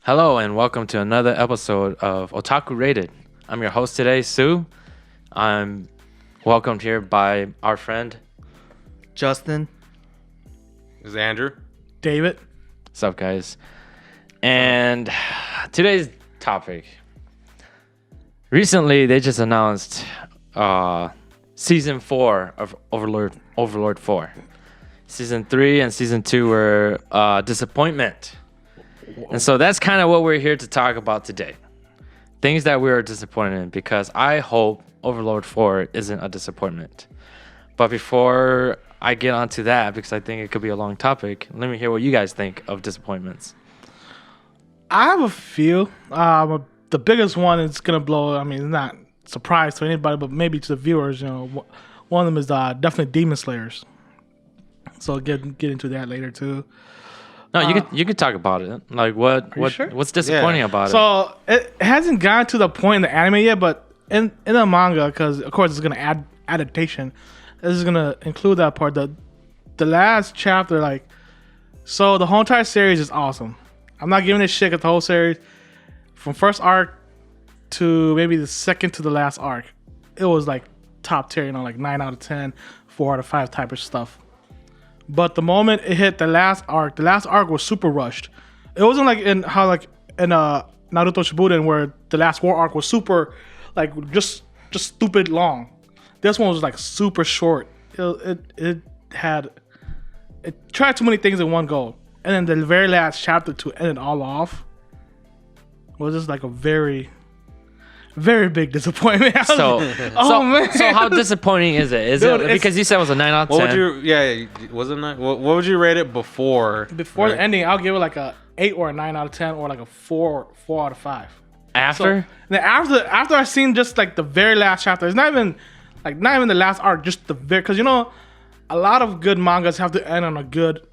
Hello and welcome to another episode of Otaku Rated. I'm your host today, Sue. I'm welcomed here by our friend Justin. This is Andrew. David. What's up, guys? And today's topic. Recently, they just announced Season 4 of Overlord 4. Season 3 and Season 2 were disappointment. And so that's kind of what we're here to talk about today. Things that we are disappointed in, because I hope Overlord 4 isn't a disappointment. But before I get onto that, because I think it could be a long topic, let me hear what you guys think of disappointments. I have a few. The biggest one is going to blow, it's not a surprise to anybody, but maybe to the viewers. One of them is definitely Demon Slayers. So get into that later too. No, you could talk about it. Like sure? what's disappointing about it? So it hasn't gotten to the point in the anime yet, but in the manga, because of course it's gonna add adaptation. This is gonna include that part. The last chapter, so the whole entire series is awesome. I'm not giving it shit at the whole series, from first arc to maybe the second to the last arc, it was like top tier. 9 out of 10, 4 out of 5 type of stuff. But the moment it hit the last arc was super rushed. It wasn't like in Naruto Shippuden, where the last war arc was super, just stupid long. This one was super short. It tried too many things in one go, and then the very last chapter to end it all off was just a very, very big disappointment. Man. So how disappointing is it? Dude, because you said it was a 9 out of 10. What would you? Was it 9? What would you rate it before? Before the ending, I'll give it a 8 or a 9 out of 10 or a 4 out of 5. After? Then after I seen just the very last chapter, it's not even the last arc, just the very, because a lot of good mangas have to end on a good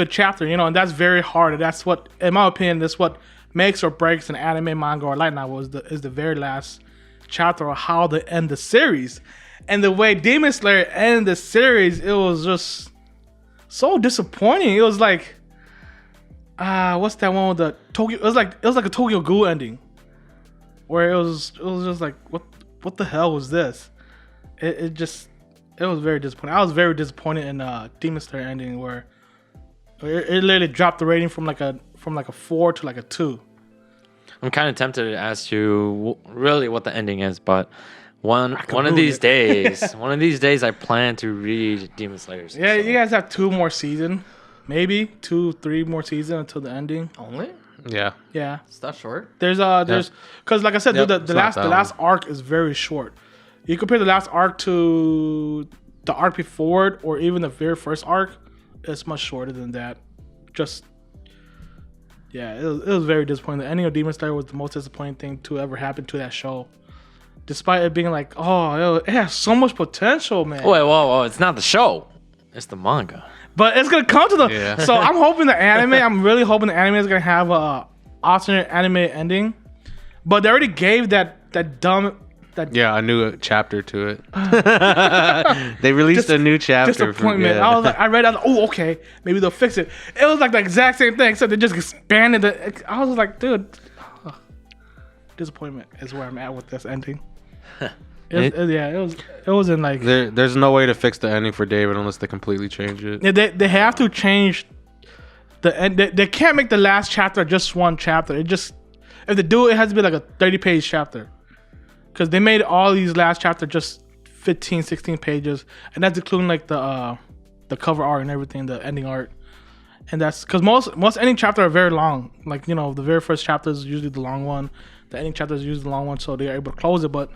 chapter, and that's very hard. And that's what, in my opinion, that's what makes or breaks an anime, manga, or light novel is the very last chapter, or how they end the series. And the way Demon Slayer ended the series, it was just so disappointing. It was what's that one with the Tokyo? It was like a Tokyo Ghoul ending, where it was just what the hell was this? It was very disappointing. I was very disappointed in Demon Slayer ending, where it literally dropped the rating from a 4 to a 2. I'm kind of tempted to ask you really what the ending is, but one of these days, I plan to read Demon Slayer. Yeah, so. You guys have 2 more seasons, maybe 2-3 more seasons until the ending. Only? Yeah. It's that short. There's because like I said, the last arc is very short. You compare the last arc to the arc before it, or even the very first arc, it's much shorter than that. It was very disappointing. The ending of Demon Slayer was the most disappointing thing to ever happen to that show. Despite it being it has so much potential, man. Wait, whoa, it's not the show. It's the manga. But it's going to come to the... Yeah. So I'm really hoping the anime is going to have a alternate anime ending. But they already gave that dumb... a new chapter to it. They released a new chapter. Disappointment. I read it. Okay, maybe they'll fix it. It was the exact same thing, except they just expanded it. I was dude, disappointment is where I'm at with this ending. It wasn't There's no way to fix the ending for David unless they completely change it. Yeah, they have to change the end. They can't make the last chapter just one chapter. If they do, it has to be a 30-page chapter. Because they made all these last chapters just 15, 16 pages. And that's including the cover art and everything, the ending art. And that's because most ending chapters are very long. The very first chapter is usually the long one. The ending chapter is usually the long one, so they're able to close it. But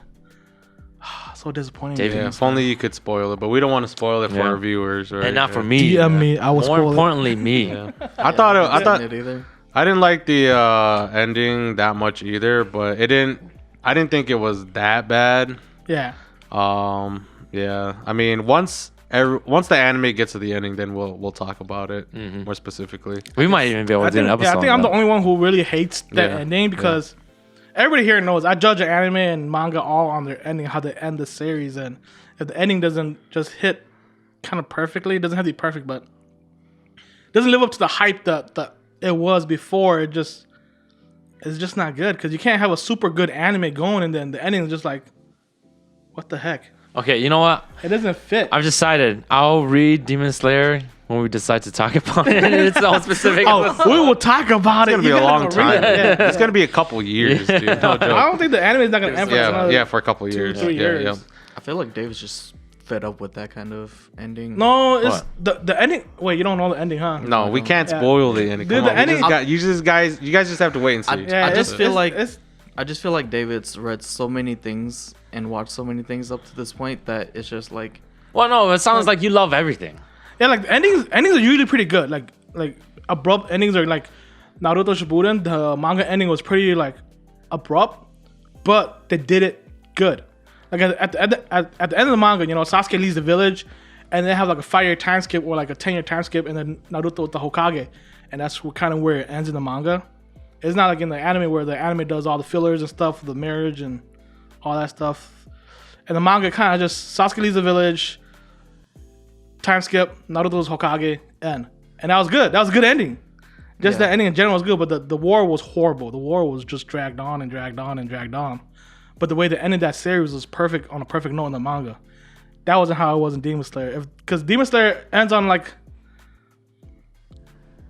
so disappointing. Yeah, if only you could spoil it. But we don't want to spoil it for our viewers. Right? And not for me. DM me. I will spoil it. More importantly, me. Yeah. I thought I didn't like the ending that much either, but I didn't think it was that bad. Yeah. Yeah. I mean, once the anime gets to the ending, then we'll talk about it more specifically. We might even be able to do an episode. Yeah, I think I'm the only one who really hates that ending, because everybody here knows I judge an anime and manga all on their ending, how they end the series, and if the ending doesn't just hit kind of perfectly, it doesn't have to be perfect, but doesn't live up to the hype that it was before. It just it's just not good because you can't have a super good anime going and then the ending is just like, what the heck? Okay, you know what? It doesn't fit. I've decided I'll read Demon Slayer when we decide to talk about it. It's all specific. We will talk about it. It's gonna be a long time. Yeah. It's gonna be a couple years, dude. No joke. I don't think the anime is not gonna end for another for a couple years. 3 years. Yeah. I feel like David's just fed up with that kind of ending. No, it's the ending. Wait, you don't know the ending, huh? No, we can't spoil the ending. Dude, Come the on, ending- you guys just have to wait and see. I just feel like it's I just feel like David's read so many things and watched so many things up to this point that it's just like. Well, no, it sounds like you love everything. yeah, like the endings are usually pretty good. Like abrupt endings are like Naruto Shippuden. The manga ending was pretty like abrupt, but they did it good. Like at the end of the manga, you know, Sasuke leaves the village, and they have like a 5-year time skip or like a 10-year time skip, and then Naruto with the Hokage, and that's kind of where it ends in the manga. It's not like in the anime where the anime does all the fillers and stuff, the marriage and all that stuff. And the manga kind of just Sasuke leaves the village, time skip, Naruto's Hokage, end. And that was good. That was a good ending. Just that ending in general was good, but the war was horrible. The war was just dragged on and dragged on and dragged on. But the way they ended that series was perfect, on a perfect note in the manga. That wasn't how it was in Demon Slayer. Because Demon Slayer ends on like...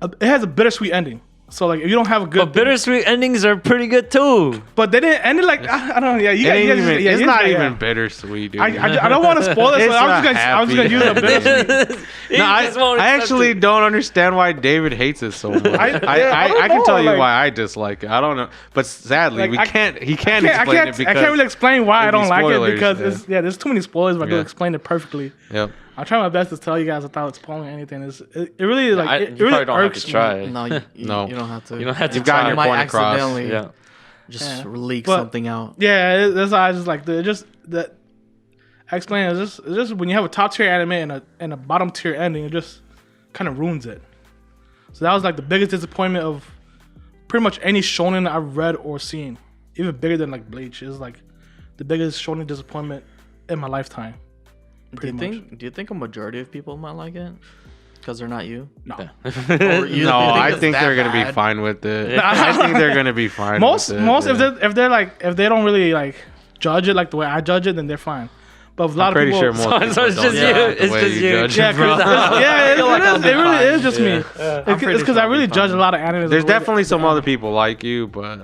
it has a bittersweet ending. So like if you don't have a good... But bittersweet endings are pretty good too. But they didn't end it like... I don't know. Yeah, It's not even bittersweet, dude. I don't want to spoil it, so I'm just going to use a bittersweet... No, I actually don't understand why David hates it so much. I don't can know, tell you like- why I dislike it. I don't know, but sadly, Like, he can't explain it because I can't really explain why I it'd be don't like it spoilers, because yeah. there's too many spoilers, but I do Yeah. explain it perfectly. Yep. I'm trying my best to tell you guys without spoiling anything. It really like it you really probably don't have irks to me. try. No, No. you don't have to. You don't have to You've gotten try. your might point across. accidentally Yeah. just Yeah. leak But- something out. Yeah, that's why I just like that. I explain it's just when you have a top tier anime and a bottom tier ending, it just kind of ruins it. So that was like the biggest disappointment of pretty much any shonen I've read or seen, even bigger than like Bleach. Is like the biggest shonen disappointment in my lifetime. Do you think a majority of people might like it? Because they're not you. No. Or you No, I it's think that they're gonna be bad? fine with it. I think they're gonna be fine. Most with it, if they don't really like judge it like the way I judge it, then they're fine. But a lot I'm pretty of sure people, most people So it's don't just judge you. it the It's way just you. judge yeah, it, bro. it really is just me. pretty Because sure I I'll be really judge a fine. lot of animes. There's the way definitely that- some other people like you, but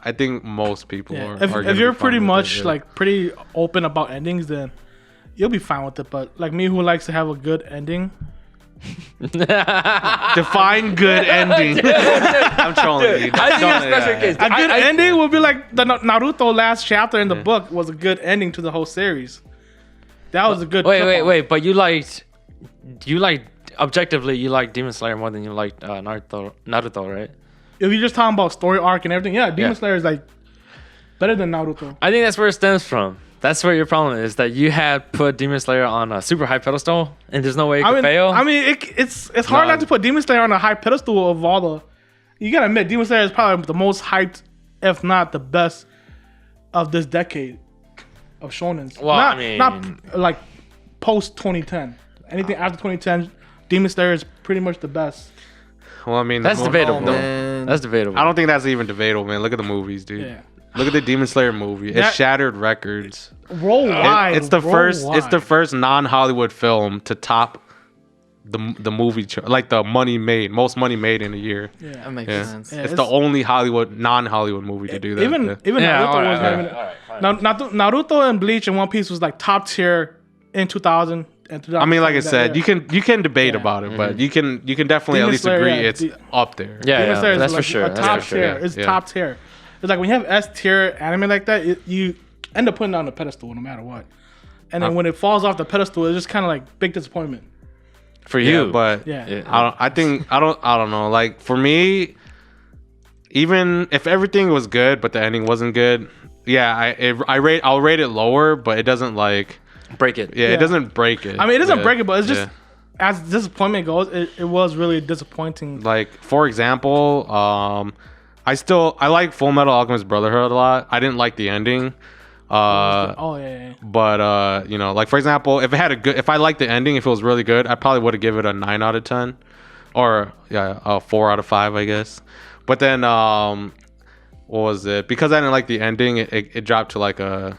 I think most people Yeah. are. If gonna you're be fine pretty with much it, yeah. like pretty open about endings, then you'll be fine with it. But like me, who likes to have a good ending, define good ending. I'm trolling you. I think Don't- it's special yeah. case. a good ending would be like the Naruto last chapter in the book was a good ending to the whole series. That was a good. flip-off. Wait. But you liked objectively, you like Demon Slayer more than you liked Naruto, right? If you're just talking about story arc and everything, yeah, Demon Yeah. Slayer is like better than Naruto. I think that's where it stems from. That's where your problem is, that you had put Demon Slayer on a super high pedestal, and there's no way it could fail. I mean, it's hard No. not to put Demon Slayer on a high pedestal of all the. You gotta admit, Demon Slayer is probably the most hyped, if not the best, of this decade of shonens. Well, not, I mean- not like post 2010. Anything after 2010, Demon Slayer is pretty much the best. Well, I mean, That's debatable. man. That's debatable. I don't think that's even debatable, man. Look at the movies, dude. Yeah. Look at the Demon Slayer movie. It That- shattered records. Worldwide, It's the first. It's the worldwide. first non-Hollywood film to top the movie like the most money made in a year. That makes Yeah. sense. Yeah. It's the only non-Hollywood movie to do that. Even yeah. even Yeah, Naruto alright, was not even. Naruto and Bleach and One Piece was like top tier in 2000 and 2000. I mean, like I said, you can debate about it, but you can definitely Demon at least Slayer, agree yeah, it's up there. Yeah, Demon Slayer is that's like for sure. a That's top for sure. tier. Yeah, It's yeah. top tier. It's like when you have S tier anime like that, you end up putting it on the pedestal no matter what. And then when it falls off the pedestal, it's just kind of like big disappointment. For Yeah, you, but Yeah. I don't know. Like for me, even if everything was good but the ending wasn't good, yeah, I'll rate it lower, but it doesn't like break it. it doesn't break it. I mean, it doesn't Yeah, break it, but it's just yeah. as disappointment goes, it was really disappointing. Like for example, I like Full Metal Alchemist Brotherhood a lot. I didn't like the ending. Oh yeah. But you know, like for example, if I liked the ending, if it was really good, I probably would have given it a 9 out of 10, or a 4 out of 5, I guess. But then what was it? Because I didn't like the ending, it dropped to like a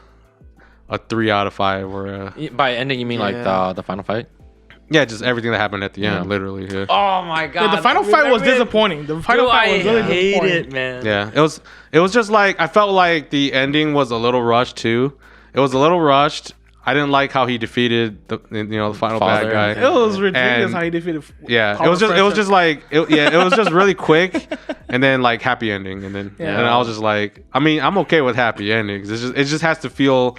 3 out of 5 or By ending, you mean like the final fight? yeah, just everything that happened at the end, literally. Yeah. Oh my god! The final fight was disappointing. The final fight was really disappointing. it, man. Yeah, it was just like I felt like the ending was a little rushed too. It was a little rushed. I didn't like how he defeated the final Father. bad guy. It was ridiculous And- how he defeated. Yeah, Power it was Friendship. just like it was just really quick, and then like happy ending, and then Yeah. and I was just like, I mean, I'm okay with happy endings. It just has to feel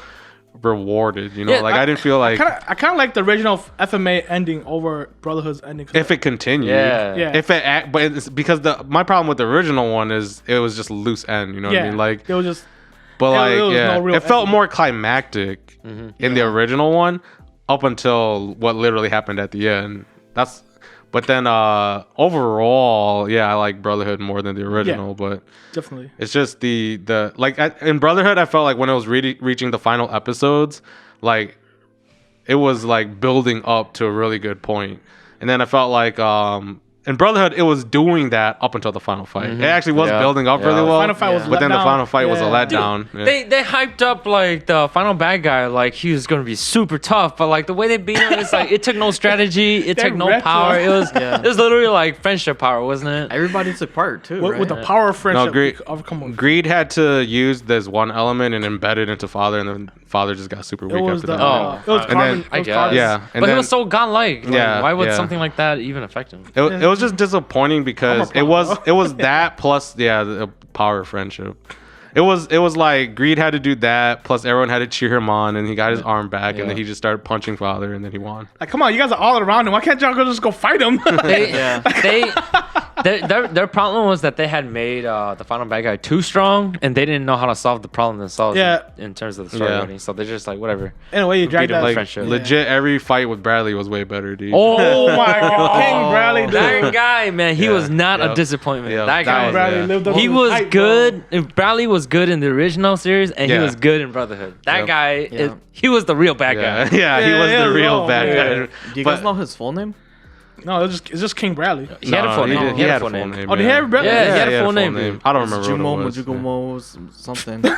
rewarded, you know. Yeah, like I didn't feel like I kind of like the original FMA ending over Brotherhood's ending. 'cause if it continued. Yeah. Yeah. If it, but it's because my problem with the original one is it was just loose end. You know what I mean? Like, it was just but there like, was yeah, no real it felt ending. more climactic in the original one, up until what literally happened at the end. But then overall, yeah, I like Brotherhood more than the original. But definitely. it's just the like in Brotherhood, I felt like when it was reaching the final episodes, like it was like building up to a really good point, and then I felt like in Brotherhood, it was doing that up until the final fight. It actually was Yeah. building up Yeah. really well. Final fight was but then the letdown. final fight was a Yeah. letdown. Yeah. They hyped up like the final bad guy, like he was gonna be super tough, but like the way they beat him, it's like it took no strategy, it They took no wrecked power. him. It was literally like friendship power, wasn't it? Everybody took part too, With, right? with the power of friendship. Greed, Come on. Greed had to use this one element and embed it into Father, and then Father just got super It weak was after the. that. It was And Carbon. then- I it was guess. Carbon. Yeah, and but he then- was so godlike. Like, Yeah, why would yeah. something like that even affect him? It was just disappointing because I'm a it was that plus the power of friendship. It was like Greed had to do that plus everyone had to cheer him on, and he got his arm back, and then he just started punching Father, and then he won. Like, come on, you guys are all around him. Why can't y'all just go fight him? Their problem was that they had made the final bad guy too strong, and they didn't know how to solve the problem themselves. Yeah. In terms of the story Yeah. writing, so they're just like whatever. anyway, you dragged Beat him that. like- Like friendship. legit, every fight with Bradley was way better, dude. Oh my God, King Bradley, dude. That guy, man, he Yeah, was not yeah. a disappointment. Yeah, that that guy, was- Bradley yeah. lived up he to was his hype, good. If Bradley was good in the original series, and he Yeah. was good in Brotherhood. That Yep. guy, Yeah. he was the real bad Yeah, guy. yeah, he Yeah, was yeah, the real oh, bad man. guy. Do you But- guys know his full name? bro. No, it's just King Bradley. He had a full name. He had a full name. Oh, did he have Bradley? Yeah, he had a full name. I don't remember Jumo what it was. Mujugomo something. He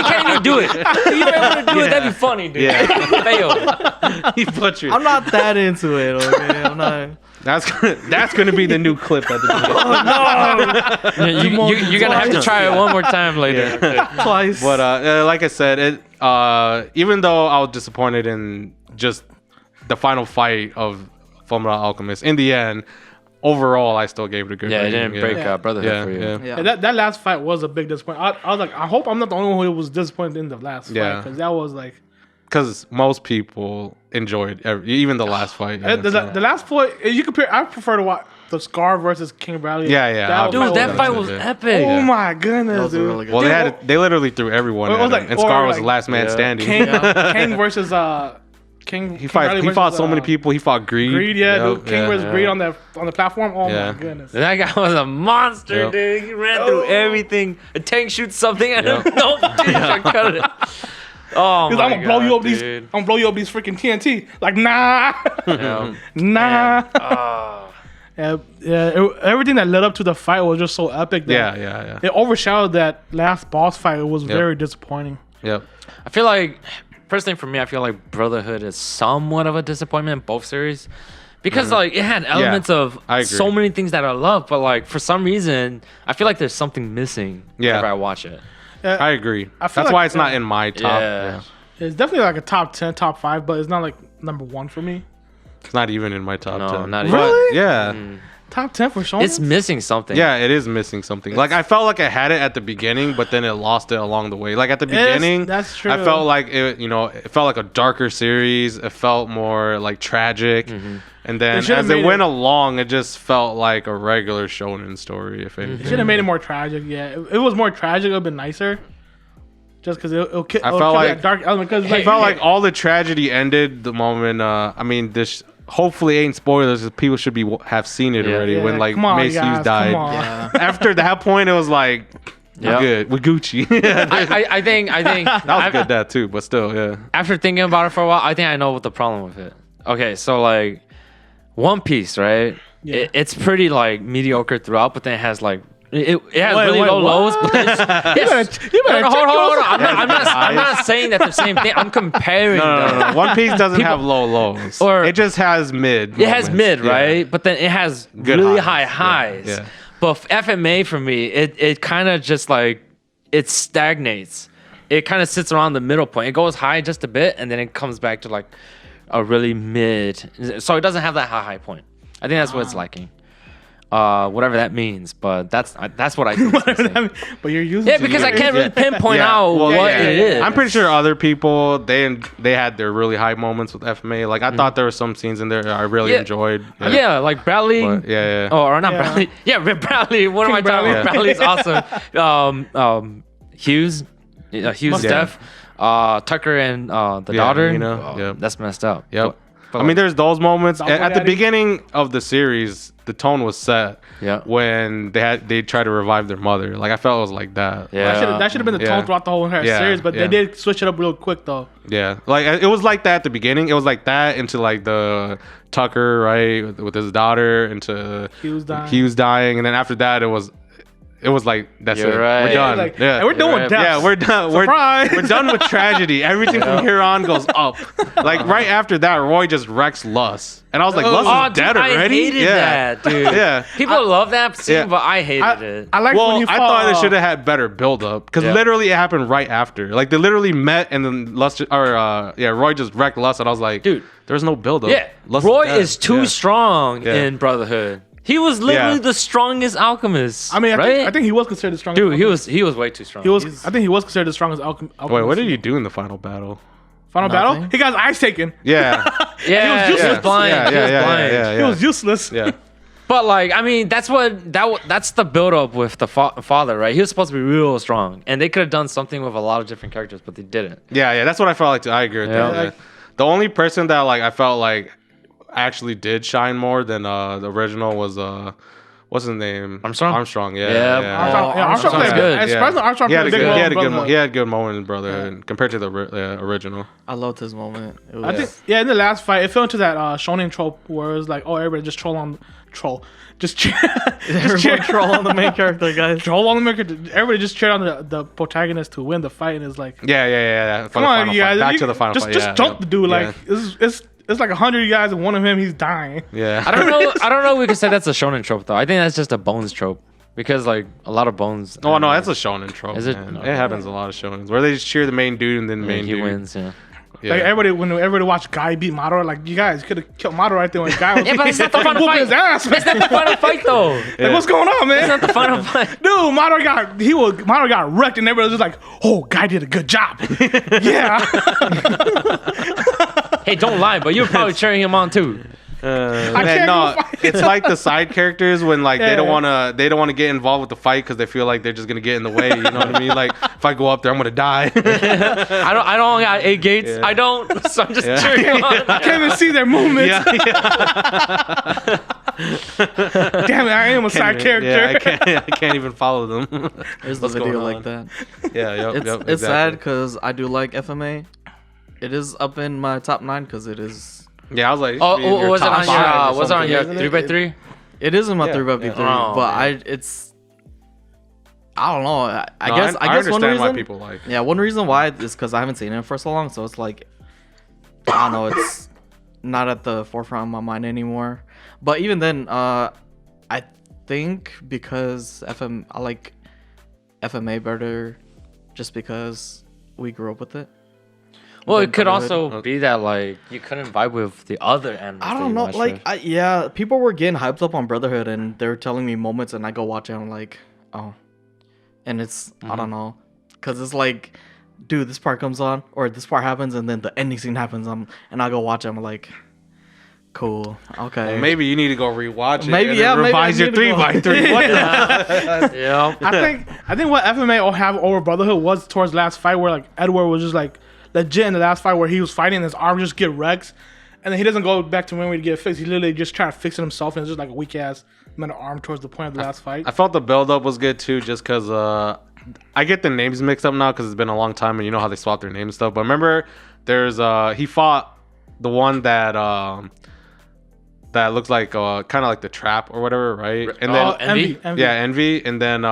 can't even do it. If you were able to do it, that'd be funny, dude. Yeah. Fail. He butchered. I'm not that into it. Okay, I'm not. That's gonna be the new clip at the beginning. You're gonna have to try it one more time later. Twice. But like I said, even though I was disappointed in just the final fight of Fullmetal Alchemist, in the end, overall I still gave it a good Yeah, it rating. didn't break Yeah. Brotherhood Yeah, for you. yeah. Yeah. Yeah, that last fight was a big disappointment. I was like, I hope I'm not the only one who was disappointed in the last Yeah. fight, because that was like Because most people enjoyed even the last fight. Yeah, the last fight. You compare, I prefer to watch the Scar versus King Bradley. Yeah, yeah. Dude, that fight Yeah. was epic. Oh my goodness, That was a dude. really good Well, fight. they literally threw everyone It at was him, like- and Scar or was the like- last man Yeah. standing. King versus King. He Bradley fought versus, so many people. He fought Greed. Greed, yeah, Yep, dude. King versus yeah. Greed on the platform. Oh Yeah. my goodness. That guy was a monster, Yep. dude. He ran through everything. A tank shoots something at him. Yep. Nope, dude, I cut it. Oh, He's my like, I'm gonna blow you up these. dude. I'm gonna blow you up these freaking TNT. Like, nah, Yeah. nah. Ah. Everything that led up to the fight was just so epic. That Yeah, yeah, yeah. It overshadowed that last boss fight. It was very disappointing. Yep. I feel like, personally for me, I feel like Brotherhood is somewhat of a disappointment in both series. Because like it had elements of I agree. so many things that I love, but like for some reason I feel like there's something missing Yeah. whenever I watch it. I agree. I feel That's why like- it's not in my top. Yeah. It's definitely like a top 10, top 5, but it's not like number 1 for me. It's not even in my top No, 10. not But, Really? Yeah. Top 10 for Shonen? It's missing something. Yeah, it is missing something. Like I felt like I had it at the beginning, but then it lost it along the way. Like at the beginning, that's true. I felt like it. It felt like a darker series. It felt more like tragic. And then They should've as it made went it- along, it just felt like a regular shonen story. If anything, Should have made it more tragic. Yeah, if it was more tragic, it would have been nicer. Just because it'll felt keep like- that dark element. Because I felt like all the tragedy ended the moment. I mean, this hopefully ain't spoilers. 'Cause people should have seen it Yeah. already Yeah, when like come on, Mace guys, Hughes died. come on. Yeah. After that point, it was like we're Yeah. good. We're Gucci. I think that was good that too, but still, yeah. after thinking about it for a while, I think I know what the problem with it. Okay, so like One Piece, right? Yeah. It's pretty like mediocre throughout, but then it has like It has Wait, really wait, low what? lows, but it's, You better hold check on. yours. I'm not saying that the same thing. I'm comparing them. No. One Piece doesn't People- have low lows. Or- It just has mid. It has moments. mid, Yeah. right? But then it has Good really highs. high highs. Yeah. But FMA for me, it kind of just like it stagnates. It kind of sits around the middle point. It goes high just a bit, and then it comes back to like a really mid. So it doesn't have that high point. I think that's what it's lacking. Whatever that means, but that's what I think. But you're using. Yeah, because I can't really pinpoint out what it is. I'm pretty sure other people they had their really high moments with FMA. Like I thought there were some scenes in there I really enjoyed. Yeah, like Bradley. But, yeah. Oh, or not Yeah. Bradley. Yeah, Bradley. What am I talking about? Bradley. Bradley's awesome. Hughes. Hughes Yeah. death. Tucker and the daughter. you know, Oh, yeah. that's messed up. Yep. But I mean, there's those moments Double at the daddy. beginning of the series. The tone was set. Yeah. When they tried to revive their mother. Like I felt it was like that. Yeah. That should have been the tone Yeah. throughout the whole entire Yeah, series, but yeah. they did switch it up real quick though. Yeah, like it was like that at the beginning. It was like that into like the Tucker, right, with his daughter, into Hughes dying. and then after that, it was like that's You're it. right. We're done. Like, yeah, and we're done You're with right. deaths. yeah, we're done. Surprise! We're done with tragedy. Everything from here on goes up. Like right after that, Roy just wrecks Lus, and I was like, Lus is dead dude, already. I hated that, dude. Yeah. People love that scene, Yeah. but I hated it. I like Well, when you I thought it should have had better build up because Yeah. literally it happened right after. Like they literally met and then Roy just wrecked Lus, and I was like, Dude. there's no build up. Yeah, Lus Roy dead. is too Yeah. strong Yeah. in Brotherhood. He was literally Yeah. the strongest alchemist. I mean, right? I think he was considered the strongest. dude, alchemist. he was way too strong. I think he was considered the strongest alchemist. Wait, what did you do in the final battle? Final Nothing. battle? He got his eyes taken. Yeah, Yeah, he was he was useless. blind. Yeah, he was yeah, blind. yeah, He was useless. yeah. But like, I mean, that's the build up with the father, right? He was supposed to be real strong, and they could have done something with a lot of different characters, but they didn't. Yeah, that's what I felt like too. I agree with Yeah. that. Yeah. The only person that like I felt like actually did shine more than the original was what's his name? Armstrong? Armstrong, yeah. Yeah. Armstrong Armstrong's played good. good. Surprisingly, Armstrong He had played a a big good, role he in had a good, Brotherhood. he had good moment in Brotherhood compared to the original. I loved his moment. It was, I think, in the last fight, it fell into that shonen trope where it was like, oh, everybody just just cheer, just cheer, troll on the main character, guys. troll on the maker. Everybody just cheered on the protagonist to win the fight, and it's like, Yeah. For come the on, final you guys, fight. Back to the final just fight. just yeah, jump yeah. the dude. Yeah. Like it's like 100 you guys and one of him, he's dying. Yeah. I don't know. I don't know. If we could say that's a shonen trope though. I think that's just a Bones trope because like a lot of Bones. Oh no, that's a shonen trope. Is it? Man. No. It happens a lot of shonens where they just cheer the main dude and then the main he dude wins. Yeah. Yeah. Like when everybody watched Guy beat Madara, like you guys could have killed Madara right there when Guy was Yeah, but it's not the final whooping fight. his ass. It's not the final fight though. Like, what's going on, man? It's not the final fight. Dude, Madara got wrecked, and everybody was just like, "Oh, Guy did a good job." Yeah. Hey, don't lie, but you're probably cheering him on too. Man, can't no, go fight. it's like the side characters when like Yeah. they don't want to get involved with the fight because they feel like they're just gonna get in the way. You know what I mean? Like if I go up there, I'm gonna die. I don't got 8 gates. Yeah. I don't. So I'm just Yeah. cheering him on. I can't even see their movements. yeah, Damn it, I am a side character. Yeah, I can't even follow them. There's the What's video going like on? that. Yeah, yep, It's yep, it's sad exactly. because I do like FMA. It is up in my top 9 because it is. Yeah, I was like, Oh, was it on your? Was it on your Isn't it? 3x3? It is in my Yeah, 3x3, yeah. Oh, but man. I don't know. I No, guess I one understand reason. why people like. Yeah, one reason why is because I haven't seen it for so long, so it's like I don't know, it's not at the forefront of my mind anymore. But even then, I think because I like FMA better, just because we grew up with it. Well, than it could Brotherhood. also be that like you couldn't vibe with the other animals. I that don't you know, watched like with. yeah, people were getting hyped up on Brotherhood, and they're telling me moments, and I go watch it, and I'm like, oh, and it's I don't know, cause it's like, dude, this part comes on, or this part happens, and then the ending scene happens, and I go watch it, I'm like, cool, okay, Well, maybe you need to go rewatch it. Maybe, and yeah, then maybe I revise your need to go. 3x3. What the? yeah. I think what FMA will have over Brotherhood was towards the last fight where like Edward was just like legit in the last fight where he was fighting and his arm just get wrecked, and then he doesn't go back to memory to get it fixed. He literally just trying to fix it himself, and it's just like a weak ass metal arm towards the point of the last fight. I felt the build up was good too, just because I get the names mixed up now because it's been a long time and you know how they swap their names and stuff. But remember, there's he fought the one that that looks like kind of like the trap or whatever, right? And then Envy? yeah, Envy, and then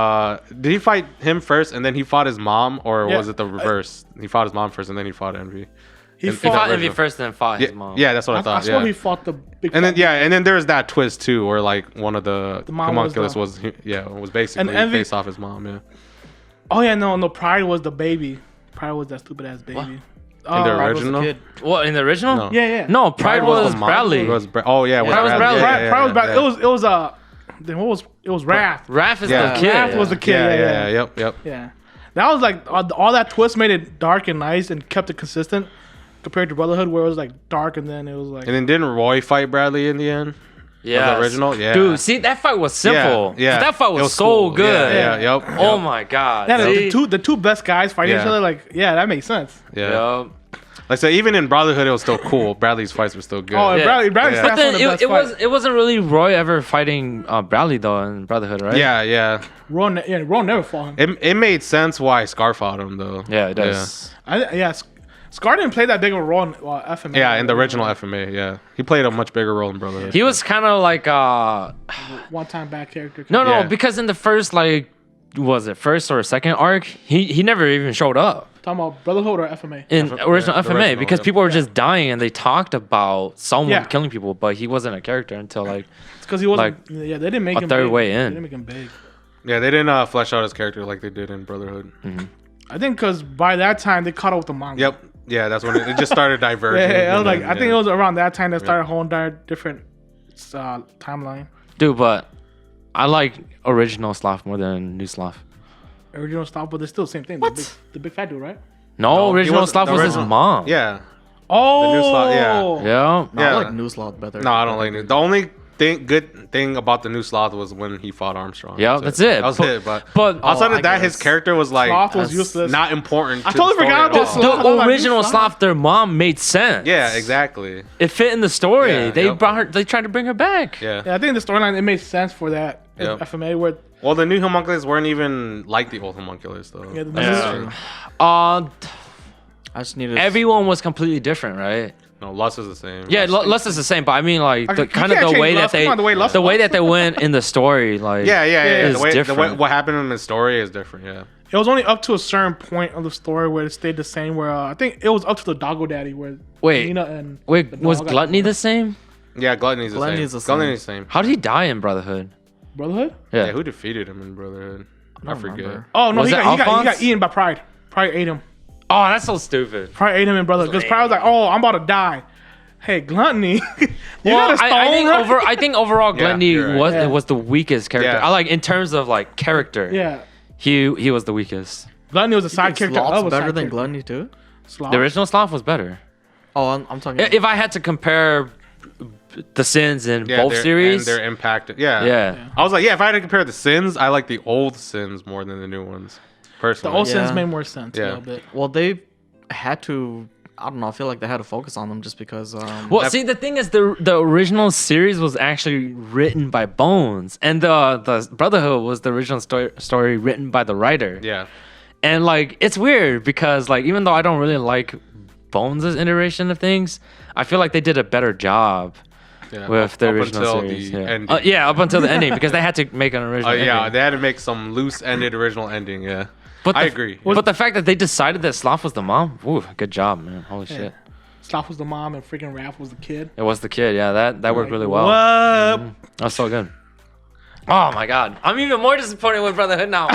did he fight him first and then he fought his mom, or Yeah. was it the reverse? He fought his mom first and then he fought Envy. He In- He fought fought. Envy original. first, then fought his mom. Yeah, that's what I I thought. swear Yeah. he fought the big. And then fat- and then there's that twist too, where like one of the mom was homunculus the- was basically Envy- based off his mom. Yeah. Oh yeah, no. Pride was the baby. Pride was that stupid ass baby. What? In the Pride was the original? kid. What, in the original? No. Yeah. No, Pride was the mom. Bradley. It was oh yeah, Pride was Bradley. Pride was Brad. It was Then what was it? Was Wrath. Raph is Yeah. the kid. Wrath was the kid. Yeah. Yep. Yeah. That was like all that twist made it dark and nice and kept it consistent compared to Brotherhood, where it was like dark and then it was like. And then didn't Roy fight Bradley in the end? Yeah. The original? Yeah. Dude, see, that fight was simple. Yeah. That fight It was so cool. good. Yeah. Yep. Oh my god. Yeah, See? the two best guys fighting each Yeah. other, like, yeah, that makes sense. Yeah. Yep. Like I said, even in Brotherhood, it was still cool. Bradley's fights were still good. Oh, and Yeah. Bradley Yeah. But But then it wasn't really Roy ever fighting Bradley though in Brotherhood, right? yeah. Ron never fought him. It made sense why Scar fought him though. Yeah, it does. Scar didn't play that big of a role in FMA. Yeah, in the original FMA, yeah, he played a much bigger role in Brotherhood. He was kind of like one-time back character. no, Yeah. because in the first was it first or second arc, he never even showed up Talking about Brotherhood or FMA? in original the FMA original, because yeah. people were just dying and they talked about someone Yeah. killing people, but he wasn't a character until like It's because he wasn't. Yeah, they didn't make a him third big. way They in. didn't make him big. Yeah, they didn't flesh out his character like they did in Brotherhood. I think because by that time they caught up with the manga. Yep. Yeah, that's when it just started diverging. Yeah, I was like, And I then, think it was around that time they started a whole entire different timeline. Dude, but I like original Sloth more than new Sloth. Original stuff, but they're still the same thing. The big fat dude, right? No, No, he original wasn't- Sloth the was his original- mom. Yeah. Oh, new Sloth, yeah. Yeah. No, I Yeah. like New Sloth better. No, I don't like it. The only good thing about the new Sloth was when he fought Armstrong. Yeah, that's it. That was But- it. But but- outside I of that, his guess. character was like Sloth was useless. not important. I to totally the story forgot at about all. Sloth. The I'm like, original Sloth. Sloth, their mom made sense. Yeah, exactly. It fit in the story. Yeah, They yep. brought her. They tried to bring her back. Yeah. Yeah, I think the storyline it made sense for that in Yep. FMA where Well, the new homunculus weren't even like the old homunculus, though. Yeah, the Yeah. new- I just needed Everyone was completely different, right? No, Lust is the same. Yeah, Lust is the same, but I mean, like Okay, the you kind of can't the change way that Lust. they Come on, the way Lust the way was. that they went in the story, like Yeah. is The way, different. what happened in the story is different. Yeah. it was only up to a certain point of the story where it stayed the same. Where I think it was up to the Doggo Daddy where Wait. Nina and Wait, the was dog got Gluttony killed. the same? Yeah, Gluttony's the Gluttony's same. the same. Gluttony's the same. How did he die in Brotherhood? Brotherhood? Yeah, who defeated him in Brotherhood? I don't forget. remember. Oh no, Was he it got Alphonse? eaten by Pride. Pride ate him. Oh, that's so stupid. Pride ate him in Brotherhood because Pride was like, "Oh, I'm about to die." Hey, Gluttony, you Well, got a stone, I think overall Yeah, Gluttony you're right. was Yeah. was the weakest character. Yeah. I like in terms of like character. Yeah, He was the weakest. Gluttony was a side character. Sloth's of a better side than character. Gluttony too. Sloth. The original Sloth was better. Oh, I'm talking. If I had to compare the sins in Yeah, both they're- series, and they're impacted. Yeah. yeah. I was like, yeah, if I had to compare the sins, I like the old sins more than the new ones. The Personally. old sins Yeah. made more sense a Yeah. little bit. well, they had to. I don't know. I feel like they had to focus on them just because. Well, see, the thing is, the original series was actually written by Bones, and the Brotherhood was the original story written by the writer. Yeah. And like, it's weird because like, even though I don't really like Bones' iteration of things, I feel like they did a better job Yeah. with the Up original until series. the Yeah. ending. Yeah, up until the ending because they had to make an original. Yeah, ending. they had to make some loose-ended original ending. Yeah. But I the- agree. But the fact that they decided that Sloth was the mom, ooh, good job, man. Holy shit. Sloth was the mom and freaking Raph was the kid. It was the kid. Yeah, that worked really well. What? That was so good. Oh my god, I'm even more disappointed with Brotherhood now.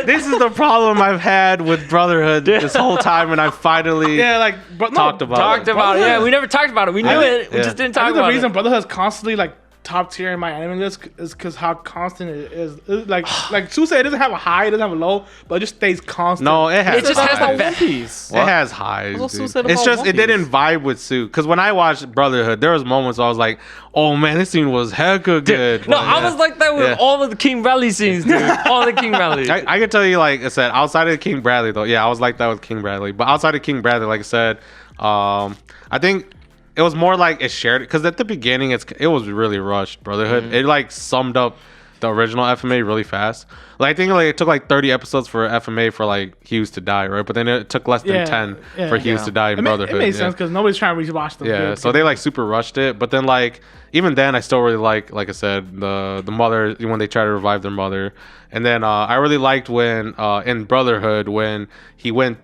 This is the problem I've had with Brotherhood this whole time, and I finally Yeah, like but no, talked about Talked it. about it. Yeah, we never talked about it. We knew it. We yeah. just didn't I talk think the about reason it. Brotherhood is constantly like top tier in my anime list is because how constant it is. It's like Sue said, it doesn't have a high, it doesn't have a low, but it just stays constant. No, it has. It just has highs. the One Piece. It has highs. That's what Sue dude. said It's about just One it didn't Piece. vibe with Sue. Because when I watched Brotherhood, there was moments where I was like, "Oh man, this scene was hecka good." No, But, I yeah. was like that with Yeah. all of the King Valley scenes, dude. All the King Valley. I can tell you, like I said, outside of King Bradley, though, yeah, I was like that with King Bradley. But outside of King Bradley, like I said, I think it was more like it shared because at the beginning it was really rushed. Brotherhood, it like summed up the original FMA really fast. Like I think like it took like 30 episodes for FMA for like Hughes to die, right? But then it took less than 10 for Hughes to die in Brotherhood. It makes sense because nobody's trying to rewatch them. Yeah, so they like super rushed it. But then like even then, I still really like I said, the mother when they try to revive their mother. And then I really liked when in Brotherhood when he went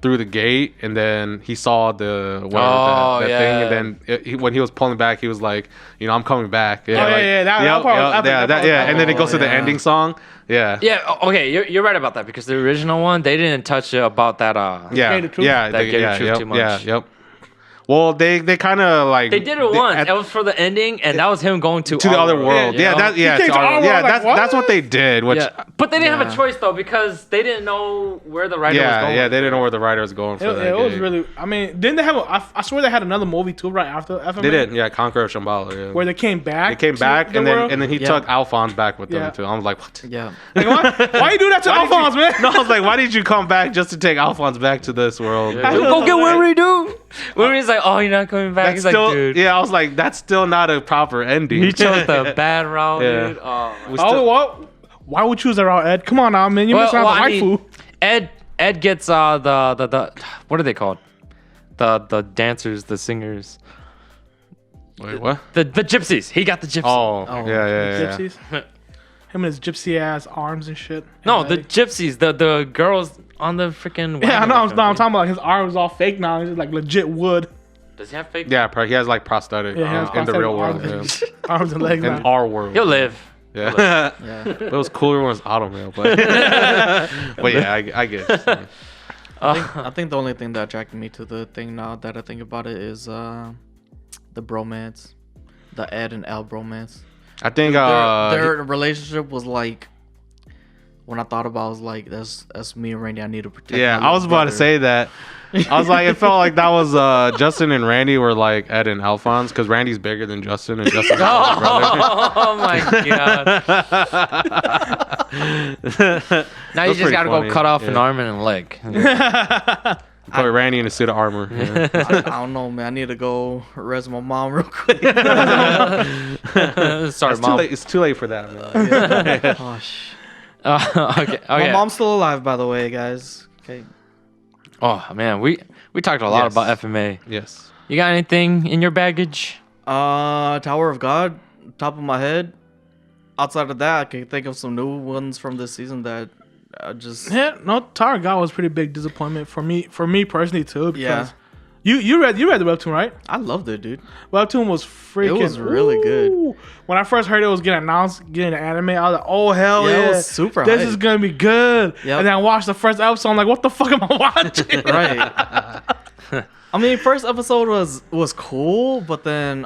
through the gate and then he saw the thing, and then when he was pulling back, he was like, you know, I'm coming back. Yeah, and then it goes to the ending song. Yeah. Yeah. Okay, you're right about that because the original one they didn't touch about that. Too much. Well, they kind of like they did it once. That was for the ending, and that was him going to the other world. That's what they did. Which, but they didn't have a choice though because they didn't know where the writer was going. Yeah, they didn't know where the writer was going for that. It was really. I mean, didn't they have? I swear they had another movie too right after FMA. They did. Yeah, Conqueror of Shambhala. Yeah. Where they came back. They came back, and then he took Alphonse back with them too. I was like, what? Yeah. Like, what? Why you do that to Alphonse, man? No, I was like, why did you come back just to take Alphonse back to this world? Go get Winry, dude. Winry's like, oh, you're not coming back. He's still, like, dude. Yeah, I was like, that's still not a proper ending. He chose the bad route, dude. What? Why would you choose that route, Ed? Come on now, man. You're missing out the waifu. Ed gets the what are they called? The dancers, the singers. Wait, what? The gypsies. He got the gypsies. Oh. Yeah. Gypsies. Him and his gypsy ass arms and shit. No, the gypsies, the girls on the freaking. Yeah, I know. I'm talking about like his arms all fake now. He's just like legit wood. Does he have fake? Yeah, he has like prosthetic in the real world. Arms and legs. In our world. He'll live. Yeah. It was cooler when it was automail, but yeah, I get it. I think the only thing that attracted me to the thing now that I think about it is the bromance, the Ed and L bromance. I think their relationship was like, when I thought about it, I was like, that's me and Randy. I need to protect. Yeah, I was about to say that. I was like, it felt like that was Justin and Randy were like Ed and Alphonse because Randy's bigger than Justin and Justin's brother. Oh my god! Now you just gotta go cut off an arm and a leg. Put Randy in a suit of armor. I don't know, man. I need to go res my mom real quick. Sorry, Mom. It's too late for that, man. Okay. My mom's still alive, by the way, guys. Okay. Oh man, we talked a lot about FMA. Yes. You got anything in your baggage? Tower of God, top of my head. Outside of that, I can think of some new ones from this season that just. Yeah, no, Tower of God was a pretty big disappointment for me personally too. Because you read the webtoon, right? I loved it, dude. Webtoon was freaking. It was really good. When I first heard it was getting announced, getting an anime, I was like, "Oh hell yeah, it was super this hype. is gonna be good." Yep. And then I watched the first episode. I'm like, "What the fuck am I watching?" Right. I mean, first episode was cool, but then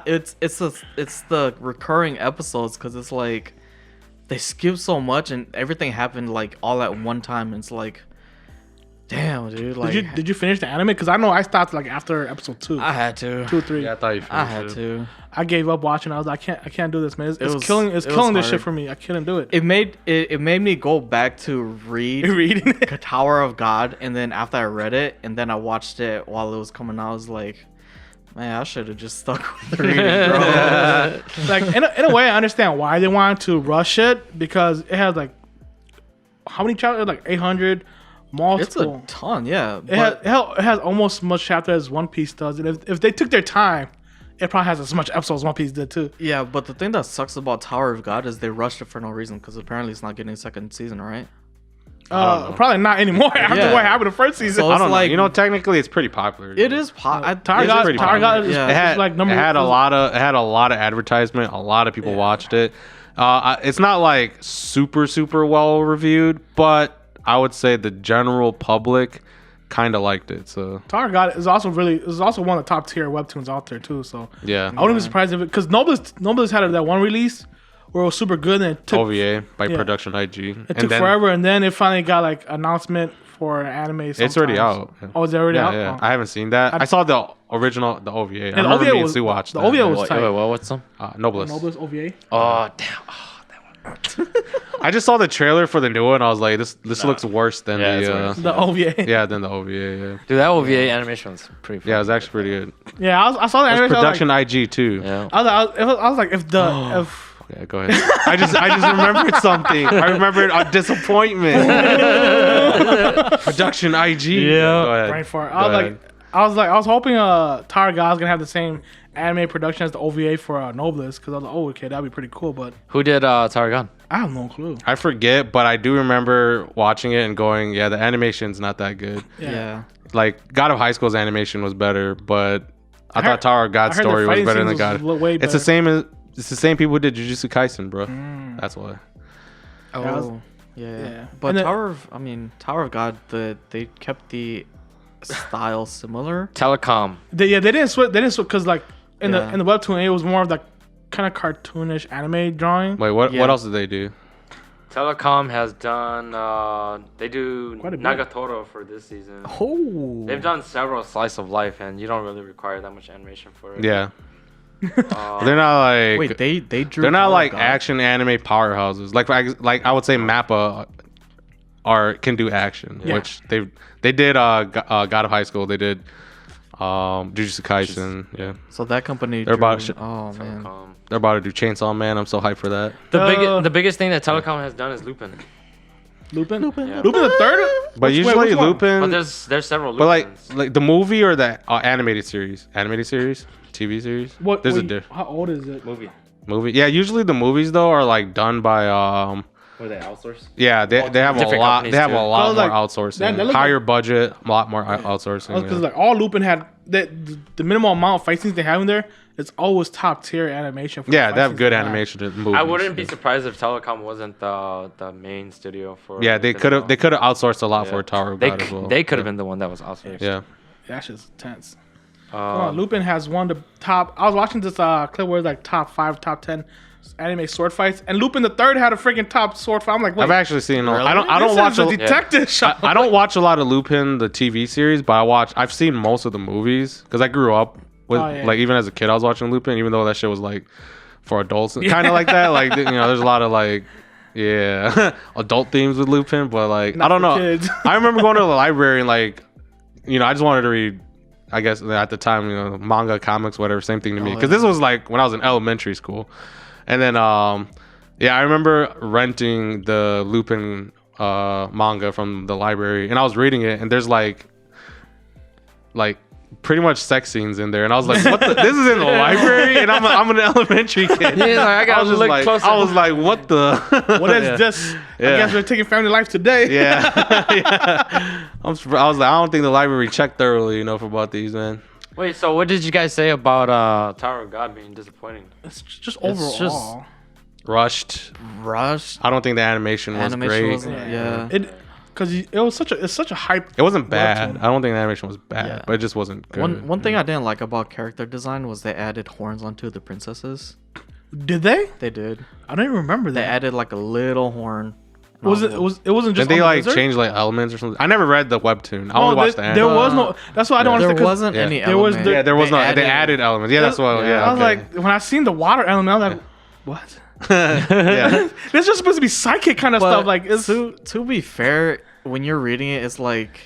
it's the recurring episodes because it's like they skip so much and everything happened like all at one time. And it's like, damn, dude. Like, did you finish the anime? Because I know I stopped like after episode 2. I had to. 2 or 3. Yeah, I thought you finished I had to. I gave up watching. I was like, I can't do this, man. It's killing this hard. shit for me. I couldn't do it. It made me go back to reading Tower of God, and then after I read it, and then I watched it while it was coming out, I was like, man, I should have just stuck with reading, bro. Like in a way, I understand why they wanted to rush it because it has like how many chapters? Like 800. Multiple. It's a ton, yeah. It has almost as much chapter as One Piece does, and if they took their time, it probably has as much episodes as One Piece did too. Yeah, but the thing that sucks about Tower of God is they rushed it for no reason because apparently it's not getting a second season, right? Probably not anymore after what happened the first season. So I don't like, know. You know, technically it's pretty popular. It is Tower God is It like number. It had a lot of advertisement. A lot of people watched it. It's not like super well reviewed, but I would say the general public kind of liked it. So Tower of God is also one of the top tier webtoons out there too. So yeah, I wouldn't be surprised if it because Nobles had that one release where it was super good and it took OVA by Production IG. It took forever, and then it finally got like announcement for an anime. It's already out. Yeah. Oh, is it already out? Yeah, Oh. I haven't seen that. I saw the original, the OVA. And I remember OVA me and was Sue watched the that. OVA was tight. What's some? Noblest. Nobles OVA. Oh damn! I just saw the trailer for the new one. I was like, this looks worse than The OVA. than the OVA. Yeah, Dude, that OVA animation was pretty fun. yeah, it was actually pretty good. Yeah, I saw the It was animation. Production IG too. Yeah. I was like, if Yeah, go ahead. I just remembered something. I remembered a disappointment. Production IG. Yeah. Go ahead. Right for it. Go I ahead. was hoping Tower God's gonna have the same anime production as the OVA for Noblest, because I was like, oh, okay, that'd be pretty cool. But Who did Taragon? I have no clue. I forget, but I do remember watching it and going, yeah, the animation's not that good. Yeah. Like God of High School's animation was better, but I heard- thought Tower of God's I heard the story was fighting better than scenes God. was way It's the better. same as it's the same people who did Jujutsu Kaisen, bro. That's why. Oh, yeah. yeah. But And then- Tower of God, they kept the style similar. Telecom. They didn't switch. They didn't switch because like in Yeah. the webtoon, it was more of that kind of cartoonish anime drawing. Wait, what Yeah. else did they do? Telecom has done. They do Quite a bit. Nagatoro for this season. Oh. They've done several slice of life, and you don't really require that much animation for it. Yeah. Uh, They're not like Wait, they drew. they're not Tower of like God. action anime powerhouses. Like I would say Mappa can do action, Yeah. which they did God of High School. They did Jujutsu Kaisen. Yeah. So that company. They're about drew- to- Oh man. Telecom. They're about to do Chainsaw Man. I'm so hyped for that. The biggest thing that Telecom has done is Lupin. Lupin. Yeah. Lupin the third. But Which- wait, usually which one? Lupin. But there's several But Lupins. like the movie or the animated series, TV series. What? There's a wait, diff- how old is it? movie. movie. Yeah, usually the movies though are like done by Were they outsourced? yeah they have a Different lot companies they have too. a lot Oh, more like, outsourcing, that look higher budget, a lot more outsourcing. Because Yeah. like all Lupin had the minimal amount of fight scenes they have in there, it's always top tier animation. For the Yeah, fight they have scenes good have. animation in movies. I wouldn't be surprised if Telecom wasn't the main studio for. Yeah, they Lupin could as have outsourced a lot well. for Tower of They God as well. they could have yeah. been the one that was outsourced. Yeah. That shit's intense. Um, Lupin has one of the top. I was watching this clip where it's like top 5, top 10 anime sword fights, and Lupin the third had a freaking top sword fight. I'm like, wait, I've actually seen. Really? I don't this watch is a a, detective show. I don't watch a lot of Lupin the TV series, but I've seen most of the movies because I grew up with Oh, yeah. like even as a kid I was watching Lupin, even though that shit was like for adults, kind of like that. Like there's a lot of like adult themes with Lupin, but like Not I don't for know. kids. I remember going to the library and like I just wanted to read. I guess at the time, manga, comics, whatever, same thing to me. Oh, Because this was like when I was in elementary school, and then I remember renting the Lupin manga from the library, and I was reading it, and there's like pretty much sex scenes in there, and I was like, "What? This is in the library?" And I'm an elementary kid. Yeah, like, I gotta was just look like, closer. I was like, "What the? What is Yeah. this? Yeah. I guess we're taking family life today. Yeah, yeah. I was like, I don't think the library checked thoroughly enough about these, man. Wait, so what did you guys say about Tower of God being disappointing? It's just It's overall. just- Rushed. Rushed. I don't think the animation was great. Wasn't, yeah. Because it was such a hype. It wasn't bad. webtoon. I don't think the animation was bad, Yeah. but it just wasn't good. One thing I didn't like about character design was they added horns onto the princesses. Did they? They did. I don't even remember They that. added like a little horn. Was it wasn't Did just they on the like wizard? change like elements or something? I never read the webtoon. I Oh, only watched the there anime. was no. That's why I don't There understand. 'cause wasn't Yeah. any There was element. the- Yeah, there was no. They added elements. Yeah, that's what. Yeah, I was okay. like, when I seen the water element, I was like, what? yeah. This is supposed to be psychic kind of But stuff. Like, it's to be fair, when you're reading it, it's like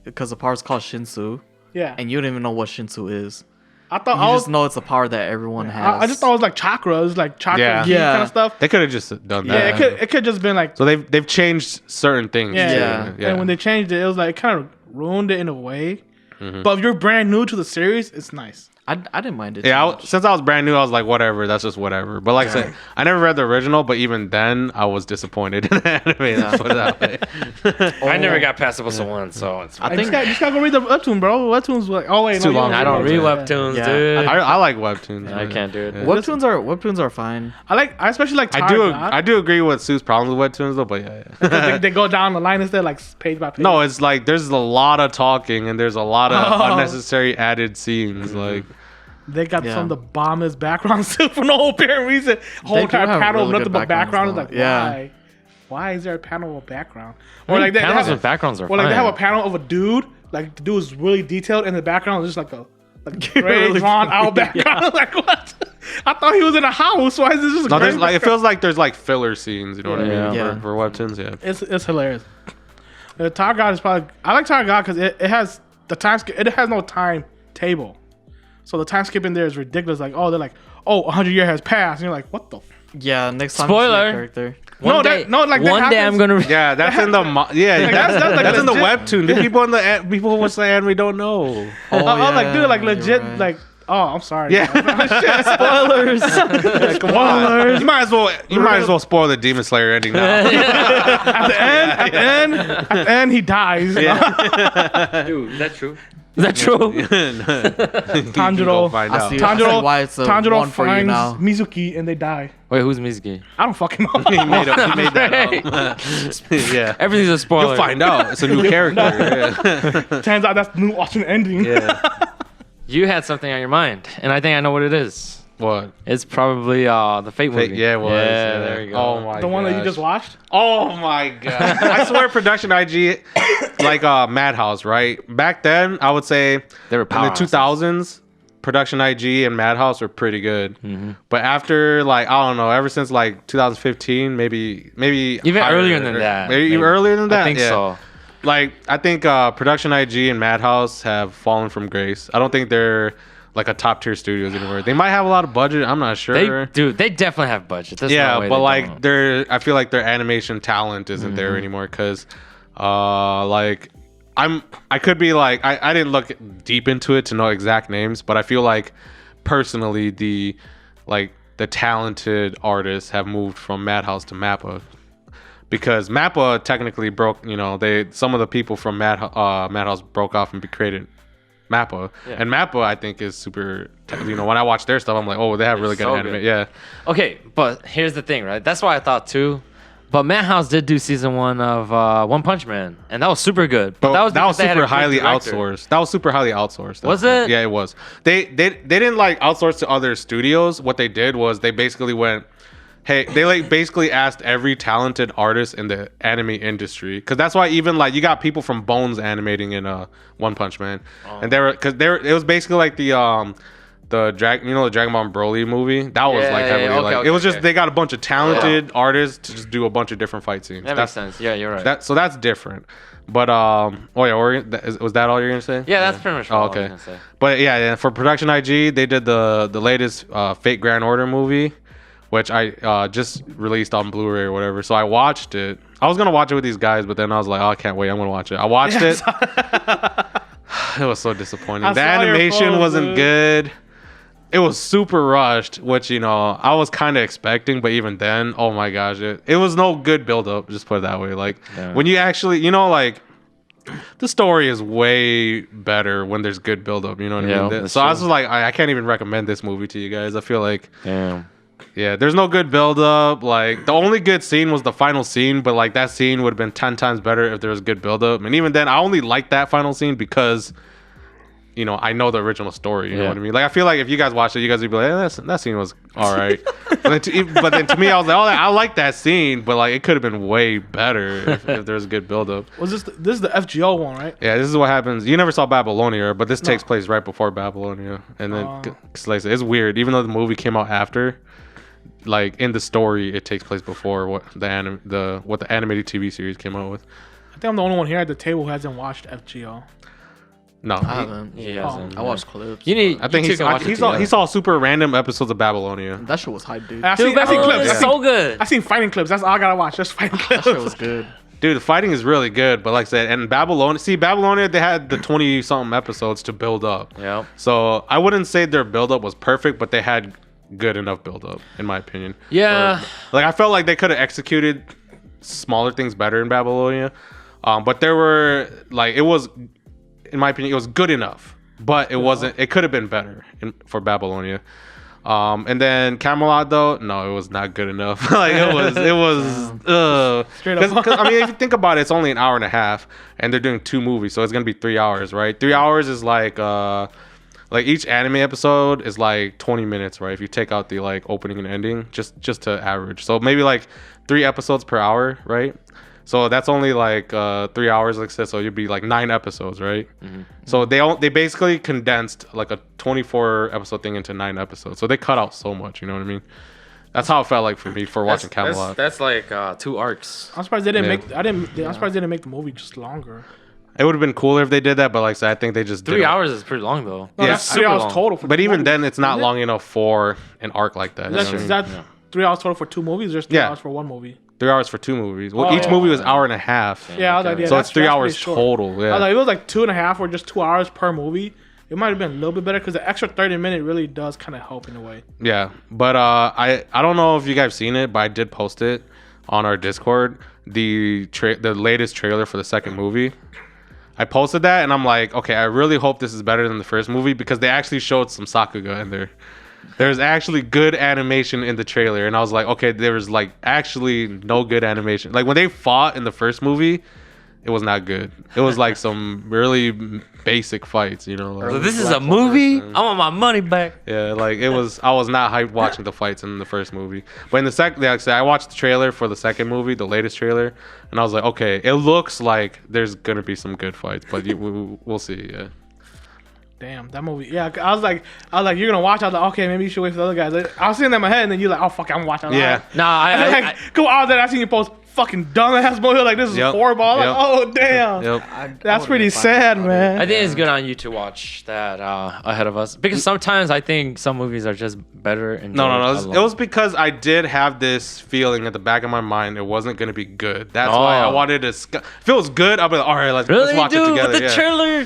because the power's called Shinsu, yeah. and you don't even know what Shinsu is. I thought You I was. just know it's a power that everyone has. I just thought it was like chakras, like chakra Yeah. yeah. kind Yeah. of stuff. They could have just done Yeah, that. it could just been like So they've changed certain things. yeah. too. Yeah. And when they changed it, it was like it kind of ruined it in a way. Mm-hmm. But if you're brand new to the series, it's nice. I didn't mind it. Yeah, too much. since I was brand new, I was like, whatever, that's just whatever. But like I said, I never read the original, but even then, I was disappointed in the anime. Let's put it that way. I never got past episode 1, so it's fine. I think Just gotta go read the webtoon, bro. Webtoon's like, oh wait, It's too you long. I don't read webtoons, Yeah. dude. I like webtoons. I man. can't do it. Yeah. webtoons are fine. I especially like I do agree with Sue's problems with webtoons though, but yeah. they go down the line instead, like page by page. No, it's like there's a lot of talking and there's a lot of unnecessary added scenes. Like they got Yeah. some of the bombest backgrounds too for no apparent reason. Whole They do entire have panel of really nothing good but background. Is backgrounds, like, though. Yeah. why? Why is there a panel of background? I mean, they panels have with backgrounds are Or like fine. they have a panel of a dude, like the dude is really detailed, and the background is just like a gray Really drawn out background. Like what? I thought he was in a house. Why is this just a no, gray there's like it background? feels like there's like filler scenes. You know what I mean? Yeah. For webtoons, yeah. It's hilarious. The Tower God is probably I like Tower God because it has the time skip. It has no time table, so the time skip in there is ridiculous. Like they're like 100 years has passed, and you're like, what the Yeah, next time Spoiler. you see a character. No, One that- day, no, like, that one day I'm happens- gonna. Yeah, that's in the that's in the legit. webtoon. The people in the people who watch the anime don't know. Oh, I was like, dude, like you're legit, right. like. Oh, I'm sorry. Yeah. Spoilers. Come on. You might as well spoil the Demon Slayer ending now. At the end, he dies. Dude, is that true? Is that true? Tanjiro. Find I out. see. I see why it's a Tanjiro one for you finds now. Mizuki and they die. Wait, who's Mizuki? I don't fucking know. He made that up. Yeah. Everything's a spoiler. You'll find out. It's a new character. Yeah. Turns out that's the new alternate ending. Yeah. You had something on your mind, and I think I know what it is. What? It's probably the Fate movie. Yeah, it was. Yeah, there you go. Oh my. The one that you gosh. just watched? Oh my god! I swear, production IG, like Madhouse, right? Back then, I would say They were in the powerhouses. 2000s, production IG and Madhouse were pretty good. Mm-hmm. But after, like, I don't know, ever since like 2015, maybe Even higher, earlier than that. maybe even maybe. earlier than that. I think yeah. so. Like, I think production IG and Madhouse have fallen from grace. I don't think they're like a top tier studios anymore. They might have a lot of budget. I'm not sure. They definitely have budget. There's no Yeah, way but they like don't. I feel like their animation talent isn't there anymore because, like, I could be like I didn't look deep into it to know exact names, but I feel like personally the talented artists have moved from Madhouse to Mappa. Because Mappa technically broke, some of the people from Madhouse broke off and created Mappa. Yeah. And Mappa, I think, is super, when I watch their stuff, I'm like, oh, they have really good so anime. good. Yeah. Okay, but here's the thing, right? That's what I thought too. But Madhouse did do season 1 of One Punch Man, and that was super good. But That was because they had a super good highly director. outsourced. That was super highly outsourced. Was it? Yeah, it was. They didn't like outsource to other studios. What they did was they basically went, hey, they like basically asked every talented artist in the anime industry, because that's why even like you got people from Bones animating in One Punch Man, and it was basically like the Dragon Ball Broly movie. That was like heavily it was just they got a bunch of talented artists to just do a bunch of different fight scenes. That makes sense. Yeah, you're right. So that's different. But was that all you're gonna say? Yeah, that's pretty much what Oh, I was okay. gonna say. But yeah, for production IG, they did the latest Fate Grand Order movie, which I just released on Blu-ray or whatever. So I watched it. I was gonna watch it with these guys, but then I was like, oh, I can't wait. I'm gonna watch it. I watched it. It was so disappointing. I The saw your animation post, wasn't dude. good. It was super rushed, which I was kind of expecting, but even then, oh my gosh, it was no good build up. Just put it that way. Like when you actually, like the story is way better when there's good build up. You know what I mean? that's So I was true. just like, I can't even recommend this movie to you guys. I feel like. Damn. Yeah, there's no good build up. Like the only good scene was the final scene, but like that scene would have been 10 times better if there was good build up. And even then, I only liked that final scene because I know the original story. You know what I mean? Like I feel like if you guys watched it, you guys would be like, that scene was all right. but then to me, I was like, oh, I like that scene, but like it could have been way better if there was a good build up. Was this is the FGO one, right? Yeah, this is what happens. You never saw Babylonia, but this takes place right before Babylonia, and then it's weird. Even though the movie came out after, like in the story, it takes place before what the animated TV series came out with. I think I'm the only one here at the table who hasn't watched FGO. No, I haven't. He hasn't. I watched clips. You need. I think you two can watch it he together. saw super random episodes of Babylonia. That shit was hype, dude. I Dude, seen Babylonia clips. is so good. I seen fighting clips. That's all I gotta watch. Just fighting That clips. shit was good. Dude, the fighting is really good, but like I said, and Babylonia, they had the 20-something episodes to build up. Yep. So I wouldn't say their build up was perfect, but they had good enough build up, in my opinion. Yeah. Like I felt like they could have executed smaller things better in Babylonia, but there were like it was, in my opinion, it was good enough, but it wasn't. It could have been better for Babylonia. And then Camelot, though, no, it was not good enough. Like it was. Straight up. Because I mean, if you think about it, it's only an hour and a half, and they're doing 2 movies, so it's gonna be 3 hours, right? 3 hours is like each anime episode is like 20 minutes, right? If you take out the like opening and ending, just to average, so maybe like 3 episodes per hour, right? So that's only like 3 hours, like I said. So you'd be like 9 episodes, right? Mm-hmm. So they basically condensed like a 24 episode thing into 9 episodes. So they cut out so much. You know what I mean? That's how it felt like for me for watching Camelot. That's like 2 arcs. I'm surprised they didn't Yeah. make. I'm surprised they didn't make the movie just longer. It would have been cooler if they did that, but like I said, I think they just 3 did hours is pretty long though. No, Yeah, that's 3 super hours long. total. For But the even movie. then, it's not Is it? long enough for an arc like that. you know That's what I mean? that 3 hours total for 2 movies. There's 3 hours for 1 movie. 3 hours for 2 movies. Well, Oh, each yeah. movie was hour and a half. Yeah, I was like, yeah, So it's 3 that's hours pretty short. total. Yeah. I was like, it was like 2.5 or just 2 hours per movie. It might have been a little bit better because the extra 30 minute really does kind of help in a way. Yeah, but I don't know if you guys seen it, but I did post it on our Discord. The latest trailer for the second movie. I posted that and I'm like, okay, I really hope this is better than the first movie because they actually showed some Sakuga in there. There's actually good animation in the trailer, and I was like, okay, there was like actually no good animation. Like when they fought in the first movie, it was not good. It was like some really basic fights, you know. Like, So this is a movie. I want my money back. yeah, like it was. I was not hyped watching the fights in the first movie, but in the second, like I said, I watched the trailer for the second movie, the latest trailer, and I was like, okay, it looks like there's gonna be some good fights, but we'll see. Yeah. Damn, that movie. Yeah, I was like, you're gonna watch. I was like, okay, maybe you should wait for the other guys. I was seeing that in my head, and then you're like, oh fuck, I'm watching. Yeah. Nah, And then, like, go out there. I seen you post fucking dumbass movie. Like this is Yep. horrible. I'm Yep. like, oh damn. Yep. That's pretty sad, man. I think it's good on you to watch that ahead of us because sometimes I think some movies are just better. No. It was because I did have this feeling at the back of my mind it wasn't gonna be good. That's why I wanted to. If it was good, I'll be like, all right, let's Really, watch dude? it together. With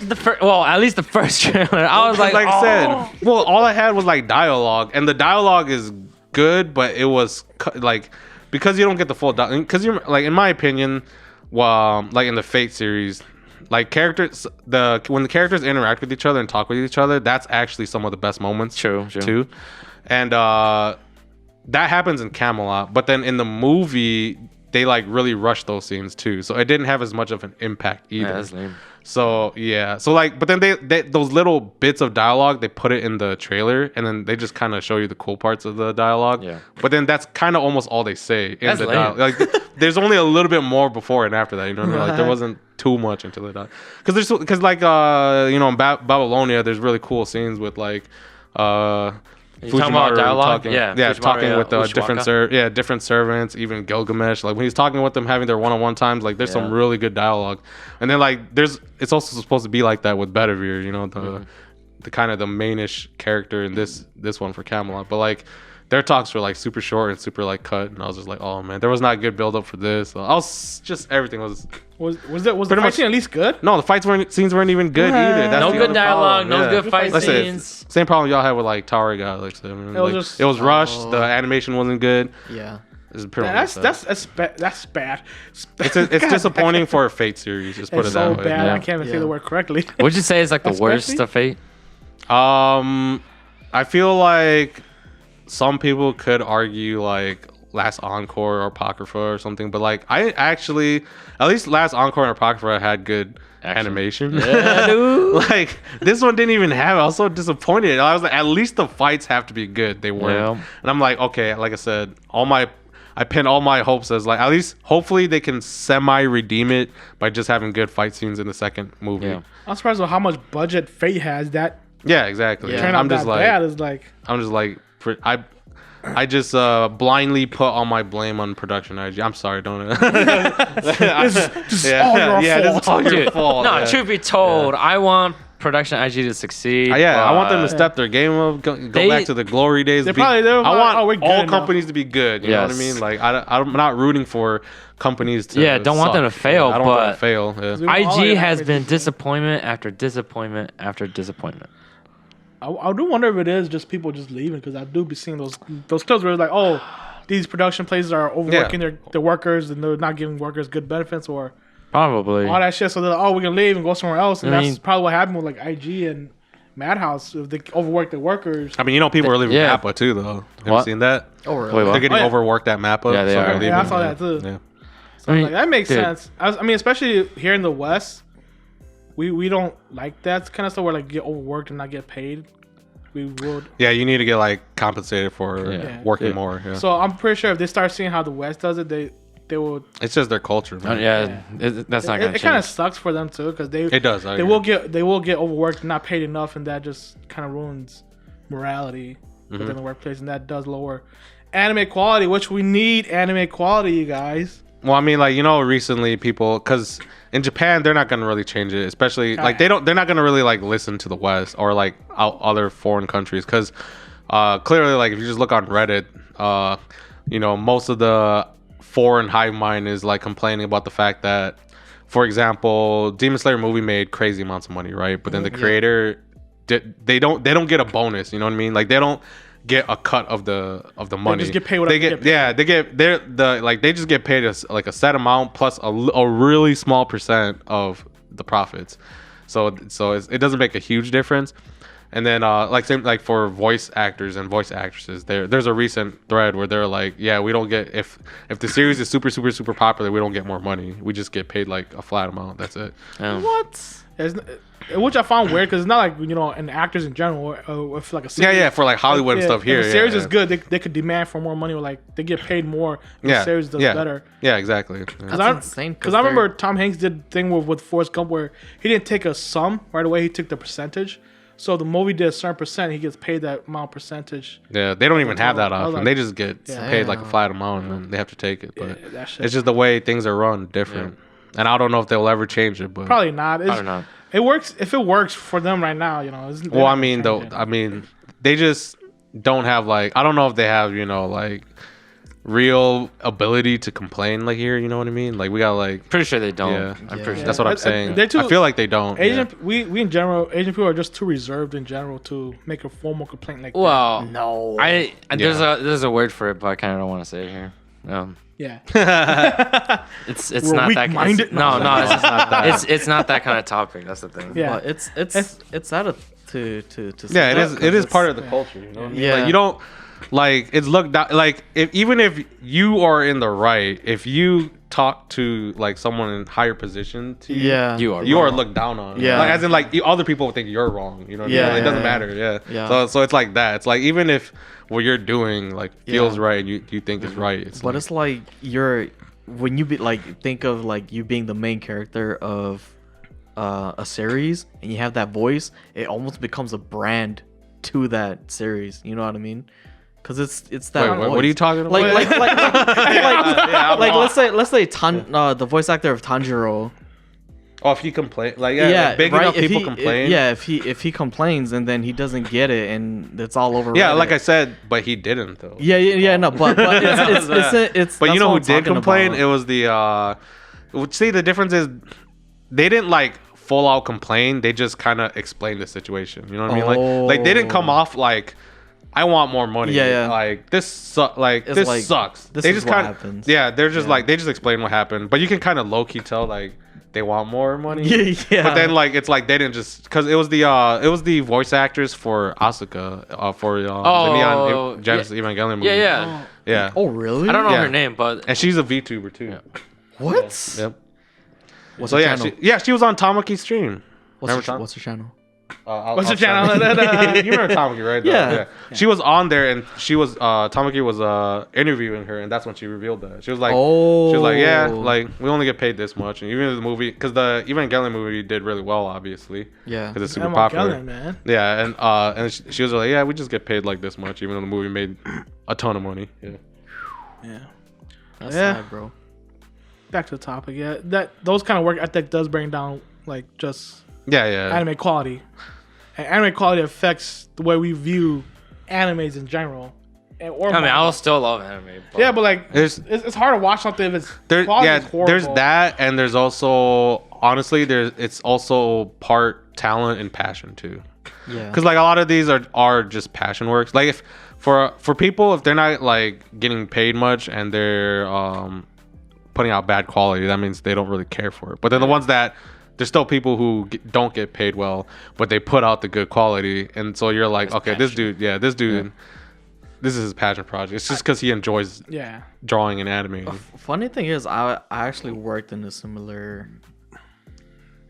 the trailer, well, at least the first trailer, I was like, I oh. said, well, all I had was like dialogue, and the dialogue is good, but it was like because you don't get the full because you're like, in my opinion, like in the Fate series, like characters, when the characters interact with each other and talk with each other, that's actually some of the best moments. True. Too, and that happens in Camelot, but then in the movie they like really rush those scenes too, so it didn't have as much of an impact either. Yeah, that's lame. So yeah, so like, but then they those little bits of dialogue, they put it in the trailer, and then they just kind of show you the cool parts of the dialogue. Yeah. But then that's kind of almost all they say in That's the lame. dialogue. Like, there's only a little bit more before and after that. You know what I mean? Like, there wasn't too much into the dialogue. Because like you know, in Babylonia, there's really cool scenes with like You talking about dialogue? talking, Yeah, Fujimaru, talking with Ushiwaka. different servants, even Gilgamesh. Like when he's talking with them, having their one-on-one times, like there's some really good dialogue. And then like it's also supposed to be like that with Bedivere, you know, the kind of the mainish character in this one for Camelot. But like their talks were like super short and super like cut, and I was just like, oh man, there was not good build up for this. So I was just everything was the fight scene at least good? no, the scenes weren't even good either. That's No the good other dialogue, problem. no good fight Like I said, scenes. same problem y'all had with like Tower of God. Like, so, I mean, It was like, just- it was rushed. The animation wasn't good. Yeah. This is pretty much That's that. that's bad. It's disappointing for a Fate series. Just put It's it so that way. bad. Yeah. I can't even say Yeah. the word correctly. Would you say it's like the worst Especially- of Fate? I feel like some people could argue like Last Encore or Apocrypha or something, but like I actually, at least Last Encore and Apocrypha had good animation. Yeah, dude. Like this one didn't even have it. I was so disappointed. I was like, at least the fights have to be good. They weren't. Yeah. And I'm like, okay, like I said, I pinned all my hopes as like, at least hopefully they can semi redeem it by just having good fight scenes in the second movie. Yeah. I'm surprised with how much budget Fate has. That Yeah, exactly. Yeah. turned out I'm just that like, bad is like. I'm just like, I just blindly put all my blame on production IG. I'm sorry, don't. This is all your yeah, this fault. is all your Dude, fault. no, yeah. truth be told, I want production IG to succeed. Yeah, I want them to but- step their game up, go They- back to the glory days. They're probably- I want oh, we're good all enough. companies to be good. You know what I Yes. mean? Like I'm not rooting for companies to. Yeah, don't want them suck. to fail, I don't want them but- to fail. Yeah. Dude, all IG your has animes been is- disappointment after disappointment after disappointment. I do wonder if it is just people just leaving because I do be seeing those clips where it's like, oh, these production places are overworking their workers and they're not giving workers good benefits or Probably. all that shit. So they're like, oh, we're gonna leave and go somewhere else, and I that's mean- probably what happened with like IG and Madhouse. If they overwork their workers, I mean, you know, people are leaving Yeah. Mappa too, though. Have you What? seen that? Oh, really? Wait, what? They're getting Oh, yeah. overworked at Mappa. Yeah, they so are. they're Yeah, leaving. I saw that too. Yeah. I mean, like that makes dude, sense. I mean, especially here in the West, we don't like that kind of stuff where like get overworked and not get paid. We would. Yeah, you need to get like compensated for Yeah. working Yeah. more. Yeah. So I'm pretty sure if they start seeing how the West does it, they will. It's just their culture, man. Yeah, that's not gonna It kind of change. sucks for them too because they It does. I they agree. will get overworked and not paid enough, and that just kind of ruins morality Mm-hmm. within the workplace, and that does lower anime quality, which we need anime quality, you guys. Well, I mean, like, you know, recently people, because in Japan they're not gonna really change it, especially like they're not gonna really like listen to the West or like other foreign countries, because clearly, like if you just look on Reddit, you know, most of the foreign hive mind is like complaining about the fact that, for example, Demon Slayer movie made crazy amounts of money, right? But then the creator, they don't get a bonus. You know what I mean? Like they don't get a cut of the money. They just get paid whatever they get. Yeah, they just get paid a set amount plus a really small percent of the profits. So it doesn't make a huge difference. And then like for voice actors and voice actresses, there's a recent thread where they're like, yeah, we don't get, if the series is super super super popular, we don't get more money. We just get paid like a flat amount. That's it. What? Which I found weird because it's not like, you know, and actors in general, if like a series, for like Hollywood and stuff here. If a series is good, they could demand for more money, or like they get paid more. If the series does better. Yeah, exactly. That's insane. Because I remember Tom Hanks did a thing with Forrest Gump where he didn't take a sum right away; he took the percentage. So the movie did a certain percent, he gets paid that amount percentage. Yeah, they don't even have that option. like, they just get paid like a flat amount, and then they have to take it. But it's just the way things are run different. And I don't know if they'll ever change it. But probably not. I don't know. It works if it works for them right now. You know. Well, I mean, they just don't have like, I don't know if they have, you know, like real ability to complain like here. You know what I mean? Like we got like. Pretty sure they don't. Yeah, I'm pretty sure. That's what I'm saying. They're too, I feel like they don't. Asian, we in general, Asian people are just too reserved in general to make a formal complaint like Well, No. there's a word for it, but I kind of don't want to say it here. that. Yeah. It's We're not that. weak-minded? No, it's just not that. It's not that kind of topic. That's the thing. Yeah. But it's out of to Yeah, it is part of the culture. You know what I mean? Yeah. Like, you don't like it's looked down. Like even if you are in the right, if you talk to like someone in higher position to you, You are. you are wrong. looked down on. Yeah. Like, as in like other people would think you're wrong. You know what I mean? Yeah, Like, it doesn't yeah, matter. Yeah. Yeah. So it's like that. It's like even if what you're doing like feels Yeah. right and you think is right. But it's like when you be like think of like you being the main character of a series and you have that voice, it almost becomes a brand to that series. You know what I mean? Because it's that. Wait, voice. what are you talking about? Like let's say the voice actor of Tanjiro. Oh, if he complain, like if big enough people complain. If he complains and then he doesn't get it and it's all over. Yeah, Reddit. like I said, but he didn't though. No, but it's But you that's know what who I'm did talking complain? about. It was the see, the difference is they didn't like full out complain. They just kind of explained the situation. You know what I mean? Like they didn't come off like I want more money. Yeah. Like this sucks. This They is just what kind happens. Yeah, they're just like they just explain what happened, but you can kind of low key tell like they want more money. Yeah. But then like it's like they didn't just because it was the voice actors for Asuka for the Neon Genesis Evangelion movie. Yeah. Oh really? I don't know Yeah. her name, but And she's a VTuber too. What? Yep. What's So her yeah, channel? she was on Tamaki's stream. What's Remember her channel? What's your channel? You remember Tamaki, right? Yeah. She was on there, and she was Tamaki was interviewing her, and that's when she revealed that. She was like, yeah, like we only get paid this much, and even the movie, because the Evangelion movie did really well, obviously. Yeah. Because it's super Emma popular. Gellin, man. Yeah, and she was like, yeah, we just get paid like this much, even though the movie made a ton of money. Yeah. Yeah. That's Yeah. sad, bro. Back to the topic. Yeah, those kind of work ethic does bring down like just Yeah. anime quality. And anime quality affects the way we view animes in general. I'll still love anime. Yeah, but like There's- it's hard to watch something if it's There, quality yeah, is horrible. there's that, and there's also honestly, it's also part talent and passion too. Yeah. Because like a lot of these are just passion works. Like if for people, if they're not like getting paid much and they're putting out bad quality, that means they don't really care for it. But then the ones that there's still people who don't get paid well, but they put out the good quality, and so you're like, okay, this dude, this is his passion project. It's just because he enjoys drawing and animating. Funny thing is, I actually worked in a similar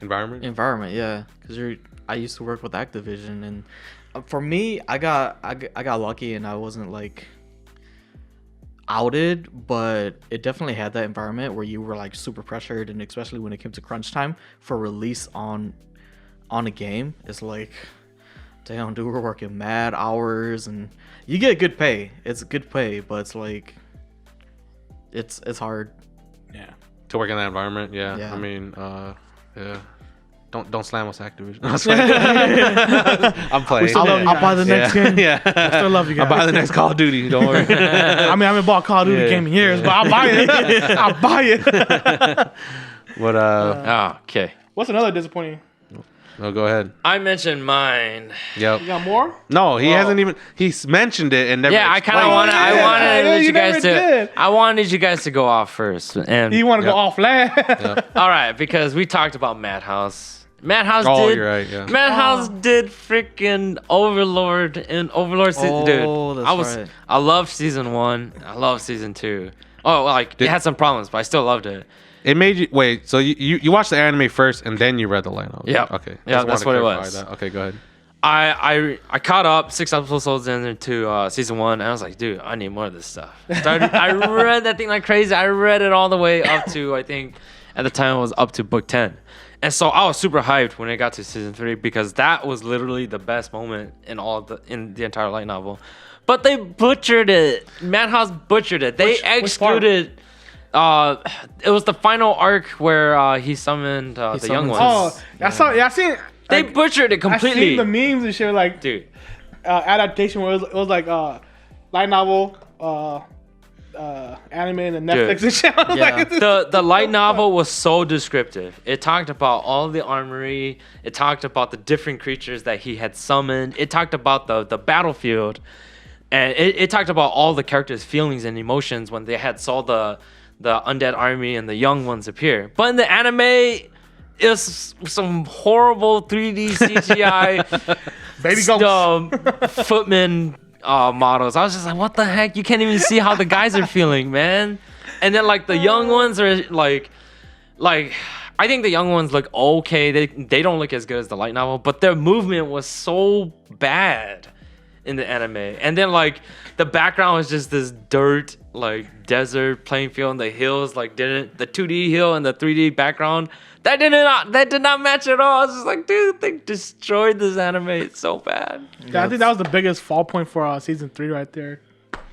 Environment. Yeah, because I used to work with Activision, and for me, I got lucky, and I wasn't like outed, but it definitely had that environment where you were like super pressured, and especially when it came to crunch time for release on a game, it's like, damn, dude, we're working mad hours, and you get good pay. It's good pay, but it's like it's hard. Yeah. To work in that environment, yeah. Yeah. I mean, yeah. Don't slam us, Activision. I'm playing. still love you I'll buy the next game. Yeah. I still love you guys. I'll buy the next Call of Duty. Don't worry. I mean, I haven't bought Call of Duty game in years, but I'll buy it. I'll buy it. But Okay. What's another disappointing? no, go ahead. I mentioned mine. Yep. You got more? No, he hasn't even. He's mentioned it and never. Yeah, I kind of explained wanted. it. I wanted Yeah, let you you guys never to. did. I wanted you guys to go off first. And You want to go off last? all right, because we talked about Madhouse. Madhouse Oh, did. you're right. Yeah. Madhouse did freaking Overlord and Overlord season. Dude, that's right. I loved season 1. I love season 2. Oh, like it had some problems, but I still loved it. It made you wait. So you watched the anime first and then you read the line. Yeah. Okay. Yeah, Just that's wanted to what it clarify was. that. Okay, go ahead. I caught up 6 episodes into season 1, and I was like, dude, I need more of this stuff. I read that thing like crazy. I read it all the way up to, I think at the time it was up to book 10. And so I was super hyped when it got to season 3 because that was literally the best moment in the entire light novel. But they butchered it. Madhouse butchered it. They Which part? excluded. It was the final arc where he summoned the young summons ones. Oh, I saw. Yeah, I seen. They like, butchered it I completely. seen the memes and shit like Dude. adaptation where it was like light novel, anime, and then Netflix Dude. and shit. I was Yeah, like, the light novel was so descriptive. It talked about all the armory. It talked about the different creatures that he had summoned. It talked about the battlefield, and it talked about all the characters' feelings and emotions when they had saw the undead army and the young ones appear. But in the anime, it was some horrible 3D CGI Baby ghosts. footman models. I was just like, what the heck? You can't even see how the guys are feeling, man. And then like the young ones are like I think the young ones look okay. They don't look as good as the light novel, but their movement was so bad in the anime. And then like the background was just this dirt like desert playing field and the hills like didn't the 2D hill and the 3D background that did not match at all. I was just like, dude, they destroyed this anime. It's so bad. Yeah, I think that was the biggest fall point for season 3 right there.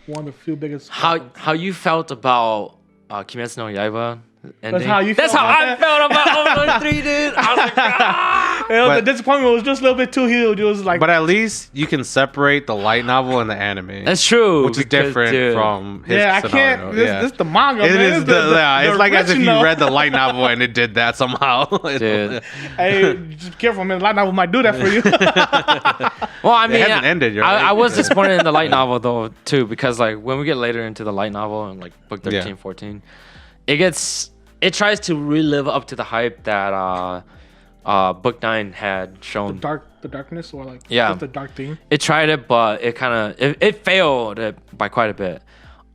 One of the few biggest. How you felt about Kimetsu no Yaiba ending? how you That's felt how about I that? felt about Overlord 3, dude. I was like, ah! The disappointment was just a little bit too huge. It was like, But at least you can separate the light novel and the anime. That's true. Which is because, different dude, from his yeah, I scenario. can't. This is the manga. It man. is This it's like as if you original. read the light novel and it did that somehow. Dude. Hey, just careful, man. Light novel might do that for you. Well, I mean, hasn't ended yet, right? I was disappointed in the light novel though too, because like when we get later into the light novel and like book 13, Yeah. 14, it tries to relive up to the hype that book 9 had shown. the darkness, or like Yeah. just the dark theme. It tried it, but it failed it by quite a bit.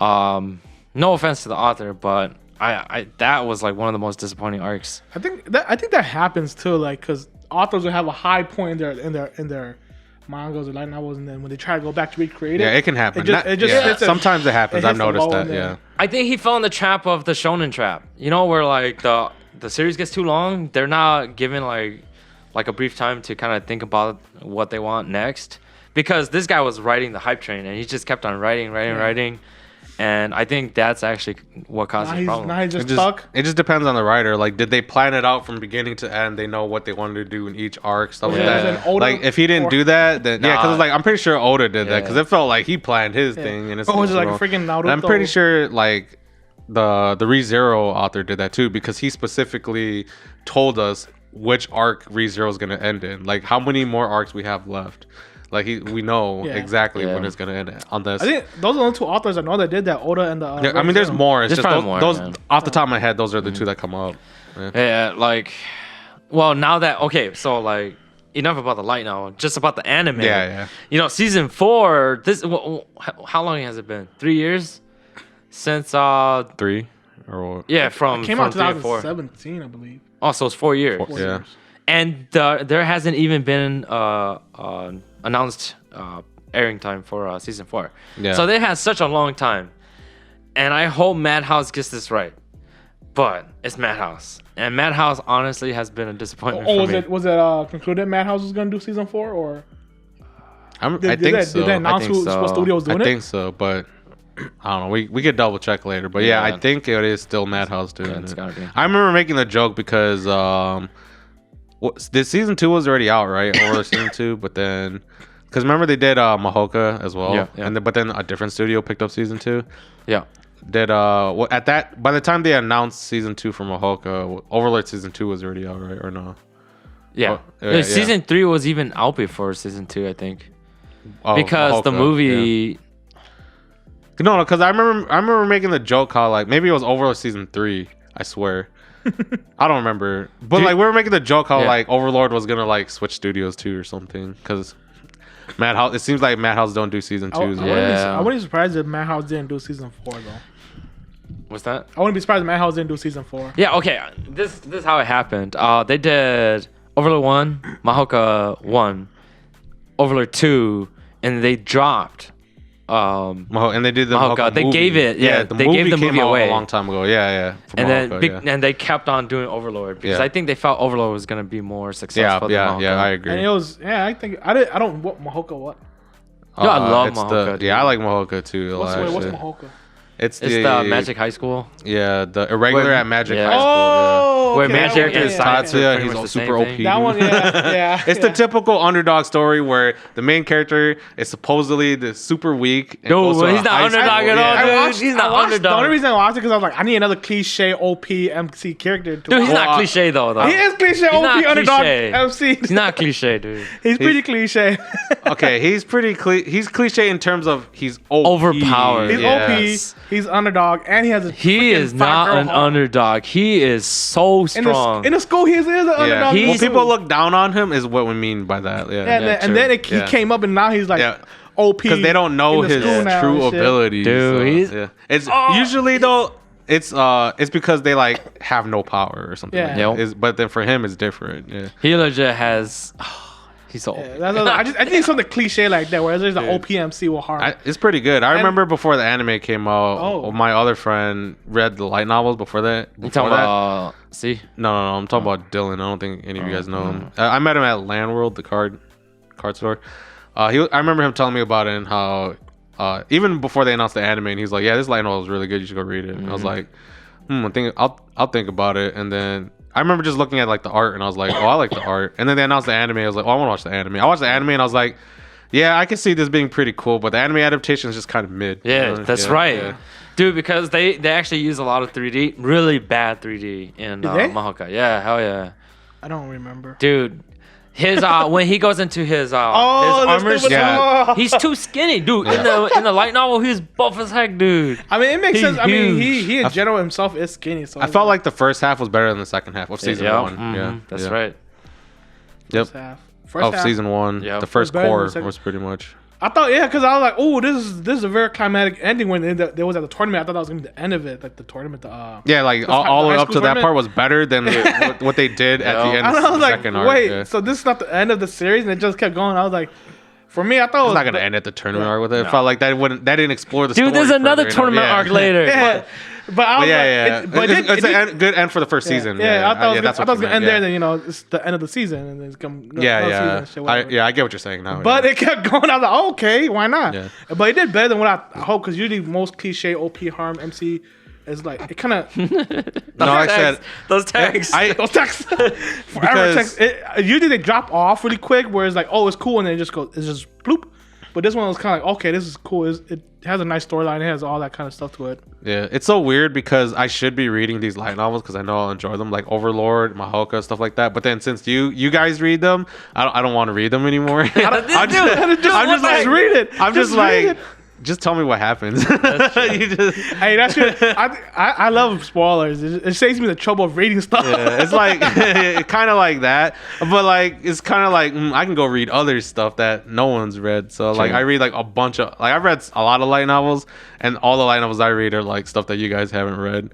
No offense to the author, but I that was like one of the most disappointing arcs. I think that happens too, like because authors will have a high point in their mangas or light novels, and then when they try to go back to recreate it, Yeah, it can happen. It just Yeah. hits Sometimes it happens. it I've hits the noticed low that. and then- Yeah. I think he fell in the trap of the shonen trap. You know, where like the series gets too long, they're not given like a brief time to kind of think about what they want next. Because this guy was riding the hype train and he just kept on writing. And I think that's actually what caused the problem. Now he's just stuck. It just depends on the writer. Like, did they plan it out from beginning to end? They know what they wanted to do in each arc, stuff like Yeah. that. Was it Oda Like, if he didn't or- do that, then yeah, because Nah. like I'm pretty sure Oda did that Yeah. because it felt like he planned his thing. And it's Or was it like a you know, freaking Naruto? and I'm pretty sure like the ReZero author did that too because he specifically told us which arc ReZero is gonna end in. Like, how many more arcs we have left. Like we know Yeah. exactly Yeah. when it's gonna end on this. I think those are the only two authors I know that did that. Oda and the. Yeah, I mean, there's more. It's There's just probably those, more, man. off the top of my head. Those are the two that come up. Yeah. Yeah, like, well, now that okay, so like enough about the light now, just about the anime. Yeah. You know, season 4. How long has it been? 3 years since 3 or yeah, from It came out in 3 to 4. 2017, I believe. Oh, so it's 4 years. yeah. years. And there hasn't even been announced airing time for season 4. Yeah. So they had such a long time, and I hope Madhouse gets this right. But it's Madhouse, and Madhouse honestly has been a disappointment Oh, for me. was it concluded Madhouse was gonna do season 4 or? I Did think they, so. Did they announce think so. what studio was I doing think it? so, but I don't know. We could double check later. But yeah, Yeah. I think it is still Madhouse doing Yeah, it's it. gotta be. I remember making the joke because this season 2 was already out, right? Or season 2, but then because remember they did Mahoka as well, Yeah. and then, but then a different studio picked up season 2. Yeah. Did at that by the time they announced season 2 for Mahoka, Overlord season 2 was already out, right? Or no? Yeah. Oh, yeah, Season 3 was even out before season 2, I think. Oh, Because the Mahoka, movie. No, because I remember making the joke how like maybe it was Overlord season 3. I swear. I don't remember, but Dude, like we were making the joke how yeah. like Overlord was gonna like switch studios too or something because Madhouse. It seems like Madhouse don't do season 2s. Yeah. I wouldn't be surprised if Madhouse didn't do season 4 though. What's that? I wouldn't be surprised if Madhouse didn't do season 4. Yeah, okay. This is how it happened. They did Overlord 1, Mahoka 1, Overlord 2, and they dropped And they did the Mahoka. They movie. gave it- yeah, the they movie gave the came movie out away. a long time ago. Yeah. for and then Mahoka, yeah. and they kept on doing Overlord because Yeah. I think they felt Overlord was gonna be more successful than Mahoka. I agree. And it was I don't what Mahoka what? Yo, I love it's Mahoka, dude. I like Mahoka too. What's actually. Mahoka? It's It's the Magic High School. Yeah, the irregular Where- at Magic yeah. High School. Oh, Where okay, Magic that one, and yeah. Science are Tatsuya, pretty he's much the super same OP. thing. That one, yeah. It's the typical underdog story where the main character is supposedly the super weak. And Dude, goes to well, a he's not high underdog school. at all, Yeah. dude. He's not The underdog. only reason I watched it because I was like, I need another cliche OP MC character. To Dude, he's watch. not cliche though. He is cliche He's not OP underdog cliche. MC. He's not cliche, dude. He's pretty cliche. Okay, he's pretty he's cliche in terms of he's OP. Overpowered. He's Yes. OP. He's underdog, and he has a. He freaking is fat not girl an heart. underdog. He is so strong. In the school, he is an Yeah. underdog. When He's- people look down on him is what we mean by that. Yeah. and, Yeah, then, and then he Yeah. came up, and now he's like Yeah. OP Because they don't know in the his school now true and shit. abilities. Dude, so, he's- yeah. It's usually though it's because they like have no power or something. Yeah. Like Yep. that. But then for him it's different. Yeah. He legit has. He's so. Yeah, I think it's something cliche like that, where there's an Dude. OPMC with heart. It's pretty good. I remember before the anime came out, Oh. my other friend read the light novels before that. You Before talking that. about? See. No, I'm talking about Dylan. I don't think any of you guys know him. I met him at Land World, the card store. I remember him telling me about it and how even before they announced the anime, and he's like, "Yeah, this light novel is really good. You should go read it." And I was like, I'll think about it." And then I remember just looking at like the art, and I was like, "Oh, I like the art." And then they announced the anime. I was like, "Oh, I want to watch the anime." I watched the anime, and I was like, "Yeah, I can see this being pretty cool," but the anime adaptation is just kind of mid. Yeah, you know? that's Yeah, right. yeah. Dude, because they actually use a lot of 3D, really bad 3D in Did they? Mahoka. Yeah, hell yeah. I don't remember. Dude, his when he goes into his Oh, armor, this thing was- Yeah. he's too skinny, dude. In the light novel, he's buff as heck, dude. I mean, it makes He's sense. I mean, huge. he in general himself is skinny. So I felt like the first half was better than the second half of season Yeah, one. Yeah, that's yeah. right. Yep. First Of half. season one, Yeah. the first better than core the second. was pretty much. I thought, because I was like, oh, this is a very climatic ending when they was at the tournament. I thought that was gonna be the end of it, like the tournament. Yeah, like the all the way high up to school that tournament? part was better than what they did at the Yeah. end And of I the was like, second arc. wait, Yeah. so this is not the end of the series, and it just kept going. I was like, for me, I thought it It's was not gonna end at the tournament arc with it. It No. felt like that didn't explore the story. Dude, there's another further, tournament yeah. arc later. Yeah, but I was But yeah, like, yeah. but It's a good end for the first season. Yeah, I thought it was that's gonna what you end meant, there. Then it's the end of the season, and then it's come. Yeah, Season, I get what you're saying now. But yeah. it kept going. I was like, oh, okay, why not? Yeah. But it did better than what I hoped, because usually most cliche OP harm MC is like it kind of no, like I said, those tags. those texts forever Because- texts. Usually they drop off really quick, where it's like, oh, it's cool, and then it just goes, it's just bloop. But this one was kind of like, okay, this is cool. It has a nice storyline. It has all that kind of stuff to it. yeah, it's so weird because I should be reading these light novels because I know I'll enjoy them, like Overlord, Mahoka, stuff like that. But then since you guys read them, I don't want to read them anymore. I'm just like read it. I'm just read like. it. Just tell me what happens. You just, Hey, that's good. I love spoilers. It saves me the trouble of reading stuff. yeah, it's like kind of like that, but like it's kind of like I can go read other stuff that no one's read. So like True. I read like a bunch of I've read a lot of light novels, and all the light novels I read are like stuff that you guys haven't read.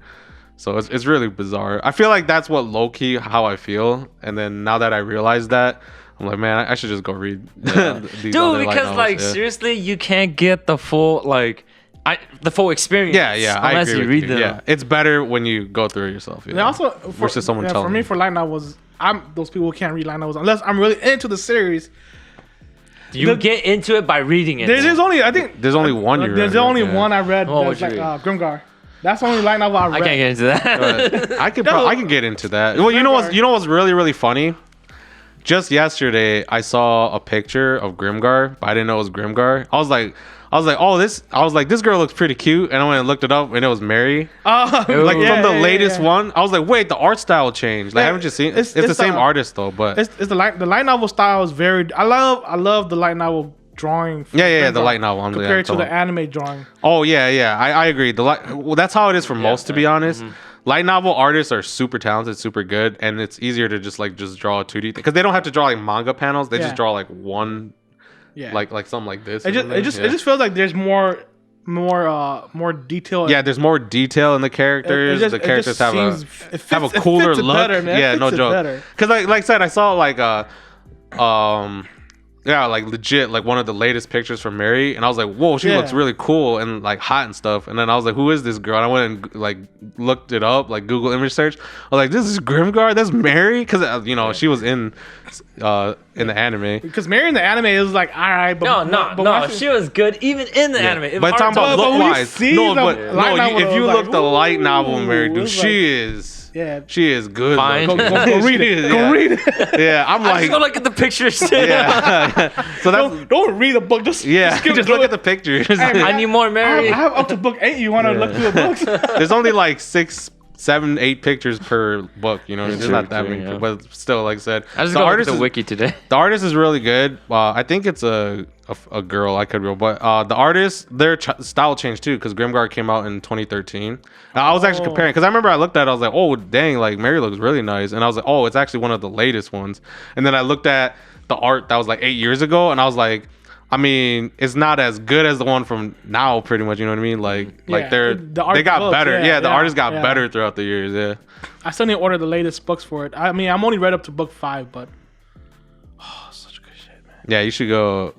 So it's really bizarre. I feel like that's what low key how I feel, and then now that I realize that, I'm like, man, I should just go read. These other Dude, light because novels, like yeah. seriously, you can't get the full the full experience. Yeah, I unless agree you with read you. them. Yeah, it's better when you go through it yourself. Yeah. And also, versus someone for telling me, you. for light novels, I'm those people who can't read light novels unless I'm really into the series. You get into it by reading it. There's only, I think, There's only one you read. there's only yeah. one I read. Oh, That's what'd you like Grimgar. That's the only light novel I read. I can't get into that. I can get into that. Well, you know what's really really funny just yesterday I saw a picture of Grimgar, but I didn't know it was Grimgar. I was like, this girl looks pretty cute, and I went and looked it up, and it was Mary. Like from the latest one. I was like, wait, the art style changed. Like, haven't you seen? It's the same artist though, but it's the light novel style is very. I love the light novel drawing. Yeah, the light novel compared to the anime drawing. Oh yeah, I agree. Well, that's how it is for most, to be honest. Light novel artists are super talented, super good, and it's easier to just draw a 2D thing because they don't have to draw like manga panels. They just draw like one. Yeah, like something like this. It just feels like there's more detail. Yeah, there's more detail in the characters. The characters have a cooler look. Better, man. Yeah, no joke. Because like I said, I saw like like legit like one of the latest pictures from Mary, and I was like, whoa, she looks really cool and like hot and stuff. And then I was like, who is this girl? And I went and like looked it up, like Google image search. I was like, this is Grimgar. That's Mary, because she was in the anime. Because Mary in the anime is like, all right, but no, she was good even in the anime. But talking about look wise, if you look the light novel Mary, dude, she is. Yeah, she is good. Fine. Go read it. Go read it. Yeah, I'm like, just go look at the pictures. Yeah. So don't read the book. Just look at the pictures. Hey, man, I need more Mary. I have up to book 8. You want to look through the books? There's only like 6, 7, 8 pictures per book. There's not that many, but still, like I said, I just got the wiki today. The artist is really good. I think it's a girl. I could be wrong, but the artist, their style changed too because Grimgar came out in 2013. Now, I was actually comparing because I remember I looked at it, I was like, oh dang, like Mary looks really nice, and I was like, oh, it's actually one of the latest ones. And then I looked at the art that was like 8 years ago, and I was like, I mean, it's not as good as the one from now, pretty much. You know what I mean? Like they got better. Yeah, the artists got better throughout the years. Yeah. I still need to order the latest books for it. I mean, I'm only read up to book 5, but such good shit, man. Yeah, you should go.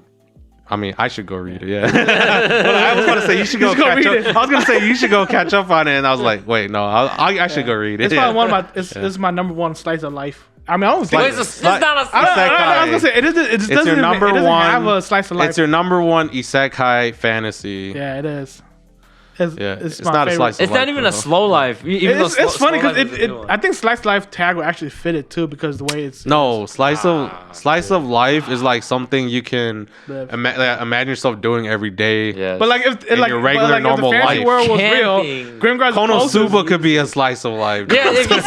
I mean, I should go read it. Yeah. Well, I was going to say you should go catch up. I was going to say you should go catch up on it, and I was like, wait, no, I should go read it. It's probably one of my. This is my number one slice of life. I mean, I don't think it's not a. I was gonna say it doesn't have a slice of life. It's your number one isekai fantasy. Yeah, it is. It's not a slice of life. It's not even a slow life. It's funny because I think slice of life tag will actually fit it too because the way it's. No, slice of life is like something you can imagine yourself doing every day. Yes. But like if your regular normal life. If the fantasy world was real, Grimgar's Konosuba could be a slice of life. Yeah, if you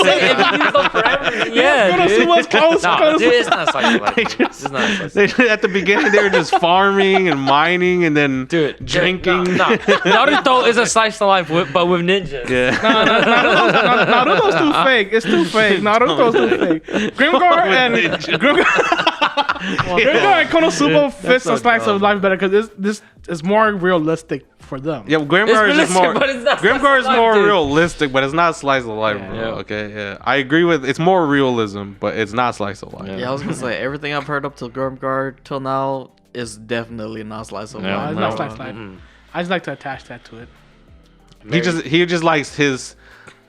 go forever, yeah. Konosuba's close. No, dude, it's not a slice of life. It's not a slice of life. At the beginning, they were just farming and mining and then drinking. No. Naruto is a slice of life, but with ninjas. Yeah. Naruto's too fake. It's too fake. Naruto's too fake. Grimgar and Konosuba fits a slice of life better because this is more realistic for them. Yeah, Grimgar is just more. Grimgar is more dude. Realistic, but it's not slice of life, bro. Yeah. Okay, yeah, I agree with. It's more realism, but it's not slice of life. Yeah, I was gonna say everything I've heard up to Grimgar till now is definitely not slice of life. It's not slice of life. I just like to attach that to it. He just likes his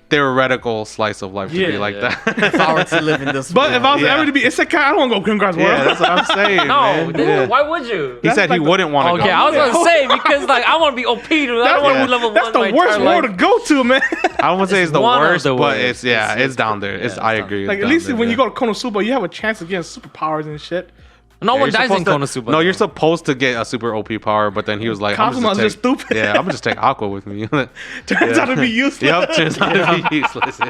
theoretical slice of life to be like that. If I were to live in this but world. if I was ever to be isekai, I don't want to go Grimgar's world. Yeah, that's what I'm saying. No, why would you? He said he wouldn't want to go. Okay, I was gonna say because like I want to be OP, dude. I don't want to be level 1. That's the worst world to go to, man. I don't want to say it's the worst, but it's down there. I agree. Like at least when you go to Konosuba, you have a chance of getting superpowers and shit. No one dies in Konosuba. No, you're supposed to get a super OP power, but then he was like, Kazuma's just stupid. Yeah, I'm gonna just take Aqua with me. Turns out to be useless. Yep, turns out to be useless.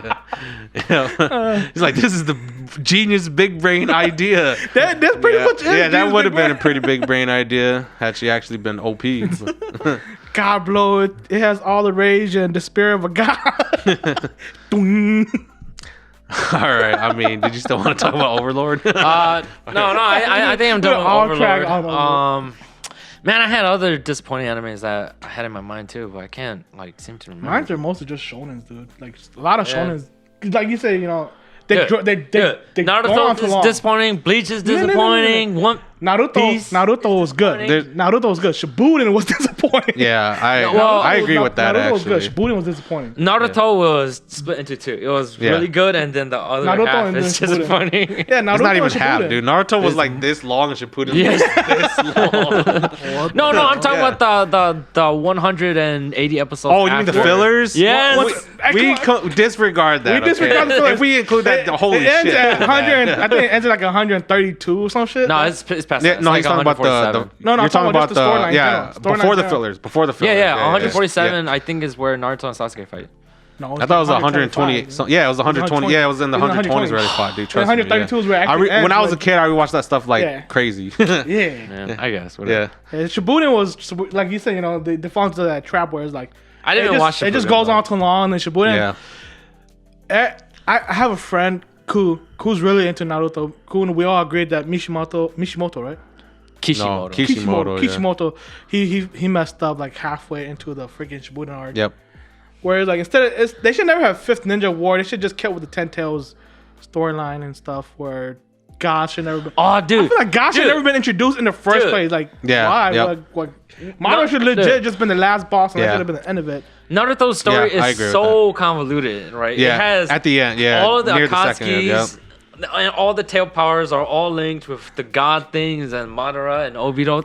Yeah. He's like, this is the genius big brain idea. That's pretty much it. Yeah, that would have been a pretty big brain idea had she actually been OP. God blow it. It has all the rage and despair of a god. All right. I mean, did you still want to talk about Overlord? No. I think I'm done with Overlord. Man, I had other disappointing animes that I had in my mind too, but I can't seem to remember. Mine are mostly just shonens, dude. Like a lot of shonens. Like you say, they Naruto is disappointing. Bleach is disappointing. Naruto was good. Naruto was good. Shippuden was disappointing. Yeah, well, I agree with that. Naruto was Actually, good. Shippuden was disappointing. Naruto was split into two. It was really good, and then the other Naruto half and is then Shippuden. disappointing. Yeah, Naruto it's not even and half, Shippuden. dude. Naruto was like this long, and Shippuden Yes. was this long. No, I'm talking Yeah. about the 180 episodes. Oh, you mean the after. fillers? Yes. We disregard that. We disregard the fillers. If we include that, holy It ends shit. at 100. I think it ends at like 132 or some shit. No, it's past that. Yeah, It's no, like he's talking about the. 147. No, you're I'm talking about the just the storyline in yeah, general. before the Storyline fillers. Before the fillers. Yeah, 147 I think is where Naruto and Sasuke fight. No, I thought it was 120. So, yeah, it was 120. Yeah, it was in the 120s where they fought, dude. Trust me. 132 is where it I actually ends, when I was a like- kid, I rewatched that stuff like Yeah. crazy. Yeah. Yeah, I guess. Whatever. Yeah. Shippuden was like you said, they fall into that trap where it's like I didn't even watch it just Shippuden, goes though. on too long and Shippuden. Yeah. I have a friend who's really into Naruto. And we all agreed that Mishimoto, right? Kishimoto. Kishimoto, yeah. Kishimoto. He messed up like halfway into the freaking Shippuden arc. Yep. Whereas like instead of they should never have Fifth Ninja War. They should just kept with the Ten Tails storyline and stuff where God should never. Oh, dude. I feel like God should Dude. never been introduced in the first Dude. place. Like, Yeah, why? yep. What? Madara should legit dude. just been the last boss, and that Yeah. should have been the end of it. Naruto's story Yeah, I is agree with so convoluted, right? Yeah. It has At the end, yeah. all the near the second end, yep. Akatsuki's, and all the tail powers are all linked with the god things and Madara and Obito.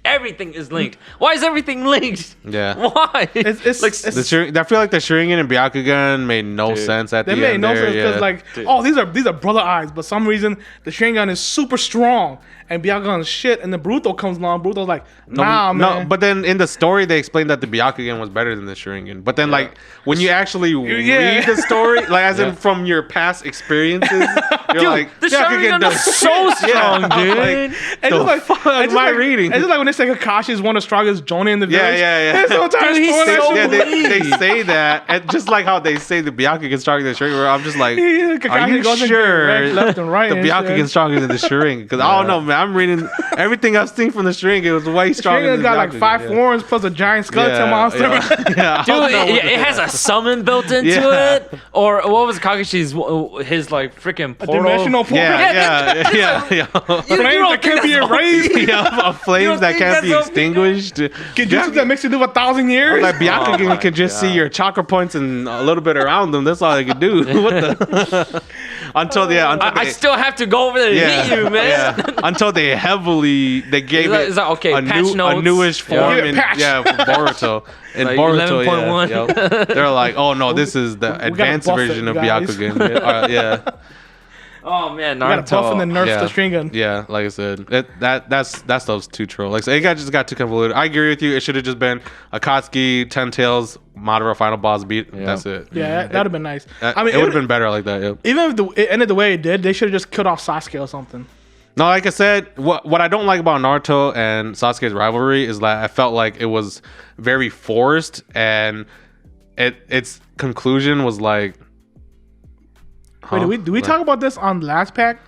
Everything is linked. Why is everything linked? Yeah. Why? It's- like, it's- The I feel like the Sharingan and Byakugan made no sense at They the made end no there. sense because Yeah. like, Dude. oh, these are brother eyes, but some reason the Sharingan is super strong and Byakugan is shit, and the Boruto comes along. Boruto's like, nah, man. No, but then in the story they explained that the Byakugan was better than the Sharingan. But then like when you actually read the story, like as in from your past experiences, you're like, the Sharingan is so strong, dude. And the just like, fuck and just am I like- reading? It's just like when they say Kakashi is one of the strongest Jonin in the village. Yeah. It's so entire Dude, he's story, so that shit Yeah, was- they say that, and just like how they say the Byakugan stronger than the Sharingan, where I'm just like, Yeah, are Kakashi you goes and sure gets wrecked left and right the and shit. Byakugan stronger than the Sharingan? Because I don't know, man. I'm reading everything I've seen from the Sharingan. It was way stronger. Sharingan than got the like Byakugan, 5 yeah. horns plus a giant skeleton monster. Yeah. Dude, it has a summon built into Yeah. it. Or what was Kakashi's his like freaking portal? Dimensional portal. Yeah. Flames You don't that can't think be that's erased. Yeah, of flames that think can't be that's extinguished. Genjutsu that makes you live 1,000 years. Like Byakugan can just see your chakra points and a little bit around them. That's all they can do. What the? Until I they, still have to go over there and hit you, man. yeah. Until they gave It's like, okay, a patch notes. newish form. Yeah, in, patch. yeah, for Boruto. In Like Boruto, 11.1. yeah. Yep. They're like, oh no, this is the gotta advanced buff it, version of guys. Byakugan. Yeah. Oh man, You gotta buff and then Naruto. nerf Yeah. the Sharingan. Yeah, like I said, that's those two trolls. Like, so it just got too convoluted. I agree with you. It should have just been Akatsuki, Ten Tails, Madara final boss beat. Yeah. That's it. Yeah, that'd have been nice. I mean, it would have been better like that. Yeah. even if it ended the way it did, they should have just killed off Sasuke or something. No, like I said, what I don't like about Naruto and Sasuke's rivalry is that I felt like it was very forced, and its conclusion was like. Wait, did we talk about this on the last pack?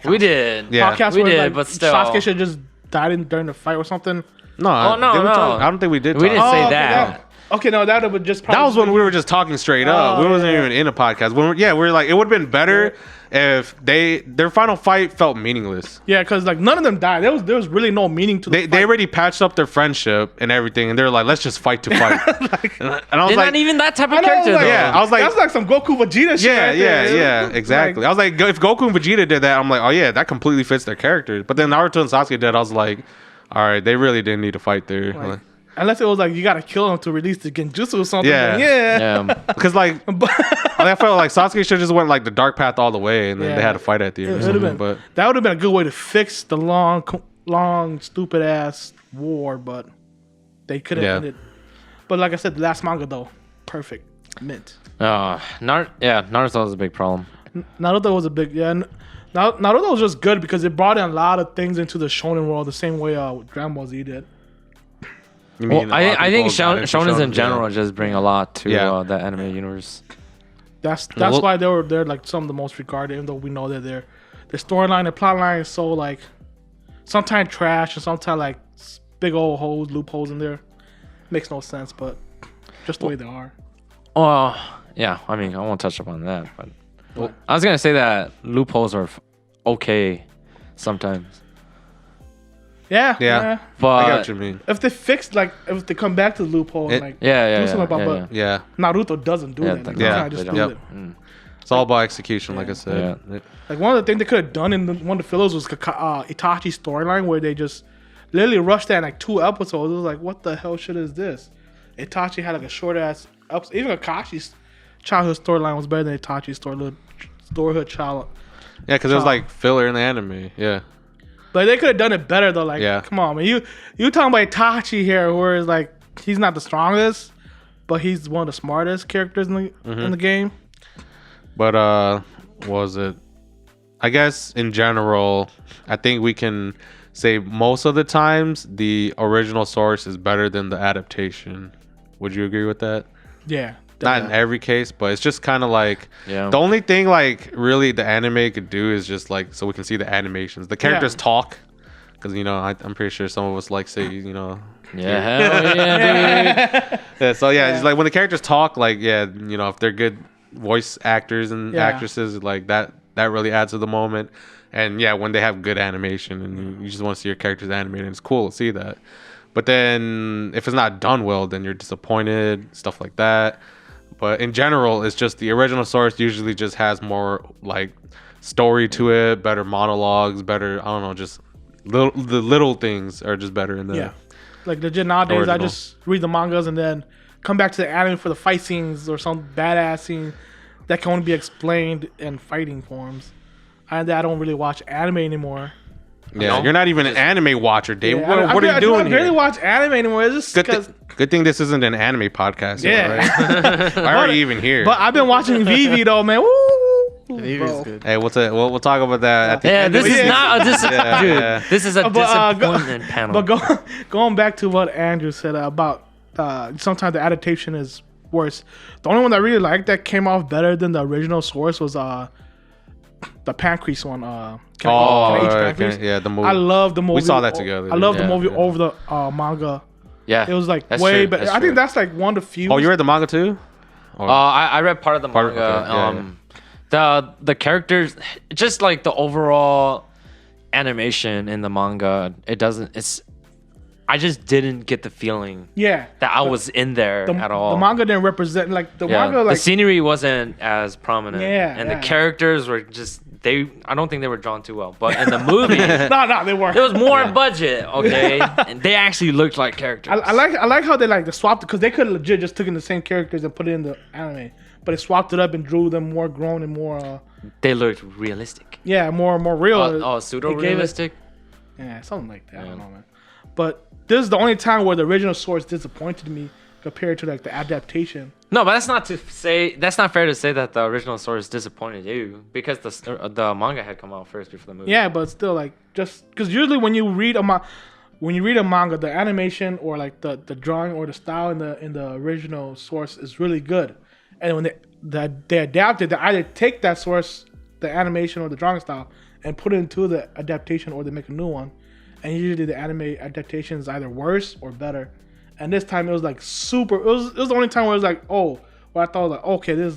We did. Yeah. Podcast we where, did, like, but still. Sasuke should have just died during the fight or something. No, Oh, no, did we no. talk? I don't think we did. We talk. didn't say okay, that. Okay, no, that would have just probably. That was when we were just talking straight up. Oh, We wasn't yeah. even in a podcast. We were like, it would have been better if their final fight felt meaningless. Yeah, because like none of them died. There was really no meaning to the They already patched up their friendship and everything, and they're like, let's just fight to fight. and I was They're like, not even that type of I know, character, like, though. Yeah, I was like- that's like some Goku Vegeta shit. yeah, right there. exactly. I was like, if Goku and Vegeta did that, I'm like, oh yeah, that completely fits their characters. But then Naruto and Sasuke did, I was like, all right, they really didn't need to fight there. Like, unless it was like you gotta kill him to release the Genjutsu or something. Yeah. then yeah. Yeah. Because like, I felt like Sasuke should just went like the dark path all the way, and then Yeah. they had to fight at the end. It or would've something. been, But that would have been a good way to fix the long, stupid ass war, but they couldn't Yeah. end it. But like I said, the last manga though, perfect, mint. Naruto was a big problem. Naruto was a big Naruto was just good because it brought in a lot of things into the shonen world the same way Dragon Ball Z did. you Well, mean a lot of I think people got into shonens in shonen, general just bring a lot to Yeah. the anime universe. That's well- why they're like some of the most regarded, even though we know that their storyline, their plot line is so like sometimes trash and sometimes like big old holes, loopholes in there. Makes no sense, but just the way they are. Well, yeah. I mean, I won't touch upon that, but I was gonna say that loopholes are okay sometimes. Yeah, Yeah. But I get what you mean. If they fix if they come back to the loophole and like do something about, but Yeah. Naruto doesn't do that. Like, they kinda just do Yep. it. It's all about execution, like I said. Like one of the things they could have done in one of the fillers was Itachi's storyline, where they just literally rushed that in like 2 episodes. It was like, what the hell shit is this? Itachi had like a short ass episode. Even Akashi's childhood storyline was better than Itachi's storyhood child. Yeah, because it was like filler in the anime. Yeah. But they could have done it better though. Like, come on, man. You talking about Itachi here, where it's like he's not the strongest, but he's one of the smartest characters in the game. But what was it? I guess in general, I think we can say most of the times the original source is better than the adaptation. Would you agree with that? Yeah. Not in every case, but it's just kind of like Yeah. the only thing like really the anime could do is just like so we can see the animations. The characters talk because I'm pretty sure some of us like say yeah, hell yeah, dude. yeah, so it's like when the characters talk, like if they're good voice actors and actresses, like that really adds to the moment. And when they have good animation and you just want to see your characters animated, it's cool to see that. But then if it's not done well, then you're disappointed, stuff like that. But in general, it's just the original source usually just has more like story to it, better monologues, better, I don't know, just the little things are just better in the like legit nowadays original. I just read the mangas and then come back to the anime for the fight scenes or some badass scene that can only be explained in fighting forms. And I don't really watch anime anymore. Yeah, you're not even an anime watcher, Dave. Yeah, what are you doing I here? barely watch anime anymore. It's just because. Good thing this isn't an anime podcast. Yeah. Right? Why are you even here? But I've been watching Vivi though, man. Woo, Vivi's bro. good. Hey, we'll talk about that at the end. This is not a Yeah. This is a disappointment panel. But going back to what Andrew said about sometimes the adaptation is worse. The only one that I really liked that came off better than the original source was the Pancreas one. Can I eat Pancreas? The movie. I love the movie. We saw that together. I love the movie yeah. over the manga. Yeah, It was like that's way true, better. that's I think true. that's like one of the few. Oh, you read the manga too? I read part of the manga. Okay, The characters, just like the overall animation in the manga, I just didn't get the feeling Yeah. that I was in there at all. The manga didn't represent the manga like the scenery wasn't as prominent. Yeah, and yeah. the characters were just I don't think they were drawn too well. But in the movie, no, they weren't. there was more budget, okay? And they actually looked like characters. I like how they swapped it because they could have legit just taken the same characters and put it in the anime, but they swapped it up and drew them more grown and more. They looked realistic. More real. Pseudo It gave it- realistic. Yeah, something like that. I don't know, man. But this is the only time where the original source disappointed me compared to the adaptation. No, but that's not fair to say that the original source disappointed you because the manga had come out first before the movie. Yeah, but still, just because usually when you read a manga, the animation or the drawing or the style in the original source is really good, and when they adapt it, they either take that source, the animation or the drawing style, and put it into the adaptation, or they make a new one. And usually the anime adaptation is either worse or better. And this time it was super. It was the only time where it was where I thought okay, this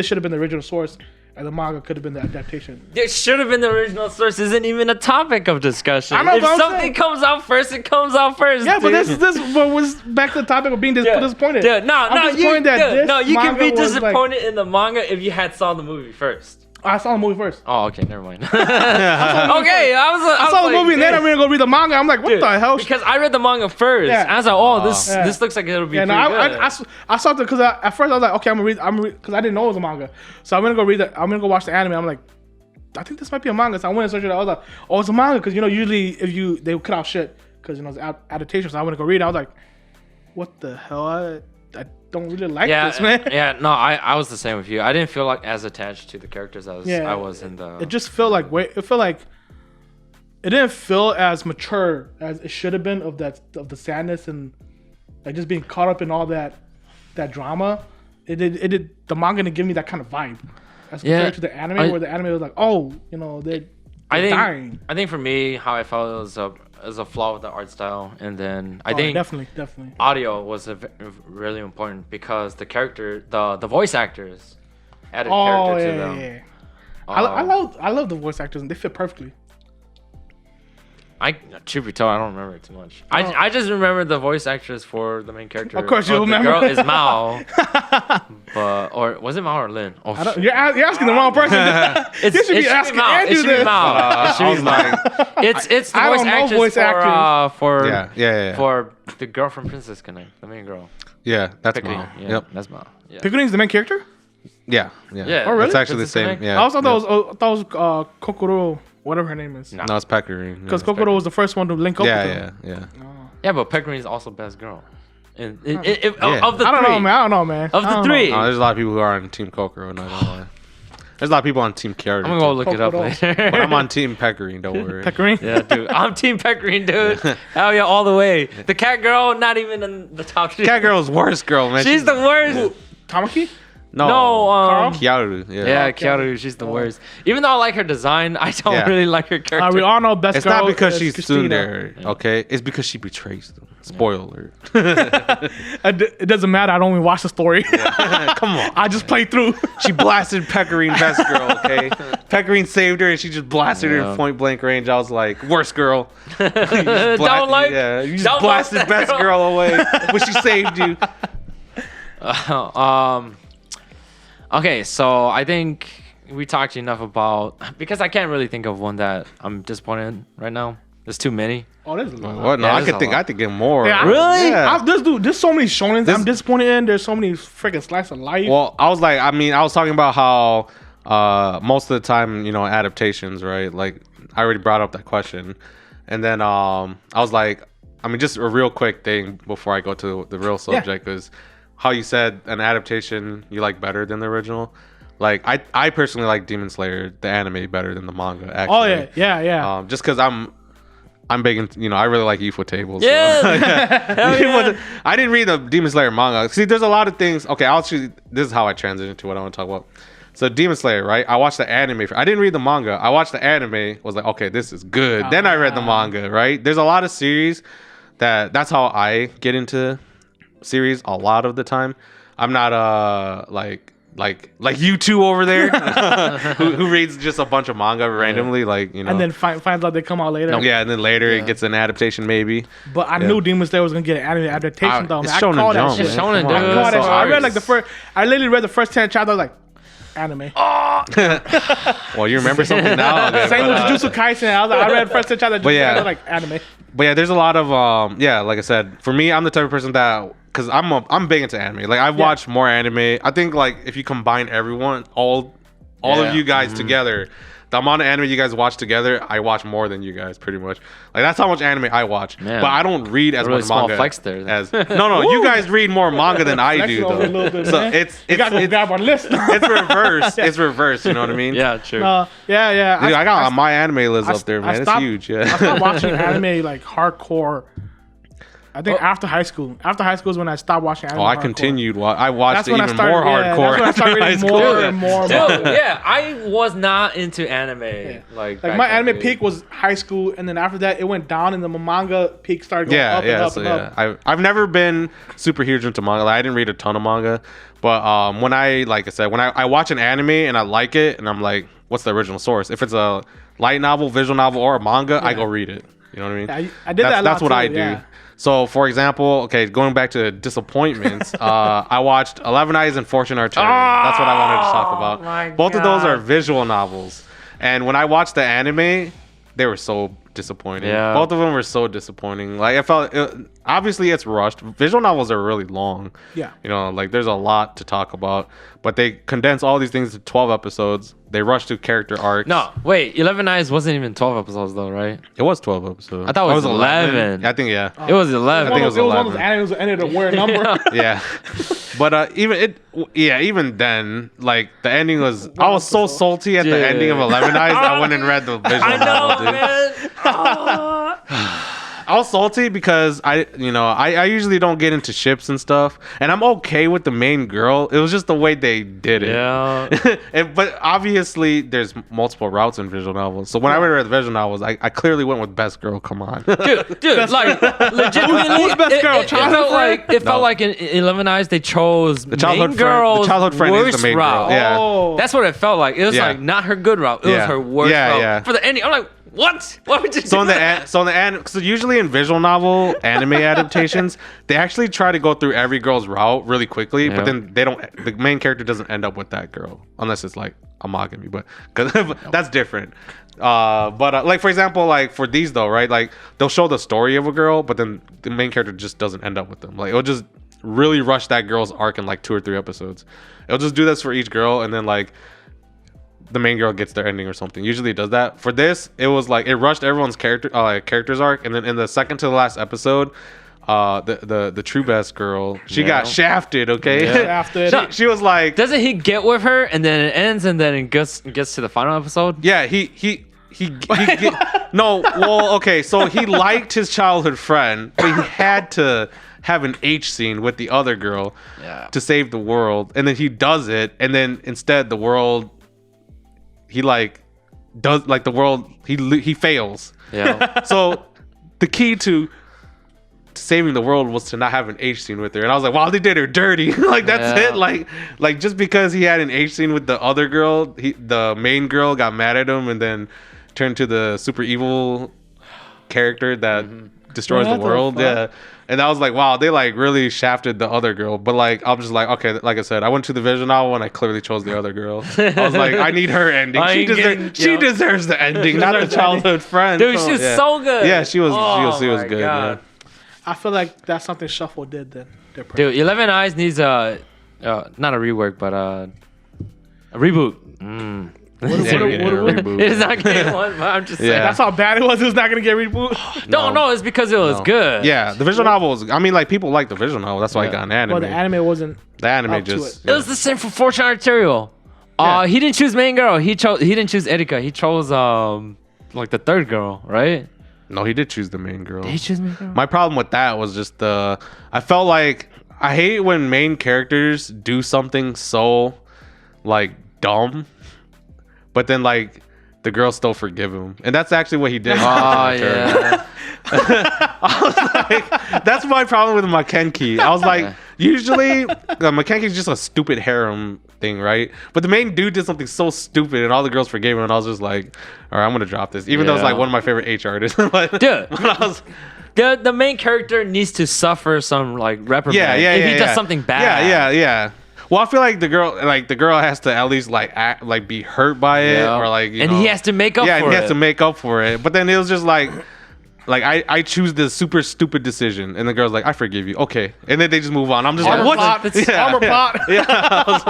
should have been the original source, and the manga could have been the adaptation. It should have been the original source. Isn't even a topic of discussion. I know, If but I'm something saying- comes out first, it comes out first. Yeah, but dude. this was back to the topic of being disappointed. Dude, I'm disappointed that this you can be manga was, disappointed in the manga if you had saw the movie first. I saw the movie first. Oh, okay, never mind. Okay, I I saw the like, movie and then I'm gonna go read the manga. I'm like, what dude, the hell? Because I read the manga first. Yeah. And I was like, oh, Yeah. this looks like it'll be Yeah, pretty no, good. I saw it because at first I was like, okay, I'm gonna read because I didn't know it was a manga. So I'm gonna go read it. I'm gonna go watch the anime. I'm like, I think this might be a manga. So I went and searched it out. I was like, oh, it's a manga because usually they would cut out shit because it's adaptation. So I went to go read it. I was like, what the hell? I don't really like this, man. Yeah, no, I was the same with you. I didn't feel as attached to the characters as I was in the. It just felt like it didn't feel as mature as it should have been of the sadness and just being caught up in all that drama. It did the manga didn't give me that kind of vibe as compared to the anime where the anime was like, oh, they're dying. I think for me, how I felt was a flaw with the art style, and then I think definitely audio was really important because the voice actors added character to them. Yeah. I love the voice actors and they fit perfectly. Truth be told, I don't remember it too much. I just remember the voice actress for the main character. Of course you the remember. girl is Mao. Or was it Mao or Lin? Oh, shit. You're asking the wrong person. You should be asking Andrew It should be this. Mao. It should I be was Mao. like, It's the I voice don't know actress voice actors. for yeah. for the girl from Princess Connect, the main girl. Yeah, that's Pickling. Mao. Yeah, Yep. that's Mao. Yeah. Pickering's the main character? Yeah. Yeah. Oh, really? It's actually the Princess same. Connect? Yeah. I also thought that was Kokoro, whatever her name is. No. No, it's Pecorine. Because Kokoro was the first one to link up with them. Yeah. Yeah, but Pecorine is also best girl. And Yeah. of the I don't three. know, man. I don't know, man. Of I the don't three. There's a lot of people who are on Team Kokoro. Not gonna lie. There's a lot of people on Team Kyoto. I'm gonna go look it up Kokoro. later. But I'm on Team Pecorine. Don't worry. Pecorine? Yeah, dude. I'm Team Pecorine, dude. Hell yeah, all the way. The cat girl, not even in the top three. Cat Girl's worst girl, man. She's the worst. Tamaki? no. No, Kyoto. Yeah. yeah, Kyoto, she's the worst. Even though I like her design, I don't Yeah. really like her character. We all know best It's girl not because is she's Christina. tsundere, okay? It's because she betrays them. Spoiler alert. It doesn't matter. I don't even watch the story. Come on. I just play through. She blasted Pecorine, best girl, okay? Pecorine saved her and she just blasted her Yeah. in point blank range. I was like, worst girl. You just Don't like- Yeah, you just don't blasted like that best girl. girl away, but she saved you. Okay, so I think we talked enough about, because I can't really think of one that I'm disappointed in right now. There's too many. Oh, there's a lot. What? No, Yeah, I there's could a think. lot. I could get more. Yeah, Really? Yeah. There's so many shonens This- I'm disappointed in. There's so many freaking slice of life. Well, I was talking about how most of the time, adaptations, right? Like, I already brought up that question, and then I was like, just a real quick thing before I go to the real subject is how you said an adaptation you like better than the original. Like, I personally like Demon Slayer, the anime, better than the manga. Actually. Oh yeah. Just because I'm big in, I really like UFO tables. Yeah. So. Hell yeah. I didn't read the Demon Slayer manga. See, there's a lot of things. Okay, this is how I transition to what I want to talk about. So Demon Slayer, right? I watched the anime. I didn't read the manga. I watched the anime. Was like, okay, this is good. Then I read the manga, right? There's a lot of series that's how I get into series a lot of the time. I'm not like you two over there who reads just a bunch of manga randomly, And then finds out they come out later. yeah, and then later it gets an adaptation maybe. But I knew Demon Slayer was gonna get an anime adaptation though. It's Man. I Shonen called that Jump, shit. It's man. Shonen, Come on. dude. I called that So shit. I read ours. like I literally read the first 10 chapters. I was like, anime. Well, you remember something now. Okay, Same but, with Jujutsu Kaisen. I read the first 10 chapters. But yeah. I was like anime. But yeah, there's a lot of like I said, for me, I'm the type of person that because I'm big into anime. Like I've watched more anime. I think like if you combine everyone, all of you guys together, the amount of anime you guys watch together, I watch more than you guys pretty much. Like that's how much anime I watch. Man. But I don't read as Really much small manga flex there, then. as no, you guys read more manga than I do Flexing over a though. little bit, So man. it's You gotta go grab our list. it's reverse. It's reverse. You know what I mean? Yeah, true. Yeah. Dude, I got my anime list I up there, I man. It's stopped- huge. I Yeah. stopped watching anime like hardcore. I think after high school. After high school is when I stopped watching anime. Oh, I hardcore. continued. I watched That's it when I even started. more Yeah, hardcore. that's when I started after high reading school. more and more. Dude, yeah, I was not into anime. Like Like back my then, anime dude. peak was high school, and then after that it went down, and the manga peak started going up and up and up. I've never been super huge into manga. Like, I didn't read a ton of manga, but when I watch an anime and I like it, and I'm like, what's the original source? If it's a light novel, visual novel, or a manga, I go read it. You know what I mean? Yeah, I did that a That's lot what too, I do. yeah. So, for example, okay, going back to disappointments, I watched 11 Eyes and Fortune Arterial. That's what I wanted to talk about. my Both of those God. are visual novels. And when I watched the anime, they were so disappointing. Yeah. Both of them were so disappointing. Like, I felt, obviously it's rushed. Visual novels are really long. Yeah. You know, like there's a lot to talk about, but they condense all these things to 12 episodes. They rush to character arcs. No, wait, 11 Eyes wasn't even 12 episodes though, right? It was 12 episodes. I thought it was 11. I think, yeah. It was 11. I think it was It was one of 11. those animes that ended up wearing a number. Yeah. But even then, like the ending was, I was so salty at the Dude. ending of 11 Eyes. I went and read the visual I novel, know, dude. man. I was salty because I usually don't get into ships and stuff, and I'm okay with the main girl. It was just the way they did it. Yeah. But obviously, there's multiple routes in visual novels. So when I read the visual novels, I clearly went with best girl. Come on. Dude, like legitimately, Who's best girl? It Childhood friend? felt like in 11 Eyes they chose the childhood main friend- girl's the childhood friend is the worst main girl. route. Yeah. Oh. That's what it felt like. It was Yeah. like not her good route. It was Yeah. her worst Yeah, route. yeah. For the ending, I'm like, What? Why would you? So usually in visual novel anime adaptations, they actually try to go through every girl's route really quickly, but then they don't. The main character doesn't end up with that girl unless it's like a monogamy, but because that's different. But like for example, like for these though, right? Like they'll show the story of a girl, but then the main character just doesn't end up with them. Like it'll just really rush that girl's arc in like 2 or 3 episodes. It'll just do this for each girl, and then like the main girl gets their ending or something. Usually it does that. For this, it was like it rushed everyone's character's arc, and then in the second to the last episode, the true best girl, she got shafted. Okay, Shafted. she was like, Doesn't he get with her and then it ends and then it gets to the final episode? yeah, no, well, okay, so he liked his childhood friend, but he had to have an H scene with the other girl to save the world, and then he does it, and then instead the world, he like does like the world, he fails. Yeah. So the key to saving the world was to not have an H scene with her, and I was like, wow, they did her dirty. Like that's it. Like just because he had an H scene with the other girl, the main girl got mad at him and then turned to the super evil character that destroys the world. Yeah. And I was like, wow, they like really shafted the other girl. But like, I'm just like, okay, like I said, I went to the visual novel and I clearly chose the other girl. I was like, I need her ending. She deserves the ending, not the childhood friend. Dude, she was so good. Yeah, she was good. God. Yeah. I feel like that's something Shuffle did then. Dude, 11 Eyes needs not a rework, but a reboot. It's not getting one, but I'm just saying. That's how bad it was. It was not gonna get reboot. No, it's because it was good. Yeah, the visual novel was. I mean, like people like the visual novel. That's why it got an anime. Well, the anime wasn't. The anime up to just. It was the same for Fortune Arterial. He didn't choose main girl. He didn't choose Erika. He chose like the third girl, right? No, he did choose the main girl. Did he choose main girl? My problem with that was just I felt like I hate when main characters do something so like dumb, but then like the girls still forgive him, and that's actually what he did. Yeah. I was like, that's my problem with Makenki. I was like, usually Makenki's just a stupid harem thing, right? But the main dude did something so stupid, and all the girls forgave him, and I was just like, all right, I'm gonna drop this, even though it's like one of my favorite H artists. But Dude, the main character needs to suffer some like reprimand if he does something bad. Yeah. Well, I feel like the girl has to at least like act, like be hurt by it, or like you know, he has to make up for it. Yeah, he has to make up for it. But then it was just like I choose this super stupid decision, and the girl's like, I forgive you, okay, and then they just move on. I'm just like, what? Armor plot. Yeah, I was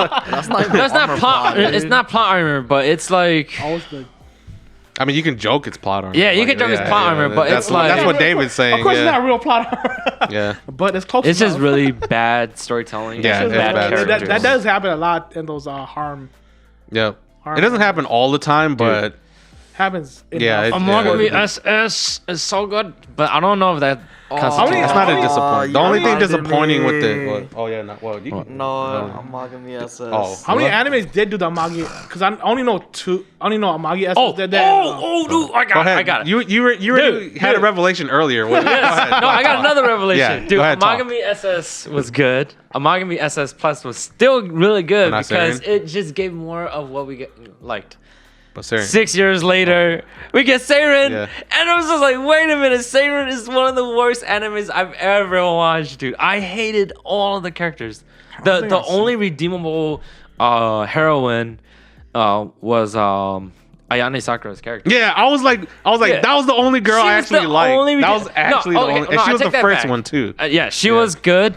like, That's not plot. It's not plot armor, but it's like. I mean, you can joke it's plot armor. Yeah, you can joke it's plot armor, but it's like that's what David's saying. Of course, it's not real plot armor. Yeah, but it's close. It's just really bad storytelling. Yeah, it's bad characters. that does happen a lot in those harm. Yeah, it doesn't happen all the time, but happens. Monogamy SS is so good, but I don't know if that. It's not a disappointment. The only thing disappointing with it. Amagami SS. How many animes did do the Amagi? Because I only know 2. I only know Amagi SS did that. Dude, I got it. You already had a revelation earlier. No, I got another revelation. Yeah, dude, go ahead, Amagami SS was good. Amagami SS Plus was still really good because it just gave more of what we liked. But Seiren. 6 years later, we get Seiren, and I was just like, wait a minute, Seiren is one of the worst animes I've ever watched, dude. I hated all of the characters. The only redeemable heroine was Ayane Sakura's character. Yeah, I was like, that was the only girl I actually liked. That was actually the only, and she was the first one too. She was good.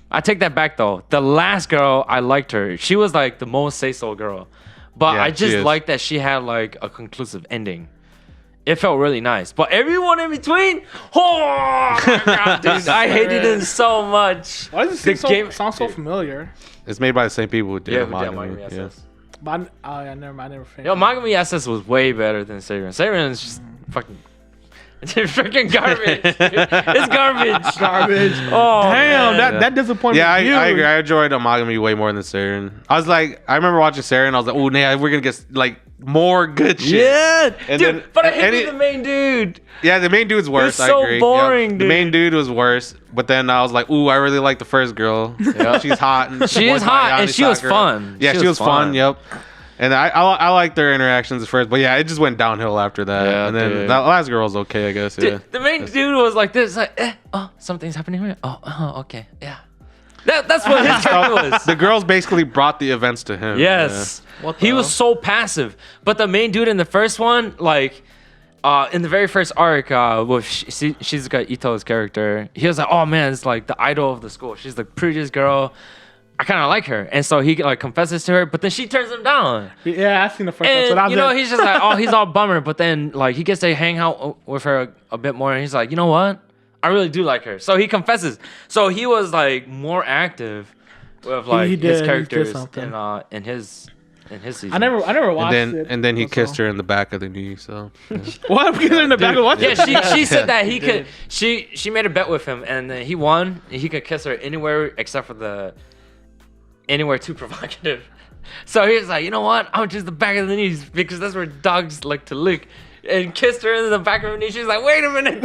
I take that back though. The last girl, I liked her. She was like the most say-so girl. But I just liked that she had like a conclusive ending. It felt really nice. But everyone in between, oh my god, dude, I hated it so much. Why does it sound so familiar? It's made by the same people who did Amagami SS. But never mind. I never finished. Yo, Amagami SS was way better than Seiren. Seiren is just fucking. It's freaking garbage. It's garbage. Oh, damn, that disappointed me. Yeah, I agree. I enjoyed Amagami way more than Seiren. I remember watching Seiren. I was like, oh, yeah, we're gonna get like more good shit. Yeah, and dude. Then, but I hated the main dude. Yeah, the main dude's worse. I agree. Boring, dude. The main dude was worse. But then I was like, ooh, I really like the first girl. She's hot. And she is hot, and she was fun. Yeah, she was fun. Yep. And I like their interactions at first, but yeah, it just went downhill after that. Yeah, and then dude. that last girl was okay, I guess. Yeah. The main dude was like this, like, oh, something's happening here. Oh, okay, yeah. That's what his character was. The girls basically brought the events to him. Yes. What He the- was so passive. But the main dude in the first one, like, in the very first arc, with Shizuka Ito's character, he was like, oh man, it's like the idol of the school. She's the prettiest girl. I kind of like her. And so he like confesses to her, but then she turns him down. Yeah, I've seen the first And, episode. you know, he's just like, oh, he's all bummer. But then, like, he gets to hang out with her a bit more. And he's like, you know what? I really do like her. So he confesses. So he was, like, more active with, like, He did- his he did characters something. in his season. I never watched it. And then he so- kissed her in the back of the knee. So yeah. What? Because in the back of what? Yeah, she said that he could. She made a bet with him, and then he won. He could kiss her anywhere except for anywhere too provocative. So he was like, you know what? I'll choose the back of the knees because that's where dogs like to lick. And kissed her in the back of her knee. She's like, wait a minute,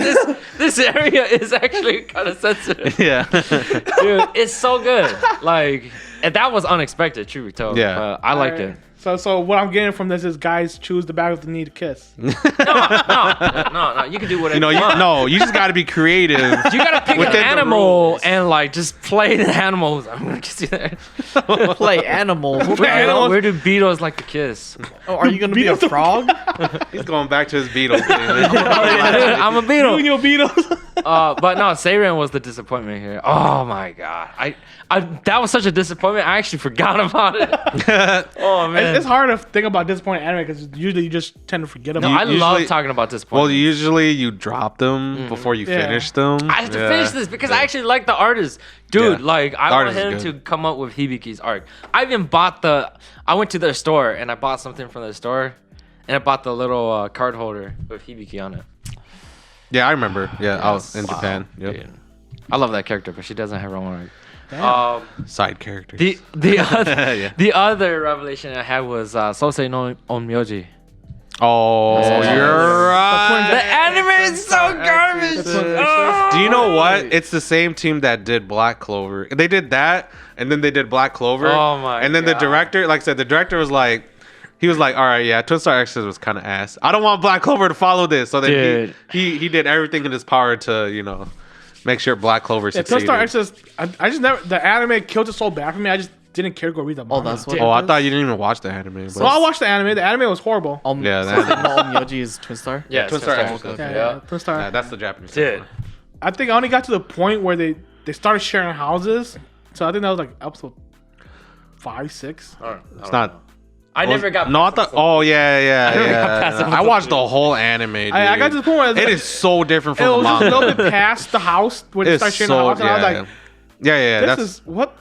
this area is actually kind of sensitive. Yeah. Dude, it's so good. Like, and that was unexpected, truth be told. Yeah. But I liked it. So what I'm getting from this is guys choose the back of the knee to kiss. No. You can do whatever You know, you want. you just got to be creative. You gotta pick an Within the animal rules. and like just play the animals. I'm gonna kiss you there. Play animals. animals. Where do beetles like to kiss? Oh, are you gonna be a frog? He's going back to his Beatles thing. I'm a You beetle. and your Beatles. But no, Seiren was the disappointment here. Oh my god, I that was such a disappointment. I actually forgot about it. Oh man, It's hard to think about disappointing anime because usually you just tend to forget no, about I it. love usually- talking about Well, disappointment. usually you drop them before you Yeah. finish them. I have to Yeah. finish this because I actually like the artist. Dude, Yeah. like I The want artist is him good. to come up with Hibiki's arc. I even I went to their store and I bought something from the store and I bought the little card holder with Hibiki on it. Yeah, I remember. Yeah, I was in Wow. Japan. Yep. Dude. I love that character, but she doesn't have her own arc. Side characters. The other Yeah. the other revelation I had was Sosei no Onmyoji. Oh, Yeah. you're right. The anime is so garbage. Oh. Do you know what? It's the same team that did Black Clover. They did that, and then they did Black Clover. Oh my And then the God. director, like I said, the director was like, he was like, all right, yeah, Twin Star Exorcist was kind of ass. I don't want Black Clover to follow this. So then Dude. he did everything in his power to, make sure Black Clover Yeah, succeeded. Star Exorcist, I just never, the anime killed it so bad for me, I just didn't care to go read the manga. that's what. Oh, I it thought is? you didn't even watch the anime. But Well, I watched the anime. The anime was horrible. Yeah, So that- no, Myoji is Twin Star. Yeah, Twin Star Exorcist. Yeah, Twin Star. Yeah, that's the Japanese. Dude. one. I think I only got to the point where they started sharing houses. So I think that was like episode 5, 6. It's not. I never got. No, I past thought. the- Oh yeah, never got yeah. past yeah. episode I watched three. the whole anime. Dude. I got to the point where It is so different it from the was just a manga. little bit past the house where they It's started sharing the house, and I was like, yeah. "This That's is what."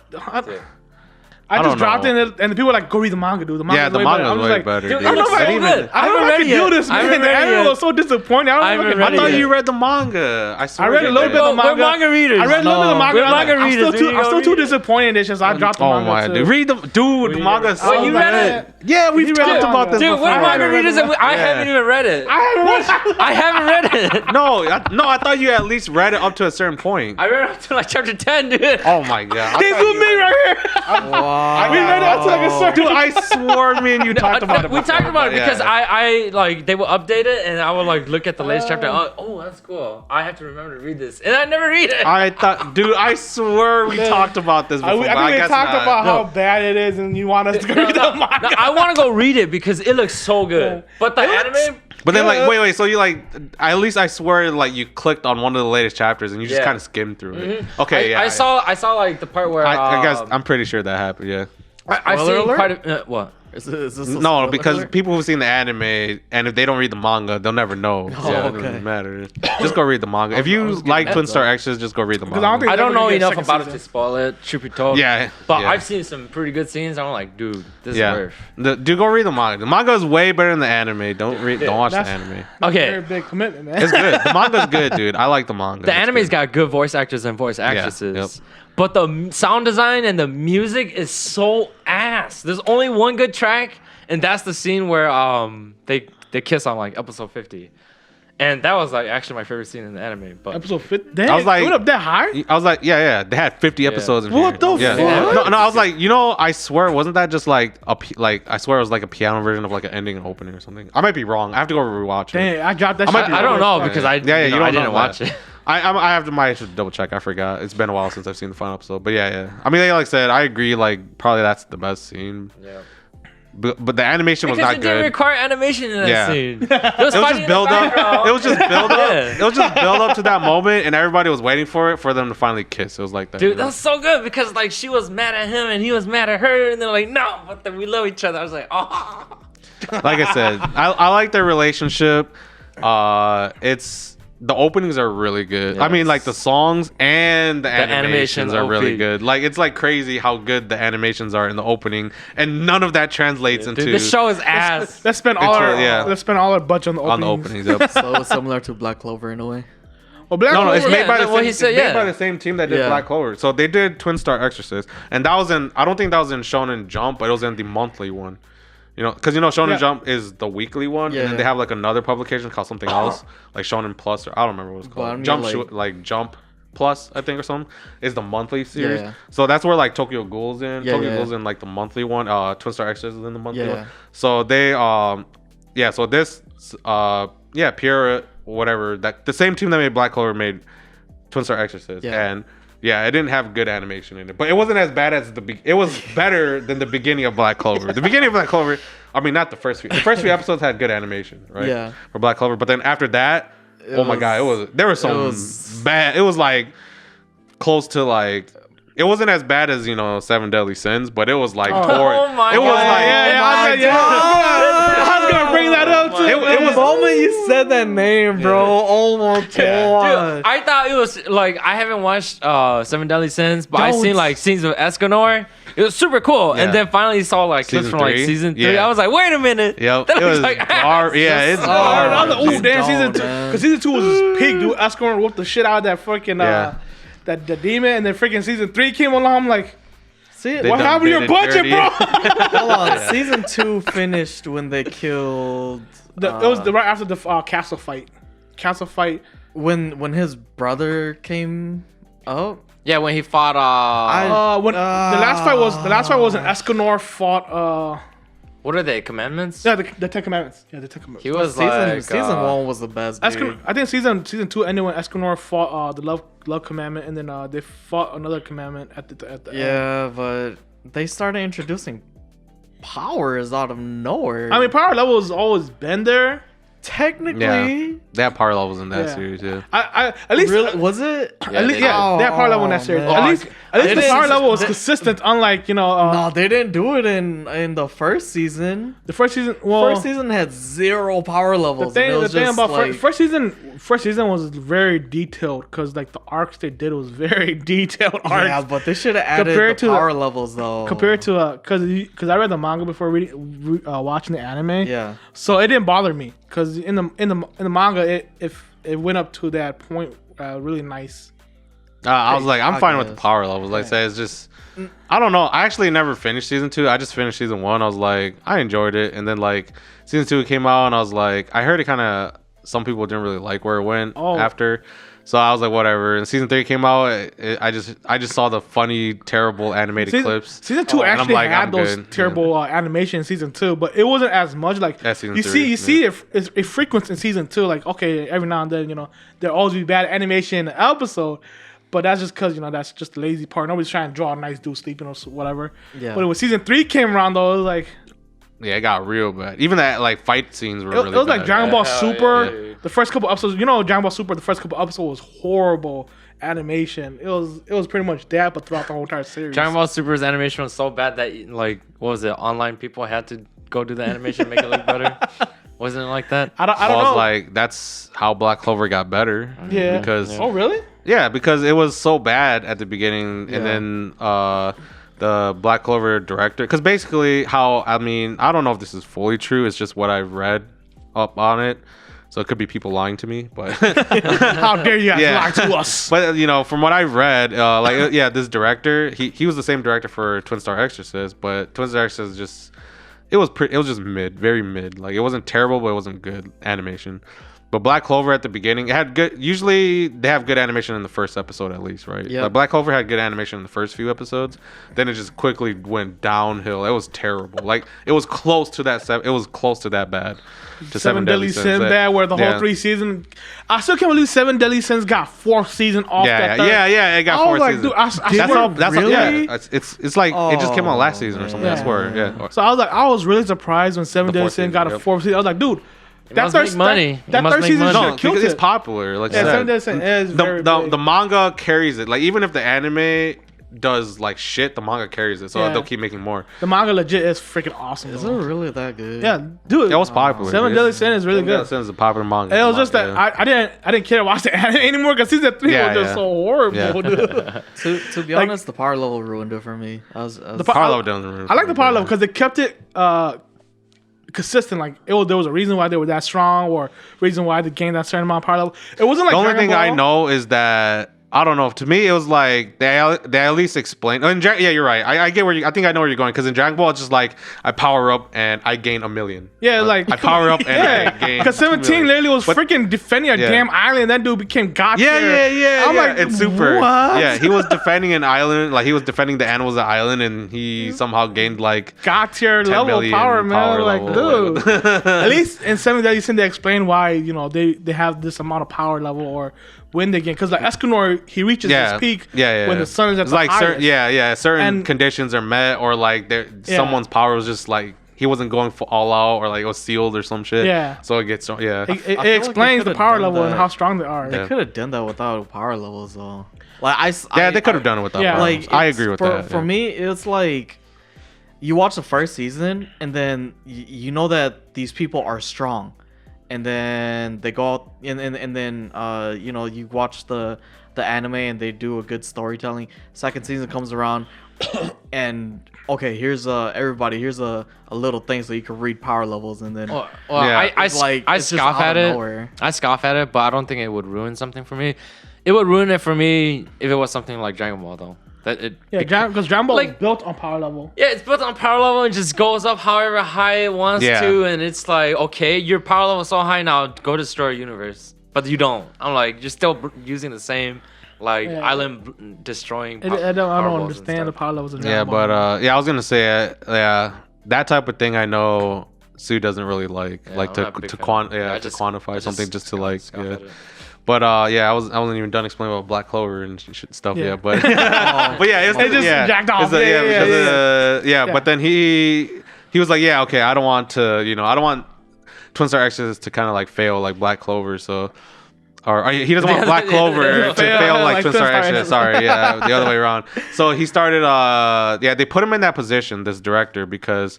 I don't just dropped know. in, and the people were like, "Go read the manga, dude. The manga, yeah. The manga manga is way better. Dude, Dude. it looks so so It even- good. I don't know if I can do this, I man. haven't The read it anime yet. was so disappointing. I I don't know haven't if I read can it do I thought yet. you read the manga. I swear. I read a you little did. bit of the We're manga. manga readers. I read a little bit of the manga. We're and I'm manga like, readers. I'm still too disappointed. It's just I dropped the Oh manga. my too. dude, read the dude. The manga. is Wait, so you read good. it? Yeah, we've You read talked the about manga. this Dude, before. we're manga readers, and I Yeah. haven't even read it. I haven't read. I haven't read it. No, I thought you at least read it up to a certain point. I read it up to like chapter 10, dude. Oh my god. This was me right here. Wow. We read it up to like a certain. Dude, I swore me and you talked about it. We talked about it before, because yeah. I like they will update it and I will like look at the latest chapter. Oh, that's cool. I have to remember to read this, and I never read it. I thought, dude, I swear we talked about this before. I but think we guess talked not. about how No. bad it is, and you want us to go read the manga. No, I want to go read it because it looks so good. Yeah. But the anime, But then, like, wait, so you like, at least I swear, like, you clicked on one of the latest chapters and you just Yeah. kind of skimmed through it. Okay, I saw like the part where I guess I'm pretty sure that happened. Yeah. I've Spoiler seen alert? quite a what. Is this a No, spoiler because alert? people who've seen the anime and if they don't read the manga, they'll never know. Oh, Yeah, it okay. doesn't matter. Just go read the manga. If you like Twin Star Extras, just go read the manga. I don't think I don't know Never gonna get a enough second about it season. to spoil it. Truth be told. Yeah, But yeah. I've seen some pretty good scenes. I'm like, dude, this is Yeah, worth. do go read the manga. The manga is way better than the anime. Don't watch the That's- anime. That's Okay. a very big commitment, man. It's good. The manga's good, dude. I like the manga. The It's anime's good. got good voice actors and voice actresses. yep. But the sound design and the music is so ass. There's only one good track, and that's the scene where they kiss on like episode 50. And that was like actually my favorite scene in the anime. But Episode 50. Damn, I was like- it went up that high? I was like, yeah. They had 50 episodes in What here. the yeah. fuck? No, I was like, I swear, wasn't that just like I swear it was like a piano version of like an ending and opening or something. I might be wrong. I have to go rewatch it. Damn, I dropped that I shit. might be I don't know Yeah. because I Yeah, yeah, you don't I know didn't that. watch it. I have to might have to double check. I forgot. It's been a while since I've seen the final episode. But yeah. I mean, like I said, I agree. Like probably that's the best scene. Yeah. But the animation was Because not it didn't good. require animation in that Yeah. scene. It was, It was fighting just in build the up. background. It was just build up. Yeah. It was just build up to that moment, and everybody was waiting for them to finally kiss. It was like that. Dude, that was so good because like she was mad at him and he was mad at her, and they're like, no, but then we love each other. I was like, oh. Like I said, I like their relationship. It's the openings are really good. I mean, like the songs and the animations are really OP. good. Like it's like crazy how good the animations are in the opening, and none of that translates into Dude, this show is ass. Let's spend all Yeah. let's spend all our budget on the on openings. the openings. Yep. So similar to Black Clover in a way. Well, Black No, it's Clover- made by the that's what same. he said, it's made yeah. by the same team that did Yeah. Black Clover. So they did Twin Star Exorcist, and that was in. I don't think that was in Shonen Jump, but it was in the monthly one. Because Shonen Yeah. Jump is the weekly one, Yeah. and then they have like another publication called something else, like Shonen Plus, or I don't remember what it's But I called. mean, Jump, like- Jump Plus, I think, or something, is the monthly series. Yeah. So that's where like Tokyo Ghoul's in. Yeah, Tokyo yeah. Ghoul's in like the monthly one. Twin Star Exorcist is in the monthly Yeah. one. So they so this Pierre whatever, that the same team that made Black Clover made Twin Star Exorcist, Yeah. and yeah, it didn't have good animation in it, but it wasn't as bad as it was better than the beginning of Black Clover. The beginning of Black Clover, I mean, not the first few. The first few episodes had good animation, right? Yeah. For Black Clover, but then after that, oh my god, there was some was- bad. It was like close to like. It wasn't as bad as Seven Deadly Sins, but it was like torrent. Oh my it was God. like I was gonna bring that up too. It was- the moment you said that name, bro. Oh my god. Dude, I thought it was like I haven't watched Seven Deadly Sins, but I've Don't. seen like scenes of Escanor. It was super cool, Yeah. and then finally saw like clips Season from like three? season 3. Yeah. I was like, wait a minute. Yep, That it was looks like ass. hard. Yeah, it's I hard. was like, oh damn, season 2, man. because season 2 was just peak, dude. Escort whooped the shit out of that fucking Yeah. that the demon, and then freaking season 3 came along. I'm like, See, They what done happened to your did it budget, dirty. bro? hold on. Season 2 finished when they killed. It was right after the castle fight. Castle fight. When his brother came up. Yeah, when he fought. When the last fight was an Escanor fought. What are they? Commandments? Yeah, the Ten Commandments. Yeah, the Ten Commandments. He was Season like 1 was the best. Dude. I think season 2 ended when Escanor fought the love commandment, and then they fought another commandment at the end. Yeah, but they started introducing powers out of nowhere. I mean, power level has always been there. technically, Yeah, they have power levels in that Yeah. series. Yeah. I at least really, was it? at least they yeah, did. they have power level in that Oh, series. man. At least They the didn't- power level was they- consistent. Unlike No, they didn't do it in the first season. the first season. Well, First season had 0 power the levels. thing, and it the was thing just about like, first season was very detailed because like the arcs they did was very detailed arcs. yeah, but they should have added Compared the to power levels though. Compared to because I read the manga before watching the anime. Yeah. So it didn't bother me because in the manga it went up to that point really nice. I was like, I'm I fine with the guess. power levels. Like I said, it's just, I don't know. I actually never finished season 2. I just finished season 1. I was like, I enjoyed it, and then like season 2 came out, and I was like, I heard it kind of. Some people didn't really like where it went after, so I was like, whatever. And season 3 came out. I just saw the funny, terrible animated clips. Season 2 and I'm actually like, had I'm those good. terrible animation in season 2, but it wasn't as much. Like That's season you 3, see it frequent in season 2. Like okay, every now and then there always be bad animation in the episode. But that's just because that's just the lazy part. Nobody's trying to draw a nice dude sleeping or whatever. Yeah. But when season 3 came around, though, it was like Yeah, it got real bad. Even that like fight scenes were it really was bad. like Dragon Ball Hell Super. yeah. The first couple episodes, Dragon Ball Super. The first couple episodes was horrible animation. It was pretty much that, but throughout the whole entire series. Dragon Ball Super's animation was so bad that like what was it? Online people had to go do the animation to make it look better. Wasn't it like that? I don't Well, it's know. like that's how Black Clover got better. Yeah. Because Oh really? Yeah, because it was so bad at the beginning, Yeah. and then the Black Clover director. Because basically, I don't know if this is fully true. It's just what I've read up on it, so it could be people lying to me. But How dare you guys Yeah. lie to us? but from what I've read, this director, he was the same director for Twin Star Exorcist, but Twin Star Exorcist it was just mid, very mid. Like it wasn't terrible, but it wasn't good animation. But Black Clover at the beginning it had good. Usually they have good animation in the first episode at least, right? Yeah. Like Black Clover had good animation in the first few episodes. Then it just quickly went downhill. It was terrible. Like it was close to that. It was close to that bad. To Seven Deadly Sins bad, where the whole 3 season. I still can't believe 7 Deadly Sins got 4th season off that third. Yeah. It got I 4 was like, seasons. dude, I That's swear, how. That's really? how. Yeah. It's like it just came out last season or something. man. I swear. Yeah. So I was really surprised when 7 The Deadly 4th Sins got a season, 4th season. I was like, dude, that must third make money. It That must third make season money. should No, have killed because it's it. popular. Like Yeah, I 7 said. Deadly Sins is very the big. the manga carries it. Like even if the anime does like shit, the manga carries it. So Yeah. they'll keep making more. The manga legit is freaking awesome. Is it though. really that good? Yeah, dude. It was popular. 7 dude. Deadly Sins is really Seven Deadly good. Sins is a popular manga. It was just that Yeah. I didn't care to watch the anime anymore because season 3 Yeah, was just yeah. so horrible, Yeah. dude. To be Like- honest, the power level ruined it for me. I was The pa- Power I- level doesn't really I like the power level because they kept it consistent. Like there was a reason why they were that strong, or reason why they gained that certain amount of power level. It wasn't like The only Dragon thing I Ball. know is that I don't know. To me, it was like they at least explained. Yeah, you're right. I get where I think I know where you're going because in Dragon Ball, it's just like I power up and I gain 1,000,000. Yeah, like I power up and I gain. because 17 literally was But- freaking defending a Yeah. damn island. That dude became God tier. Yeah. I'm like, it's super. what? Yeah, he was defending an island, like he was defending the animals of the island, and he somehow gained like God tier 10 level of million power, man. power Like, level. dude. At least in 7 Deadly Sins, they explain why they have this amount of power level or when they gain. Because like Escanor, he reaches his peak when the sun is at it's the like highest. certain And- conditions are met, or like Yeah. someone's power was just like he wasn't going for all out, or like it was sealed or some shit. Yeah. So it gets It, feel it like they explains the could've power done level and that. how strong they are. They Yeah. could have done that without power levels though. Like they could have done it without Yeah. problems. like I it's- agree with for, that. For me, it's like you watch the first season and then you know that these people are strong, and then they go out and then you watch the anime and they do a good storytelling. Second season comes around and okay, here's everybody, here's a little thing so you can read power levels, and then Well, Yeah. I It's like- I it's just scoff out at of it. nowhere. I scoff at it, but I don't think it would ruin something for me. It would ruin it for me if it was something like Dragon Ball, though. That it. Yeah, because Dragon Ball Like- is built on power level. Yeah, it's built on power level and just goes up however high it wants Yeah. to, and it's like, okay, your power level is so high now, go destroy a universe, but you don't. I'm like, you're still using the same Yeah. island destroying. I don't understand the power levels of Dragon Yeah, Ball. but I was gonna say that type of thing I know Sue doesn't really like I'm not a big to fan. I just- quantify I something just to scoff- like scoff yeah. at it. But I wasn't even done explaining about Black Clover and stuff Yeah. yet. But but yeah, it's It just yeah, jacked off. It's the- Yeah, yeah, because, yeah. But then he was like, yeah, okay, I don't want Twin Star Exorcists to kind of like fail like Black Clover, so. Or he doesn't want Black Clover to fail like Twin Star Exorcist. Sorry, yeah, the other way around. So he started. They put him in that position, this director, because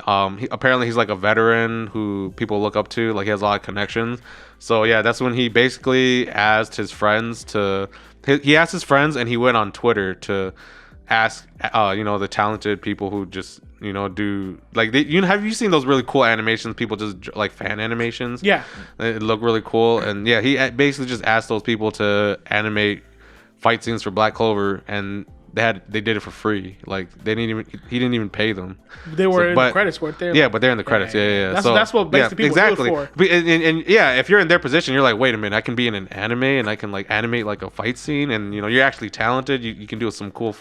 apparently he's like a veteran who people look up to. Like he has a lot of connections. So yeah, that's when he basically asked his friends to. He asked his friends, and he went on Twitter to ask, the talented people who just do like have you seen those really cool animations? People just like fan animations. Yeah. It looked really cool, and yeah, he basically just asked those people to animate fight scenes for Black Clover, and they did it for free. Like he didn't even pay them. They were in the credits, weren't they? Yeah, but they're in the credits. Yeah. That's what makes the people exactly. do it for. But- And yeah, if you're in their position, you're like, wait a minute, I can be in an anime and I can like animate like a fight scene, and you're actually talented. You can do some cool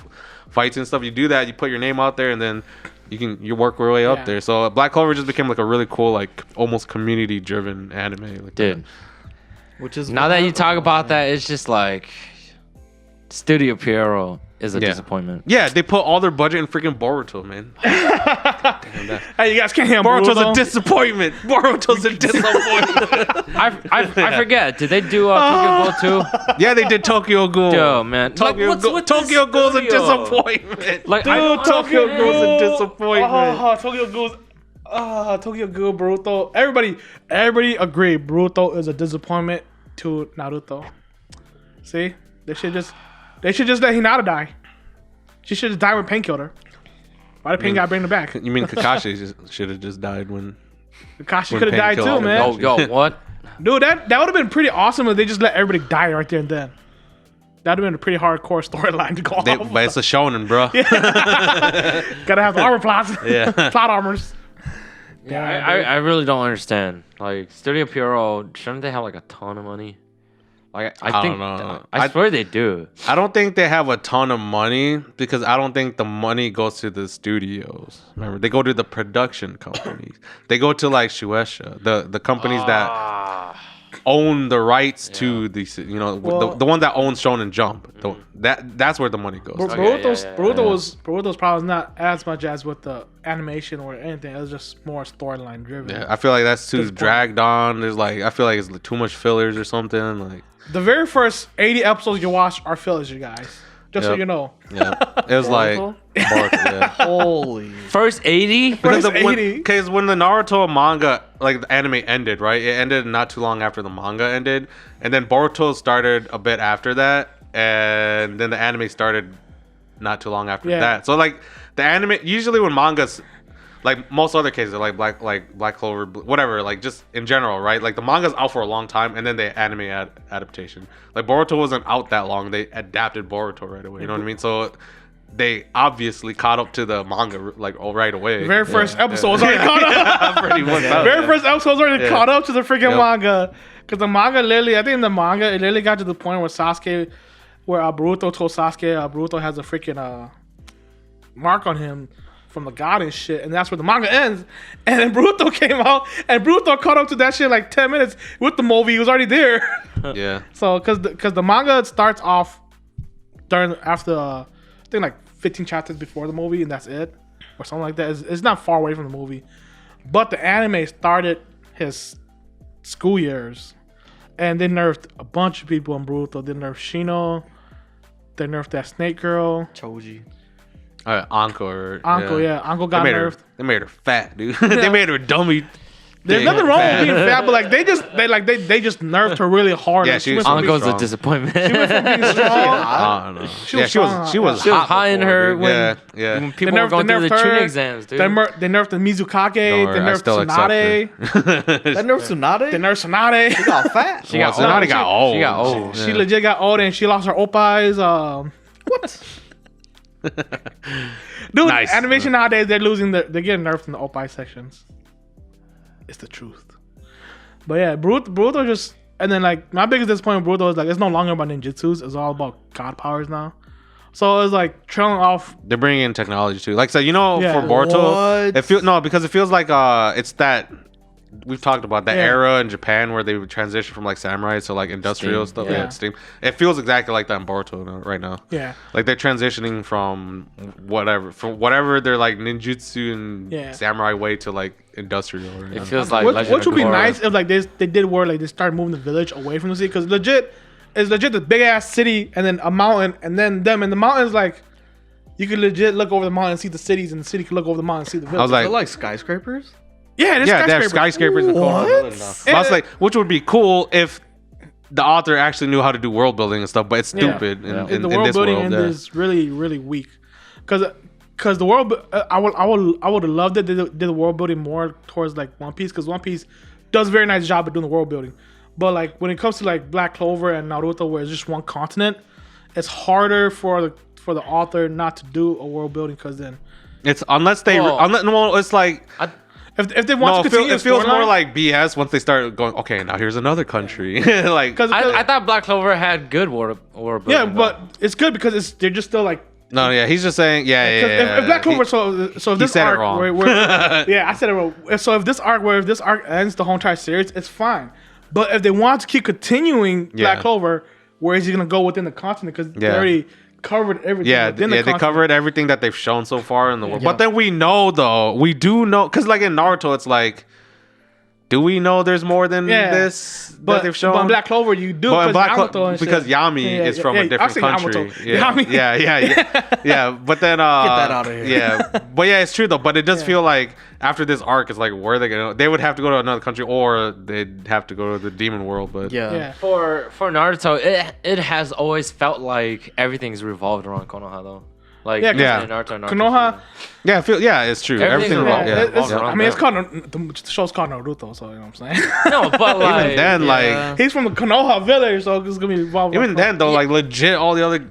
fights and stuff. You do that, you put your name out there, and then you work your way Yeah. up there. So Black Clover just became like a really cool, like almost community driven anime. Like Dude, which is now that you talk about that, it's just like Studio Pierrot is a Yeah. disappointment. Yeah, they put all their budget in freaking Boruto, man. Hey, you guys can't hear Boruto's Boruto. a disappointment. Boruto's a disappointment. I forget. Did they do Tokyo Ghoul too? Yeah, they did Tokyo Ghoul. Yo, man. Tokyo Like, what's Ghoul. with this Tokyo Ghoul's a studio? disappointment. Like, Dude, I don't Tokyo get it. Ghoul's a Ghoul. disappointment. Tokyo Ghoul, Boruto. Everybody agree. Boruto is a disappointment to Naruto. See, they should just let Hinata die. She should just die when Pain killed her. Why did Pain gotta bring her back? You mean Kakashi should have just died when? Kakashi when could have Pain died killed too, her. man. Yo, what? Dude, that would have been pretty awesome if they just let everybody die right there and then. That'd have been a pretty hardcore storyline to go off. But it's a shonen, bro. Gotta have the armor plots. Yeah. Plot armors. Yeah, I really don't understand. Like Studio Pierrot, shouldn't they have like a ton of money? Like I think don't know. I swear they do. I don't think they have a ton of money because I don't think the money goes to the studios. Remember, they go to the production companies. They go to like Shueisha, the companies that own the rights to these. You know, the one that owns Shonen Jump. That's where the money goes. Boruto's probably not as much as with the animation or anything. It was just more storyline driven. Yeah, I feel like that's too dragged on. There's like I feel like it's too much fillers or something. Like the very first 80 episodes you watch are fillers, you guys. Just so you know. Yeah, it was like Holy. First 80? First 80. Because when the Naruto manga, like the anime ended, right? It ended not too long after the manga ended, and then Boruto started a bit after that, and then the anime started not too long after that. So like the anime, usually when mangas, like most other cases, like Black Clover, whatever, like just in general, right? Like the manga's out for a long time, and then they anime adaptation. Like Boruto wasn't out that long; they adapted Boruto right away. You know what I mean? So they obviously caught up to the manga like right away. Very first episode was already caught up. Pretty much. Very first episode was already caught up to the freaking manga. Because the manga literally, I think in the manga, it literally got to the point where where Boruto told Sasuke, Boruto has a freaking mark on him from the god and shit, and that's where the manga ends. And then Boruto came out, and Boruto caught up to that shit like 10 minutes with the movie. He was already there. Yeah. So, because the manga starts off after I think like 15 chapters before the movie, and that's it, or something like that. It's not far away from the movie, but the anime started his school years, and they nerfed a bunch of people in Boruto. They nerfed Shino. They nerfed that snake girl. Choji. Anko. Anko got nerfed. They made her fat, dude. They made her dummy. There's nothing wrong with being fat, but like they just nerfed her really hard. Yeah, like, she was Anko's a disappointment. She went from being strong. I don't know. She was high in her when when people were going through the tuning exams, dude. They nerfed the Mizukage. They nerfed Tsunade. That nerfed Tsunade? They nerfed Tsunade. She got fat. Tsunade got old. She got old. She legit got old, and she lost her opais. What? Dude, Nice. animation nowadays they're getting nerfed in the opai sections. It's the truth. But yeah, Boruto just, and then like my biggest disappointment with Boruto is like it's no longer about ninjutsus, it's all about god powers now. So it's like trailing off. They're bringing in technology too. Like so, for What? Boruto, because it feels like it's that we've talked about that era in Japan where they would transition from like samurai to like industrial stuff. Yeah. Steam. It feels exactly like that in Boruto right now. Yeah. Like they're transitioning from whatever they're like ninjutsu and samurai way to like industrial. Right It now. feels like Which would be nice if like they did where like they started moving the village away from the city, because it's legit the big ass city and then a mountain and then them, and the mountains like you could legit look over the mountain and see the cities, and the city could look over the mountain and see the village. I was They're like skyscrapers? Yeah, they have skyscrapers in Konoha Village now. But I was like, which would be cool if the author actually knew how to do world building and stuff, but it's stupid in the world this building world. is really, really weak. Because the world, I would have loved it. They did the world building more towards like One Piece, because One Piece does a very nice job of doing the world building. But like when it comes to like Black Clover and Naruto, where it's just one continent, it's harder for the author not to do a world building, because then It's unless it's like. If they want to continue, it feels more like BS once they start going. Okay, now here's another country. Like, I thought Black Clover had good war building. Yeah, but it's good because they're just still like. No, yeah, he's just saying, If Black Clover, so if this said it arc, wrong. yeah, I said it wrong. So if this arc ends the whole entire series, it's fine. But if they want to keep continuing Black Clover, where is he gonna go within the continent? Because they already covered everything. Yeah, they covered everything that they've shown so far in the world. Yeah. But then we do know, because like in Naruto, it's like, do we know there's more than this that they've shown? But in Black Clover, you do. But in Black Clover, because Yami is from a different country. Yami. Yeah. But then, get that out of here. Yeah, but yeah, it's true though. But it does feel like after this arc, it's like where are they gonna? They would have to go to another country, or they'd have to go to the demon world. But Yeah. For Naruto, it has always felt like everything's revolved around Konoha though. Like Naruto. Konoha. Yeah, it's true. Everything's Everything. wrong. Yeah. I mean, it's called the show's called Naruto, so you know what I'm saying. No, but like Even then, like he's from the Konoha village, so it's gonna be involved. even then though, like legit, all the other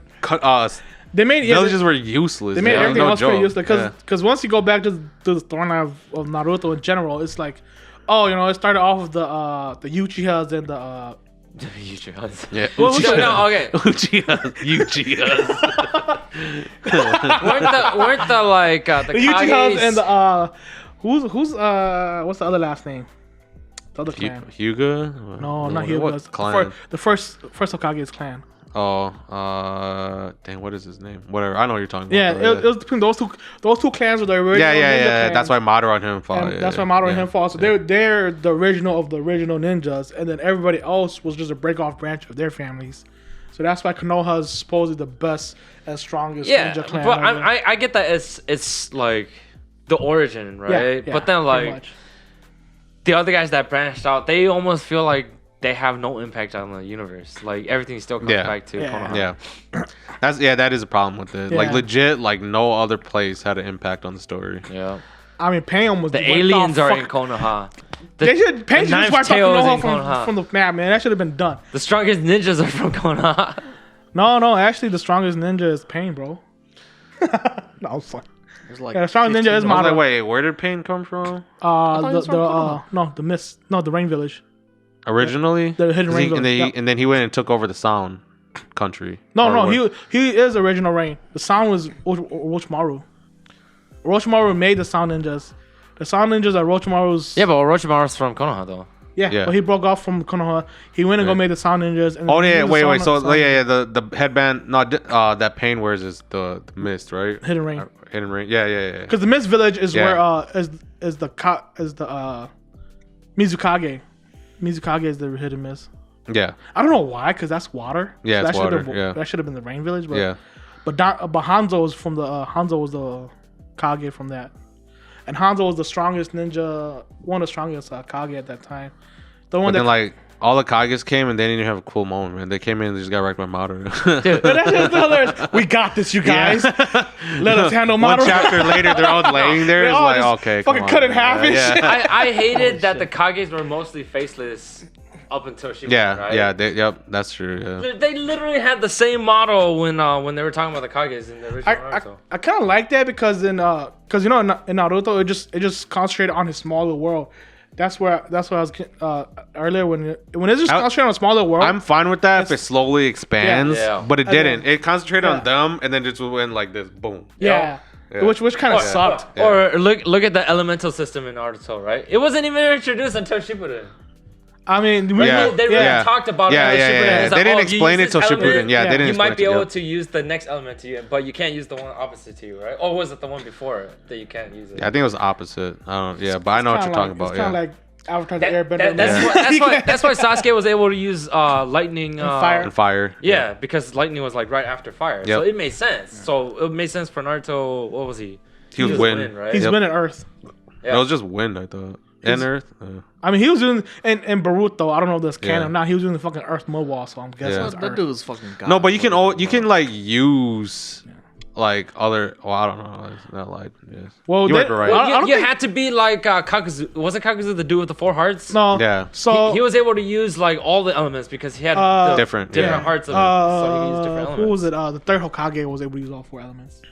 They made villages were useless. They made everything no else joke. pretty useless because once you go back to the storyline of Naruto in general, it's like, oh, it started off with the Uchihas and the Yeah. Well, which- No, okay. Uchihas. weren't the like the the Uchihas Kages and the who's what's the other last name? The other clan. Hyuga? No, not Hyuga. What It's clan? The first Hokage's clan. Oh, dang, what is his name? Whatever. I know what you're talking Yeah, about. it was between those two. Those two clans were the original. Yeah, ninja clans, That's why Madara and him fought. and that's why Madara and him fought. So they're the original of the original ninjas, and then everybody else was just a break off branch of their families. So that's why Konoha is supposedly the best and strongest ninja clan. but ever. I get that it's like the origin, right? Yeah, but then pretty like much. the other guys that branched out, they almost feel like they have no impact on the universe. Like everything still comes back to Konoha. Yeah. That is a problem with it. Like Yeah. legit, like no other place had an impact on the story. Yeah. I mean, Pain almost The wiped aliens off are in fuck- Konoha. Pain should Knives just wipe out Tail is in Konoha Konoha. from the map, man. That should have been done. The strongest ninjas are from Konoha. No, actually, the strongest ninja is Pain, bro. No, I'm sorry. There's like Yeah, the strongest ninja is I was like, Madara. wait, where did Pain come from? thought he was from Konoha. The mist, the Rain Village. Originally? The Hidden Rain and, Village, and then he went and took over the Sound country. No, Or what? he is original Rain. The sound was Orochimaru. Orochimaru made the sound ninjas. The sound ninjas are Orochimaru's. Yeah, but Orochimaru's from Konoha though. Yeah, but he broke off from Konoha. He went and go make the sound ninjas. And Oh he yeah, used wait. the So sound- the headband, that Pain wears is the mist, right? Hidden Rain. Hidden Rain. Yeah. Because the Mist Village is Yeah. where is the Mizukage. Mizukage is the hidden mist. Yeah. I don't know why, because that's water. Yeah, So it's that should've water, been- yeah. that should have been the Rain Village. But Yeah. but Hanzo was from the Hanzo was the Kage from that, and Hanzo was the strongest ninja, one of the strongest Kage at that time. The one But that then like all the Kages came and they didn't even have a cool moment, man. They came in and just got wrecked by Madara. Dude, But that's just hilarious. We got this, you guys. Let us handle One Madara. chapter later, they're all laying there. They It's all like, just okay, fucking come cut on, in half and yeah. shit. I hated that the Kages were mostly faceless up until she Yeah, went, right? yep, that's true. Yeah. They literally had the same model when they were talking about the Kages in the original Naruto. I kind of like that because in Naruto it just concentrated on his smaller world. That's where I was earlier when it's just concentrated on a smaller world. I'm fine with that if it slowly expands, Yeah. but it And then- didn't. It concentrated Yeah. on them and then just went like this, boom. yeah. Yeah. which kind of sucked. Yeah. Or look at the elemental system in Naruto, right? It wasn't even introduced until Shippuden. I mean, Yeah. They really talked about it. Yeah, in yeah, Shippuden. yeah. It's They like, didn't you explain use it till this Shippuden. element, Yeah, they didn't You might be explain it, able yeah. to use the next element to you, but you can't use the one opposite to you, right? Or was it the one before it that you can't use it? Yeah, I think it was opposite. I don't. Yeah, but I know what you're talking about. It's kind Yeah. of like Avatar the Airbender. That's why Sasuke was able to use lightning fire. And fire. Yeah, because lightning was like right after fire, so Yep. it made sense. So it made sense for Naruto. What was he? He was wind. right? He's Yep. winning Earth. Yeah. It was just wind, I thought. And earth. I mean, he was doing in Boruto. I don't know if that's canon Yeah. or not. He was doing the fucking Earth mud wall, so I'm guessing Yeah. it's That Earth. dude's fucking god. No, but you can like use like other. Well, I don't know. It's not like. Yeah. Well, You they- might be right. well, I You, don't you think- had to be like Kakuzu. Was it Kakuzu the dude with the 4 hearts? No. Yeah. So He was able to use like all the elements because he had the Different, different yeah. hearts of it, so he could use different elements. who was it? The third Hokage was able to use all 4 elements.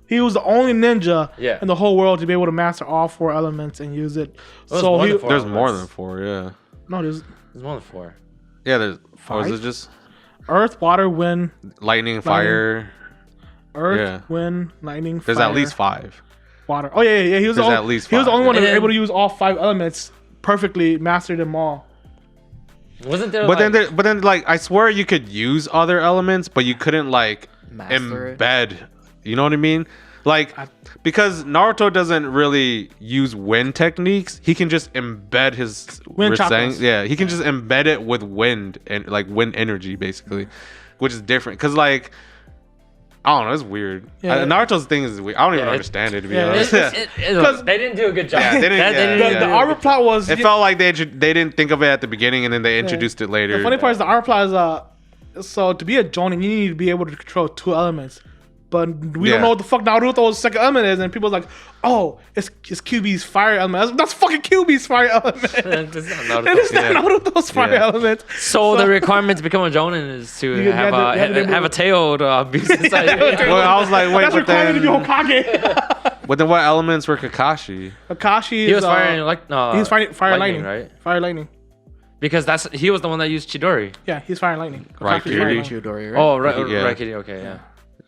He was the only ninja Yeah. in the whole world to be able to master all 4 elements and use it. was So more he than 4. There's more elements. than 4. Yeah. no, there's There's more than 4. Yeah. There's. Or is 5? it just Earth, water, wind, lightning, fire? earth, Yeah. wind, lightning, There's fire, at least 5. water. Oh yeah. He was There's the at least he was the 5, only one that yeah. was able to use all 5 elements perfectly, mastered them all. Wasn't there? But like, then, like, I swear you could use other elements, but you couldn't like Master it. embed. You know what I mean? Like, because Naruto doesn't really use wind techniques, he can just embed his Wind chakras. Yeah, he can just embed it with wind and like wind energy, basically, which is different. Cause like, I don't know, it's weird. Yeah. Naruto's thing is weird. I don't even Yeah, understand it to be yeah, honest. Look, they didn't do a good job. Yeah, they didn't- That- yeah, didn't yeah. do The a armor good plot was It felt like they didn't think of it at the beginning and then they introduced it later. the funny part is the armor plot is so to be a Jonin you need to be able to control 2 elements. but we don't know what the fuck Naruto's second element is, and people's like, oh, it's QB's fire element. That's fucking QB's fire element. It's not Naruto. And it's not Naruto's fire element. So the requirement to become a Jonin is to You have a tailed beast inside you. Well, I was like, wait, That's but required to be then, Hokage. but then what elements were Kakashi? Kakashi is He was firing like he's fighting fire lightning, right? Fire lightning. Because he was the one that used Chidori. Yeah, he's firing lightning. Right, Kakashi's firing Kiryu. lightning. Chidori, right? Oh, right, Yeah. Raikiri. Okay, yeah.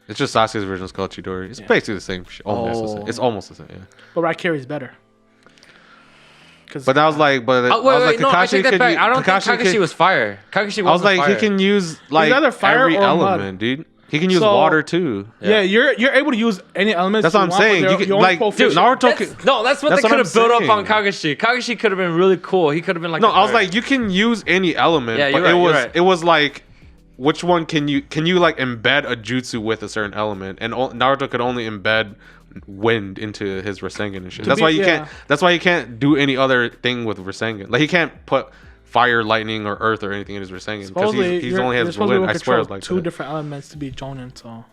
It's just Sasuke's version is called Chidori. It's basically the same shit. Almost the same. It's almost the same, yeah. But Raikiri's better. But that was like, but I was like, no, I take that could back. u- I don't think Kakashi Kakashi could- was fire. Kakashi I was wasn't like, fire. he can use like either fire every or mud. element, dude. He can use So- water too. Yeah, you're able to use any elements. That's you what I'm want, but saying. they're- You can you're only like, dude, proficient. Naruto. That's Could, what That's they what could I'm have built up on saying. Kakashi. Kakashi could have been really cool. He could have been like no, the I was fire. like, you can use any element, Yeah, but you're right, you're right. it was like, which one can you like embed a jutsu with a certain element? And Naruto could only embed wind into his Rasengan and shit. That's why you can't. That's why he can't do any other thing with Rasengan. Like he can't put fire, lightning, or earth or anything in his Rasengan because Supposedly, he's only has wind. I swear it's like two that. different elements to be Jonin. So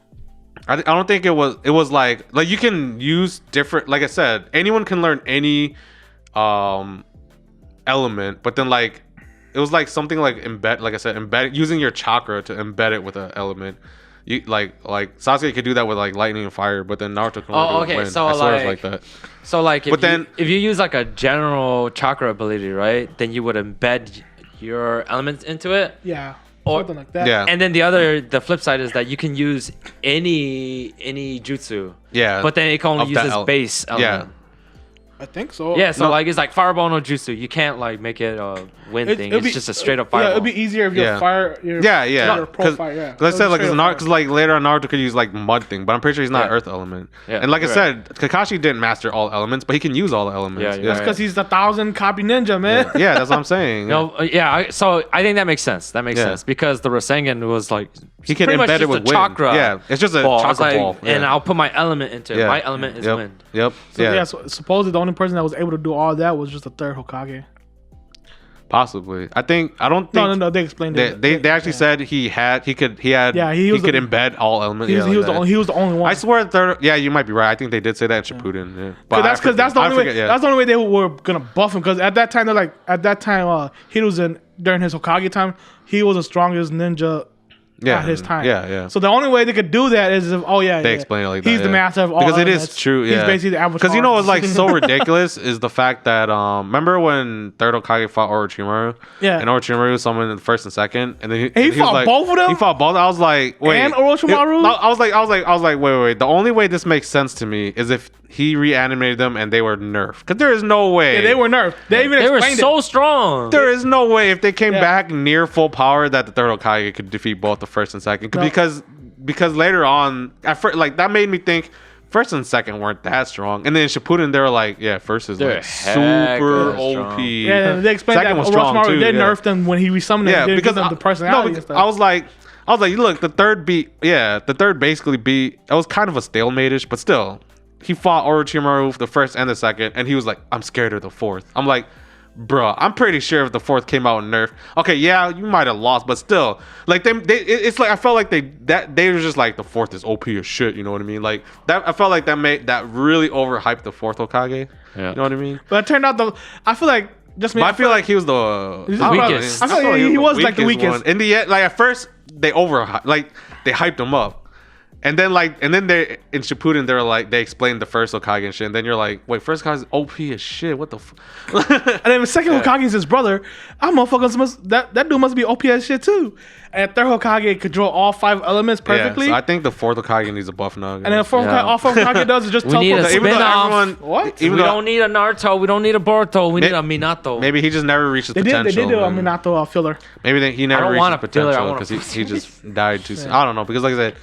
I don't think it was. It was like you can use different. Like I said, anyone can learn any element, but then like it was like something like embed. Like I said, embed using your chakra to embed it with an element. You like Sasuke could do that with like lightning and fire, but then Naruto can only do it with wind. So I swear like, it's like that. So like, But then- if you use like a general chakra ability, right, then you would embed your elements into it. yeah, Or- something like that. Yeah. And then the flip side is that you can use any jutsu. Yeah, But then it can only of use that its base element. Yeah. I think so. Yeah, so No. like it's like fireball no jutsu. You can't like make it a wind thing. it'd It's be- just a straight up Yeah, fireball. it'd be easier if your Yeah. fire. Your, Yeah, Your pro because fire, yeah. I said like Straight up because like later on Naruto could use like mud thing, but I'm pretty sure he's not Yeah. earth element. Yeah, and like I you're said, Kakashi didn't master all elements, but he can use all the elements. Yeah, Yeah, you're because he's the 1,000 copy ninja, man. yeah, that's what I'm saying. No, so I think that makes sense. That makes Yeah. sense because the Rasengan was like he can pretty much embed it just with a wind. chakra. Yeah, it's just a ball. It's chakra like- ball. and yeah. I'll put my element into it. Yeah. My element is Yep. wind. Yep. So, yeah, so supposedly the only person that was able to do all that was just the third Hokage. Possibly. I don't think. No. They explained it. They actually said he could Yeah, he was could the- embed all elements. He yeah, was, he, like was that. he was the only one. I swear third. Yeah, you might be right. I think they did say that in Shippuden. Yeah. But Because that's the I only way. forget, yeah. That's the only way they were gonna buff him. Because at that time, he was during his Hokage time. He was the strongest ninja at his time. Yeah. So the only way they could do that is if They explain it like that. He's the yeah. master of all. Because it is elements. true. Yeah. He's basically the avatar. Because you know what's like so ridiculous is the fact that remember when third Hokage fought Orochimaru? Yeah. And Orochimaru summoned the first and second, and then he was fought like, both of them? He fought both. I was like, wait. And Orochimaru? I was like, wait. The only way this makes sense to me is if he reanimated them and they were nerfed. Because there is no way. Yeah, they were nerfed. They even They were explained so it. strong. There is no way if they came Yeah. back near full power that the third Hokage could defeat both the first and second. No. Because later on, at first, like that made me think first and second weren't that strong, and then Shippuden they were like, yeah, first is They're like super hecka OP. strong. Yeah, they explained Second that was strong Orochimaru too, did yeah. nerf them when he resummoned them. Yeah, They didn't because give them the personality. and stuff. I was like, look, the third basically beat. It was kind of a stalemate-ish, but still, he fought Orochimaru the first and the second, and he was like, I'm scared of the fourth. I'm like, bruh, I'm pretty sure if the fourth came out and nerfed, okay, yeah, you might have lost, but still, like it's like I felt like they were just like the fourth is OP as shit. You know what I mean? Like that, I felt like that really overhyped the fourth Hokage. Yeah. You know what I mean? But it turned out I feel like just me. But I feel like he was the weakest. I feel like he was like the weakest. one. In the end, like at first they they hyped him up. And then they in Shippuden they explained the first Hokage and shit. And then you're like, wait, first Hokage's OP as shit. What the And then the second Hokage is his brother. I'm motherfuckers that dude must be OP as shit too. And third Hokage could draw all 5 elements perfectly. Yeah, so I think the fourth Hokage needs a buff now. and then fourth Yeah. all fourth Hokage does is just We need a teleport. even though spin-off. everyone, What? even We though don't need a Naruto. We don't need a Boruto. We need a Minato. maybe he just never reached his They potential. did do a man. Minato filler. Maybe he never don't reached want his a filler, I potential want a because he just died too soon. I don't know, because like I said,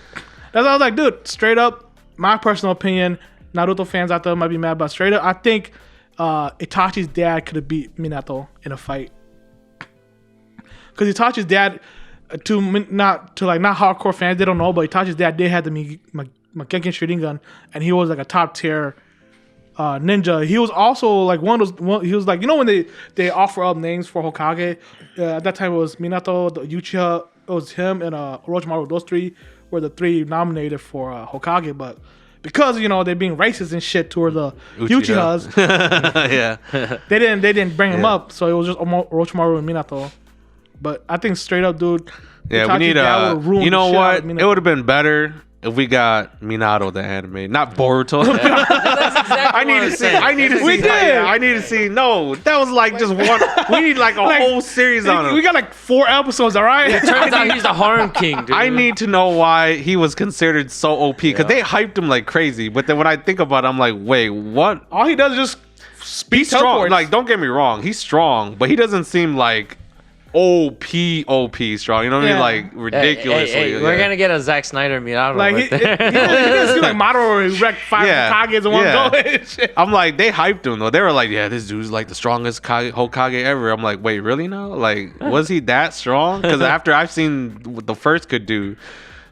That's why I was like, dude, straight up, my personal opinion, Naruto fans out there might be mad, but straight up, I think Itachi's dad could have beat Minato in a fight. Because Itachi's dad, not hardcore fans, they don't know, but Itachi's dad did have the Mangekyou Sharingan, and he was like a top tier ninja. He was also like he was like, you know when they offer up names for Hokage, at that time it was Minato, the Uchiha, it was him and Orochimaru. Those 3 were the 3 nominated for Hokage, but because they're being racist and shit toward the Uchihas, Yeah. they didn't bring him up. So it was just Orochimaru and Minato. But I think straight up, dude. Yeah, we Itachi's need dad would've ruined you the know shit out what? of Minato. It would have been better if we got Minato the anime, not Boruto. That's exactly I need to see. I need to see. We did. Yeah, I need to see. No, that was like just one. We need like a whole series on him. We got like 4 episodes, all right? Turns out he's the harem king, dude. I need to know why he was considered so OP because they hyped him like crazy. But then when I think about it, I'm like, wait, what? All he does is just speak He's strong. teleports. Like, don't get me wrong, he's strong, but he doesn't seem like OP strong. You know what I mean? Yeah. Like ridiculously. Hey, we're gonna get a Zack Snyder Minato Like right he there. doesn't seem like Madara who wrecked 5 Hokages in one go. and shit. I'm like, they hyped him though. They were like, yeah, this dude's like the strongest Hokage ever. I'm like, wait, really now? Like, was he that strong? Because after I've seen what the first could do,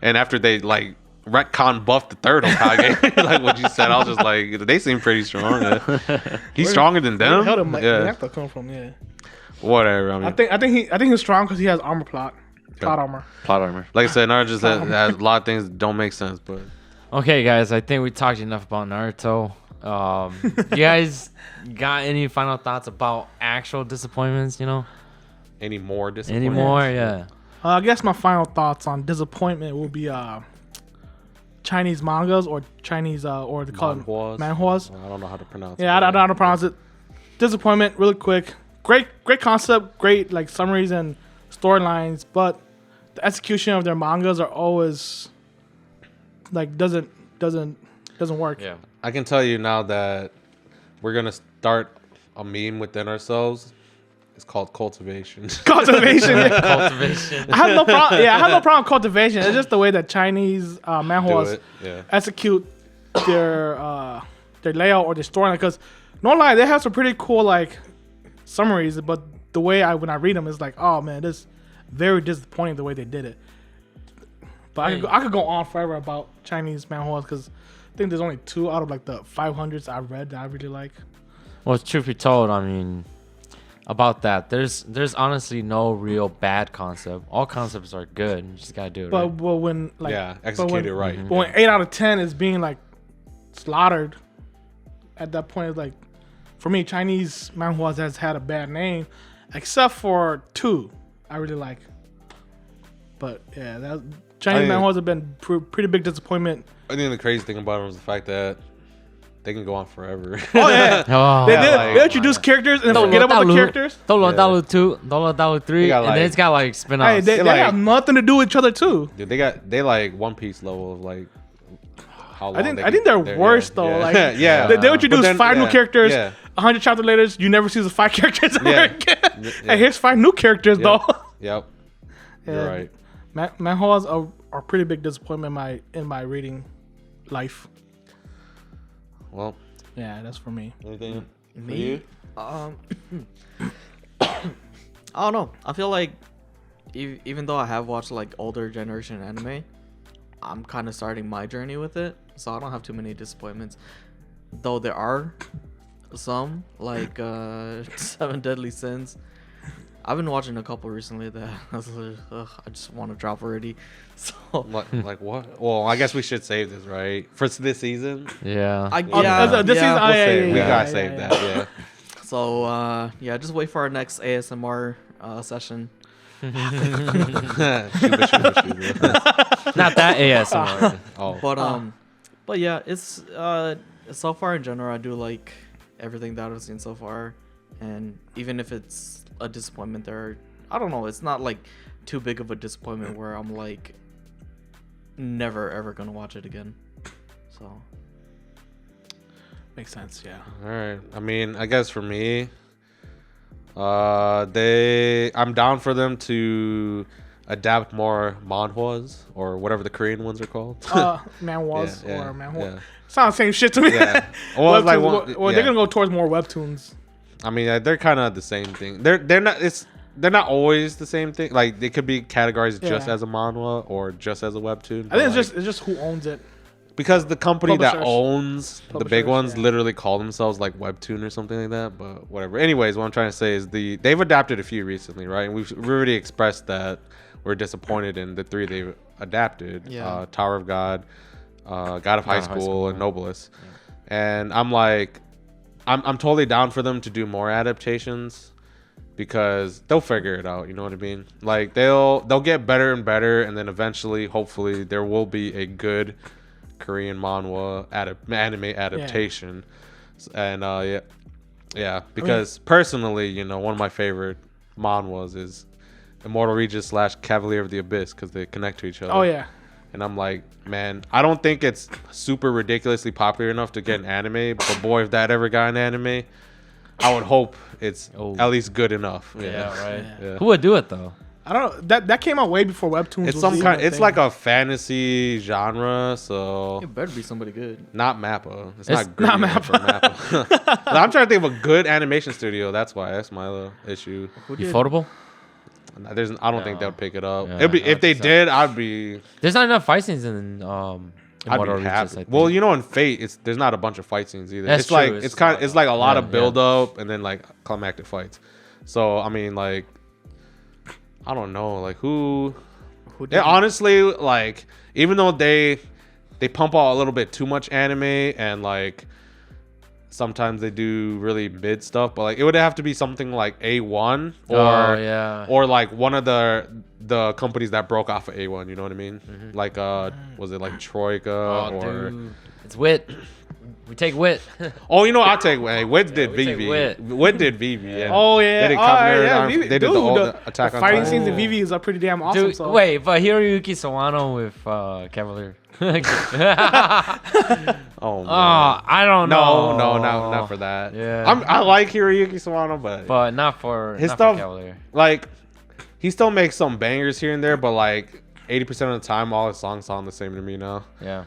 and after they like retcon buffed the 3rd Hokage, like what you said, I was just like, they seem pretty strong. He's stronger than Where the them. hell did Yeah, Minato come from? Yeah. whatever. I mean, I think he's strong because he has armor plot armor. Plot armor. like I said, Naruto just has a lot of things that don't make sense. But Okay, guys, I think we talked enough about Naruto. You guys got any final thoughts about actual disappointments? any more disappointing? Anymore? Yeah. I guess my final thoughts on disappointment will be Chinese mangas or Chinese or they call Manhwas. it manhwas. I don't know how to pronounce it. Yeah, I don't know how to pronounce it. Disappointment, really quick. Great concept, great like summaries and storylines, but the execution of their mangas are always like doesn't work. Yeah. I can tell you now that we're gonna start a meme within ourselves. It's called cultivation. Cultivation. Yeah. Cultivation. I have no problem. Yeah, I have no problem with cultivation. It's just the way that Chinese Do manhwas it. Yeah. execute their layout or their storyline. Because no lie, they have some pretty cool like summaries, but the way when I read them is like, oh man, this is very disappointing the way they did it. But I could go on forever about Chinese manhwas because I think there's only 2 out of like the 500s I've read that I really like. Well, truth be told, I mean, about that, there's honestly no real bad concept. All concepts are good. You just gotta do it. But Right? well, when like Yeah, execute it right. But when 8 out of 10 is being like slaughtered, at that point, it's like for me, Chinese manhwas has had a bad name, except for 2 I really like. But yeah, Chinese manhwas have been pretty big disappointment. I think the crazy thing about them is the fact that they can go on forever. Oh yeah, Oh, they introduce characters and then forget about the characters. Dolo Yeah. Dalu 2, Dolo Dalu 3, got, and like- then it's got like Hey, spin-offs. they like- have nothing to do with each other too. Dude, they like One Piece level of like how long I think they're worse though. Yeah. Like yeah. they introduce But then- 5 new yeah, characters. Yeah. 100 chapters later, you never see the 5 characters ever Yeah. again. Yeah. Hey, here's 5 new characters though. Yep. Yeah. You're right. Manhwas are pretty big disappointment in my reading life. Well, Yeah, that's for me. anything for Me? you? I don't know. I feel like even though I have watched like older generation anime, I'm kind of starting my journey with it, so I don't have too many disappointments. Though there are some like 7 Deadly Sins. I've been watching a couple recently that I was like, I just want to drop already. So Like what? Well, I guess we should save this, right? For this season. Yeah. This is We'll save- we yeah, gotta yeah, save yeah. that, yeah. So yeah, just wait for our next ASMR session. Shuba, shuba, shuba. Not that ASMR. Oh, But yeah, it's so far in general, I do like everything that I've seen so far, and even if it's a disappointment, I don't know, it's not like too big of a disappointment where I'm like never ever gonna watch it again. So Makes sense, yeah. all right. I mean, I guess for me, I'm down for them to adapt more manhwas or whatever the Korean ones are called. Manhwas Yeah, or manhwa. yeah. Sounds the same shit to me. Yeah. Well, it's like Webtoons, they're gonna go towards more webtoons. I mean, they're kind of the same thing. They're not always the same thing. Like they could be categorized just Yeah. as a manhwa or just as a webtoon. I think but, it's just who owns it. because the company that Publishers. owns the big Publishers, ones yeah. literally call themselves like webtoon or something like that. But whatever. Anyways, what I'm trying to say is they've adapted a few recently, right? And we've already expressed that we're disappointed in the 3 they've adapted. Yeah. Tower of God, God of High School, and Noblest. Yeah. And I'm like, I'm totally down for them to do more adaptations because they'll figure it out. You know what I mean? Like they'll get better and better, and then eventually, hopefully, there will be a good Korean manhwa anime adaptation. And yeah, because personally, you know, one of my favorite manhwas is Immortal Regis / Cavalier of the Abyss because they connect to each other. Oh yeah. And I'm like, man, I don't think it's super ridiculously popular enough to get an anime, but boy, if that ever got an anime, I would hope it's at least good enough. Yeah, right. Yeah. Who would do it though? I don't know. That came out way before webtoons. It's was some even kind. a It's thing. like a fantasy genre, so It better be somebody good. not Mappa. It's It's not good not enough for Mappa. I'm trying to think of a good animation studio. That's why. That's my little issue. Ufotable? I don't think they would pick it up. Yeah, It'd be, I if they think so. did, I'd be There's not enough fight scenes in I'd Immortal be Regis, I happy. think. Well, you know, in Fate, there's not a bunch of fight scenes either. That's It's like true. it's kind of it's like a lot of yeah. build up and then like climactic fights. So I mean, like, I don't know, like who did honestly, like, even though they pump out a little bit too much anime and like sometimes they do really mid stuff, but like it would have to be something like A1 or or like one of the companies that broke off of A1. You know what I mean? Like was it like Troika or? Dude. It's Wit. We take Wit. Oh, you know, I'll take Wit. Wit did we take Vivi. Wit. Wit did Vivi. And Oh yeah. They did Oh, Camelot, yeah. Vivi- they did dude, the Attack the on fighting Titan. scenes in Vivi is pretty damn awesome. Dude, So. wait, but Hiroyuki Sawano with Cavalier. Oh, man. I don't know. No, not for that. Yeah. I like Hiroyuki Sawano, But not for his not stuff, for Cavalier. like, he still makes some bangers here and there, but like 80% of the time, all his songs sound the same to me now. Yeah.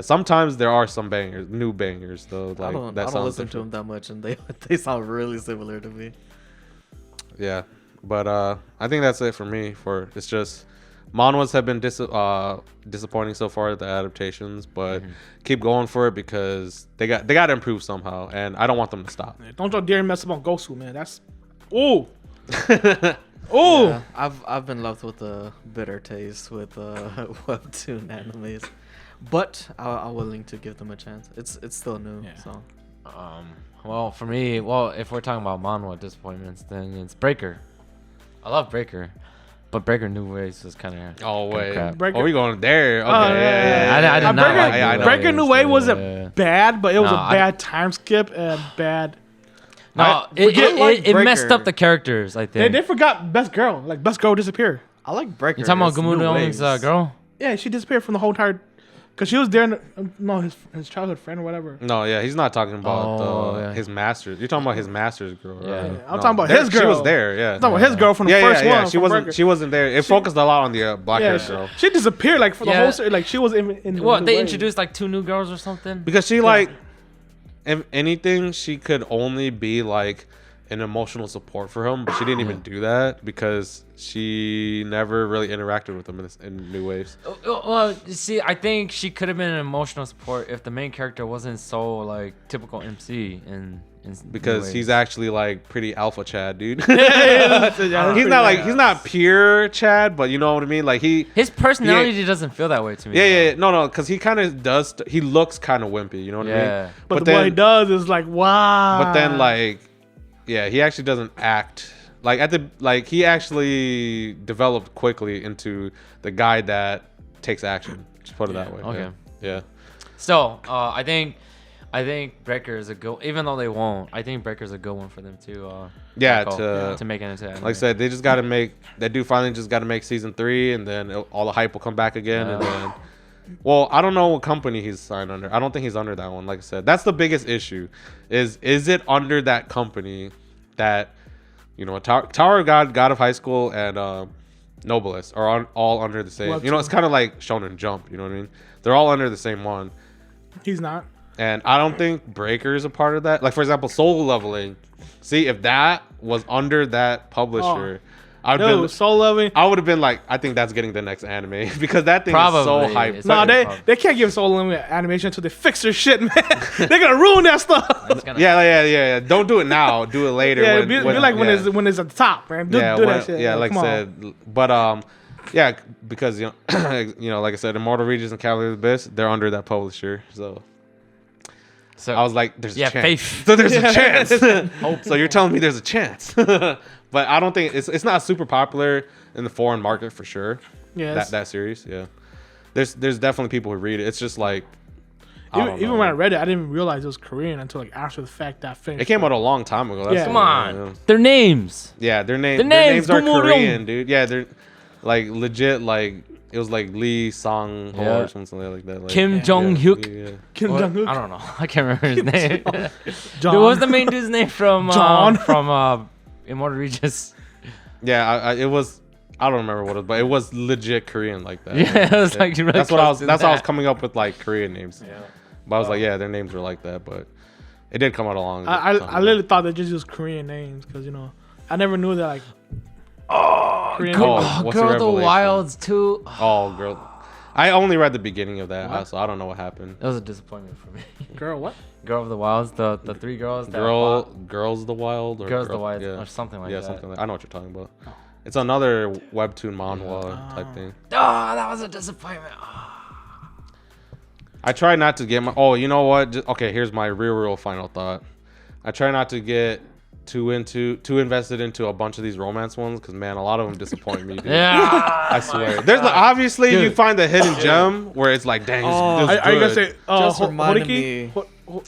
Sometimes there are some bangers, new bangers though. Like I don't listen to them that much, and they sound really similar to me. Yeah, but I think that's it for me. It's just manhwas have been disappointing so far, the adaptations, but keep going for it because they got to improve somehow, and I don't want them to stop. Don't you dare mess up on Gosu, man. That's oh. Yeah, I've been left with a bitter taste with webtoon animes, but I'm willing to give them a chance. It's still new, so. Well, for me, if we're talking about manhwa disappointments, then it's Breaker. I love Breaker, but Breaker New Ways was kind of Oh wait, crap. Breaker- are we going there? Okay, yeah. I did not like I New know. Breaker New Way wasn't yeah. bad, but it was No, a bad time skip and bad. No, it messed up the characters, I think. They forgot Best Girl. Like Best Girl disappeared. I like Breaker. You talking about It's New Gumudo's Waves. girl? Yeah, she disappeared from the whole entire. Cause she was there. His childhood friend or whatever. No, yeah, he's not talking about yeah. his masters. You're talking about his master's girl, right? Yeah. I'm talking about his She girl. was there, yeah. I'm talking about his girl from the first one. She from wasn't. Breaker. She wasn't there. It focused a lot on the black Yeah, hair she, girl she disappeared like for the Yeah. whole series. Like she was in the What, New they Way. introduced like 2 new girls or something? because she like, if anything, she could only be like an emotional support for him, but she didn't even do that because she never really interacted with him in New Waves. Well, you see, I think she could have been an emotional support if the main character wasn't so like typical MC in Because New he's Waves. actually like pretty alpha Chad, dude. Yeah, He's not like he's not pure Chad, but you know what I mean. Like his personality doesn't feel that way to me. yeah, no, because he kind of does. He looks kind of wimpy, you know what I Yeah. mean. But what he does is like wow. But then like, yeah, he actually doesn't act like he actually developed quickly into the guy that takes action. Just put it that way. Okay. Yeah. So I think Breaker is a go. Even though they won't, I think Breaker is a good one for them to. Yeah, to make it into anime. Like I said, they just got to make. They do finally just got to make season 3, and then all the hype will come back again, and then. Well, I don't know what company he's signed under. I don't think he's under that one. Like I said, that's the biggest issue. Is it under that company that, you know, Tower of God, God of High School, and Noblest are all under the same. Webtoon. You know, it's kind of like Shonen Jump. You know what I mean? They're all under the same one. he's not. And I don't think Breaker is a part of that. Like, for example, Soul Leveling. See, if that was under that publisher, I would have been like, I think that's getting the next anime because that thing is so Probably. hyped. It's No, like- they can't give Soul Limit animation until they fix their shit, man. They're gonna ruin that stuff. It's gonna- Yeah. Don't do it now. Do it later. Yeah, be like when yeah. it's at the top, man. Do that shit. Yeah, Come like I on. said. But Yeah, because like I said, Immortal Regions and Cavalier of the Abyss, they're under that publisher. So I was like, there's a chance. faith. So there's a chance. So you're telling me there's a chance. But I don't think it's not super popular in the foreign market for sure. Yeah, That series, yeah. There's definitely people who read it. It's just like even when I read it, I didn't realize it was Korean until like after the fact that I finished. it came out a long time ago. That's Yeah. the Come one, on. yeah. Their names. Yeah, their names are Gumoryeong. Korean, dude. Yeah, they're like legit. Like it was like Lee Song Ho Yeah. or something like that. Like, Kim Jong Hyuk. Yeah. Kim What? Jong-un. I don't know. I can't remember his name. John. Dude, what was the main dude's name from John. from Immortal Regions? Yeah, it was. I don't remember what it was, but it was legit Korean like that. Yeah, it was like really that's what I was. close to That's how I was that. coming up with like Korean names. Yeah. But I was like, yeah, their names were like that, but it did come out along. I literally thought they just used Korean names because I never knew that like. Korean cool. names. What's the Girl of the revelation? Wilds too. Oh, girl. I only read the beginning of that, so I don't know what happened. That was a disappointment for me. Girl, what? Girl of the Wilds, the three girls. That Girls of the Wild, or Girls of the Wild, or something like yeah, that. something like. I know what you're talking about. It's another webtoon manhwa type thing. Oh, that was a disappointment. Oh. I try not to get my. Oh, you know what? Okay, here's my real final thought. I try not to get too invested into a bunch of these romance ones because man, a lot of them disappoint me. Dude. Yeah. I swear. There's obviously Dude. you find the hidden gem where it's like, dang, this is Are you gonna good. say Just reminded Horiki? me.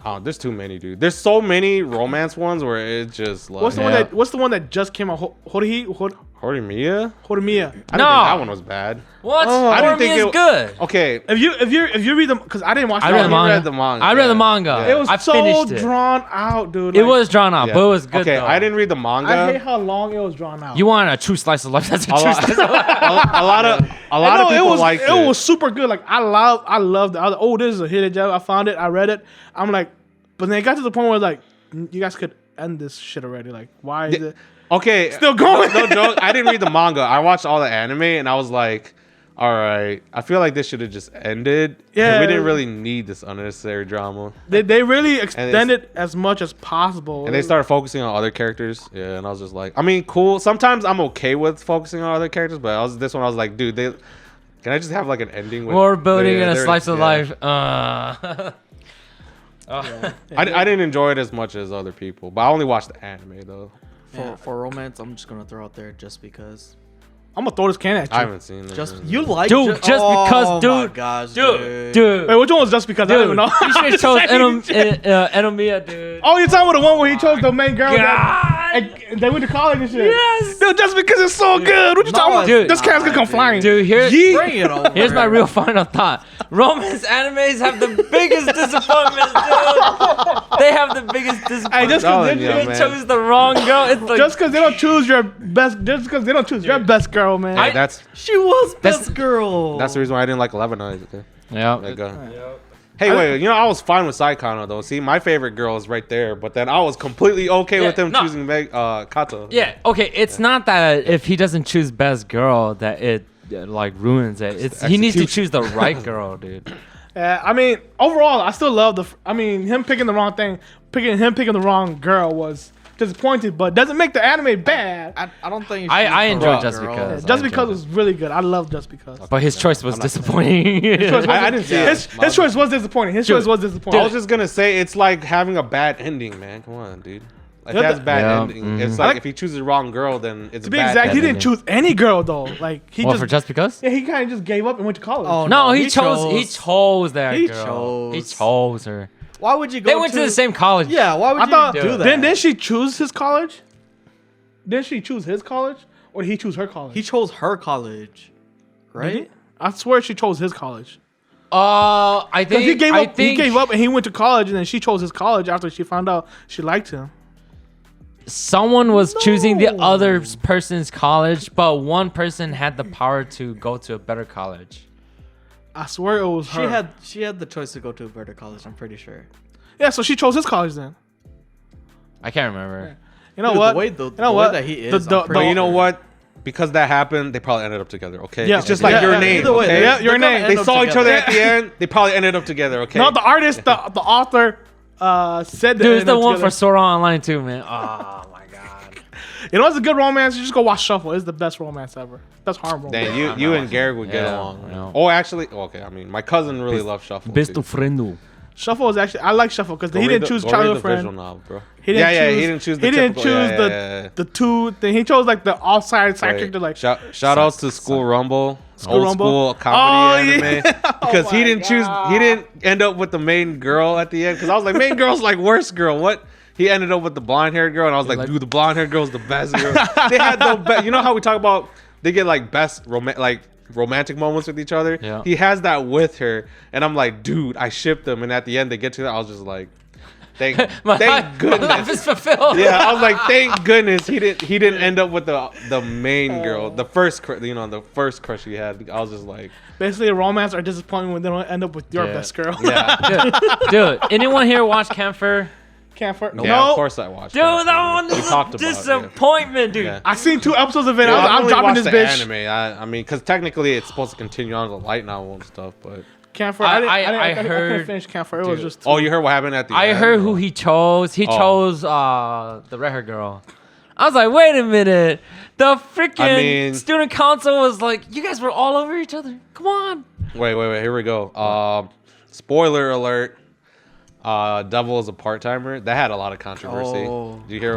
Oh, there's too many, dude. There's so many romance ones where it's just like. What's the one Yeah. that? What's the one that just came out? Horimiya. Horimiya? Horimiya. I didn't No. think that one was bad. What? I didn't think is it- good. Okay, If you read them, because I didn't watch. I the read the anime. manga. read the manga. I read the yeah. manga. Yeah. It was I so finished it. drawn out, dude. It Like, was drawn out, Yeah. but it was good. Okay, though. I didn't read the manga. I hate how long it was drawn out. You want a true slice of life? That's a a true lot, slice of life. a lot of No, people liked it. It was super good. Like I loved it. I was like, oh, this is a hidden gem. I found it. I read it. I'm like, but then it got to the point where like, you guys could end this shit already. Like, why is it Okay, still going? no joke. I didn't read the manga. I watched all the anime, and I was like, all right. I feel like this should have just ended. Yeah. we didn't really need this unnecessary drama. They really extended as much as possible. And they started focusing on other characters. Yeah, and I was just like, I mean, cool. Sometimes I'm okay with focusing on other characters, but this one I was like, dude, can I just have like an ending with More building yeah, and a they're- slice of yeah. life. I didn't enjoy it as much as other people, but I only watched the anime though. For romance, I'm just gonna throw out there just because. I'm gonna throw this can at you. I haven't seen it. Just you like Dude, just because, oh my dude, gosh, dude. Wait, which one was just because? I don't even know. You should have chose Enomiya, dude. Oh, you're talking about the one where he chose the main girl God. and they went to college and shit. Yes. Dude, just because it's so good. What you No, talking about? dude. This cat's gonna come flying. Dude, Bring it over. here's my real final thought. Romance animes have the biggest disappointments, dude. They have the biggest Hey, disappointments. just telling because you, They man. chose the wrong girl. It's like, just because they don't choose your best, just because they don't choose your best girl, man. Hey, that's She was That's- best girl. the reason why I didn't like 11 Eyes. Okay. yeah. Like, hey, wait, I was fine with Saikano though. See, my favorite girl is right there, but then I was completely okay with them no. choosing Kato. Yeah, okay. It's not that if he doesn't choose best girl that it like ruins it. It's he needs to choose the right girl, dude. I mean, overall, I still love him picking the wrong thing, picking the wrong girl was disappointing, but doesn't make the anime bad. I don't think. you I should enjoyed throw Just girls. Because. Just because was really good. I love Just Because. But his choice was disappointing. I didn't see it. His choice was disappointing. His choice was disappointing. I was just gonna say it's like having a bad ending, man. Come on, dude. Like Yeah, that's bad Yeah, ending. mhm. It's like if he chooses the wrong girl, then it's To be bad. exact, he ending. didn't choose any girl though. Like he Well, for Just Because? yeah, he kind of just gave up and went to college. Oh No, he he chose that He girl. He chose. chose her. Why would you go? They went to the same college. Yeah, why would I you thought. do that? Didn't she choose his college? Didn't she choose his college, or did he choose her college? He chose her college, right? I swear she chose his college. I Because think he gave I up. think He gave up and he went to college, and then she chose his college after she found out she liked him. someone was choosing the No. other person's college, but one person had the power to go to a better college. I swear it was her. She had the choice to go to a better college. I'm pretty sure. Yeah, so she chose his college then. I can't remember. You know Dude, what? the way you know what? that he is, The- I'm But pretty you know sure. what? Because that happened, they probably ended up together. Okay, Yeah. it's just Yeah, like your yeah, name. either way, okay? Yeah, your They're gonna name. end They up saw each other together. at the end. They probably ended up together. Okay. No, the artist, the author, said that. Dude, it's they the ended one up for together. Sora Online too, man. Oh my god. You know what's a good romance? You just go watch Shuffle. It's the best romance ever. That's harm romance. Dang, you and Garrick would get along. Yeah. Oh, actually, okay. I mean, my cousin really loves Shuffle. Best too. friend. Shuffle is actually I like Shuffle because he didn't choose Go read childhood the friend. visual novel, bro. He didn't choose. He didn't choose the two thing. He chose like the offside side character. Like shout outs to School Rumble, old Rumble? school comedy Oh, anime. yeah. Because Oh he my didn't choose. He didn't end up with the main girl at the end. Because I was like, main girl's like worst girl. What? He ended up with the blonde haired girl, and I was like, dude, the blonde haired girl's the best girl. They had the best. You know how we talk about they get like best romantic moments with each other. Yeah. He has that with her, and I'm like, dude, I shipped them. And at the end, they get to that. I was just like, thank My life goodness. is fulfilled. Yeah, I was like, thank goodness he didn't end up with the main girl, the first the first crush he had. I was just like, basically a romance or disappointment when they don't end up with your best girl. yeah, Dude, anyone here watch Camphor? Camphor. yeah. No. Of course I watched. Dude, it. that one We is talked a about it, yeah. disappointment, dude. Yeah. I seen 2 episodes of it. Yeah, I'm only dropping watched this the bitch. anime. I mean, because technically it's supposed to continue on the light novel and stuff, but Camphor. I I couldn't heard- finish Camphor. It was just. oh, you heard what happened at the I end? heard who he chose. He Oh. chose the red hair girl. I was like, wait a minute. The freaking I mean- student council was like, you guys were all over each other. Come on. Wait, here we go. Spoiler alert. Devil is a part-timer. That had a lot of controversy. Oh. Do you hear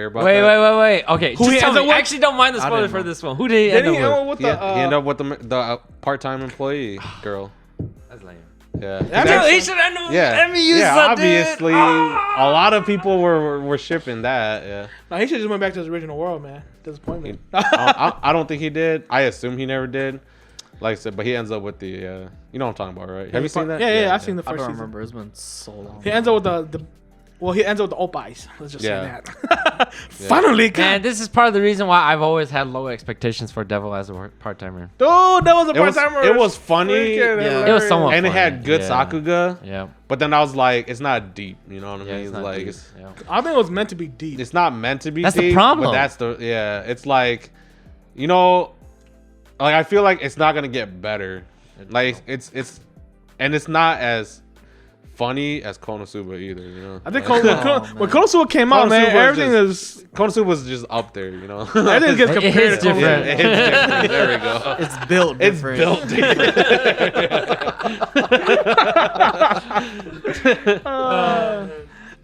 about Wait, that? wait. Okay, Who he just tell ends up me. with? I actually don't mind the I spoiler didn't for know. this one. Who did he Did end he up end with? with He the? ended up with the part-time employee girl. That's lame. Yeah. Dude, he should end up with Yeah, MU yeah. son, Obviously, dude. Ah! a lot of people were shipping that. Yeah. No, he should just went back to his original world, man. Disappointment. I don't think he did. I assume he never did. Like I said, but he ends up with the. You know what I'm talking about, right? Have you seen that? Yeah, I've seen the I first don't season. remember. It's been so long. He ends up with the well, he ends up with the opais. Let's just Yeah. say that. Finally, God. Man, this is part of the reason why I've always had low expectations for Devil as a part-timer. Dude, that was a It was- part-timer. it was funny. Freaking Yeah. It was somewhat And it funny. had good Yeah. Sakuga. Yeah. But then I was like, it's not deep. You know what I mean? Yeah, it's it's not like deep. it's, Yeah. I think it was meant to be deep. it's not meant to be. That's the deep, problem. But that's the It's like, you know, like I feel like it's not gonna get better. Like it's and it's not as funny as Konosuba either. You know. I think Like, when Konosuba came out, man, Konosuba everything is Konosuba was just up there. You know. everything gets It compared is to Konosuba. different. It's different. There we go. It's built It's different. built different.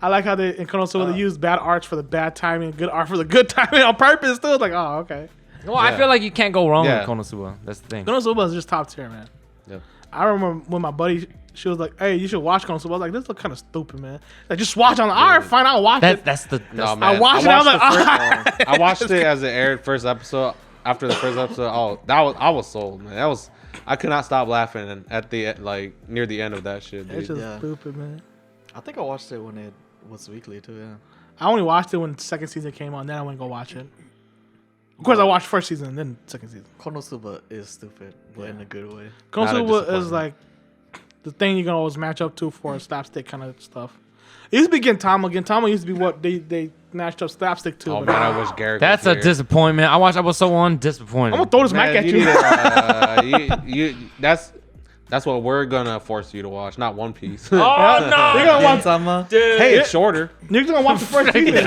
I like how they in Konosuba they use bad arts for the bad timing, good art for the good timing on purpose. Still, like, oh, okay. Well, I Yeah. feel like you can't go wrong Yeah. with Konosuba. That's the thing. Konosuba is just top tier, man. Yeah. I remember when my buddy, she was like, "Hey, you should watch Konosuba." I was like, "This look kind of stupid, man." Like, just watch it. I'm like, "All right, fine, I'll watch it." That's the. No, That's man. I watched it. I was like, the first- "Alright." I watched it as it aired first episode. After the first episode, I was sold, man. I could not stop laughing at the near the end of that shit. It's Dude. just Yeah. stupid, man. I think I watched it when it was weekly too. Yeah. I only watched it when the second season came on. Then I went to go watch it. Of course, I watched first season and then second season. Konosuba is stupid, but in a good way. Not a Konosuba is disappointment. like the thing you can always match up to for slapstick kind of stuff. It used to be Gintama. Gintama used to be what they matched up slapstick to. Oh but man, I wish Garrett. That's was a here. disappointment. I watched episode 1. Disappointed. I'm gonna throw this Man, mic at you you. need to, you that's what we're gonna force you to watch, not One Piece. Oh no! You're gonna watch. Gintama? Dude. Hey, it's shorter. You're gonna watch the first season.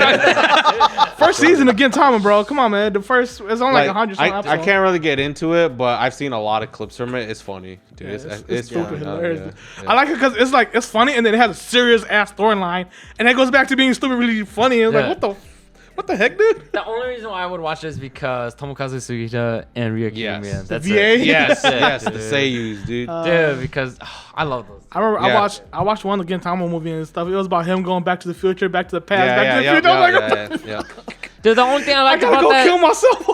First season of Gintama, bro. Come on, man. The first it's only like 100 I episodes. can't really get into it, but I've seen a lot of clips from it. It's funny, dude. Yeah, it's stupid funny. hilarious. Yeah. I like it because it's funny and then it has a serious ass storyline and it goes back to being stupid, really funny. And it's Yeah. like, what the heck, dude? The only reason why I would watch it is because Tomokazu Sugita and Ryuki Yes. Yumiya. That's VA? it. Yes, That's it, yes, the dude. seiyus, dude. Dude, because I love those. I remember Yeah. I watched one of the Gintama movie and stuff. It was about him going back to the future, back to the past, yeah, back yeah, to the yeah, future. I was like, yeah. Dude, the only thing I I liked gotta about go that. kill myself.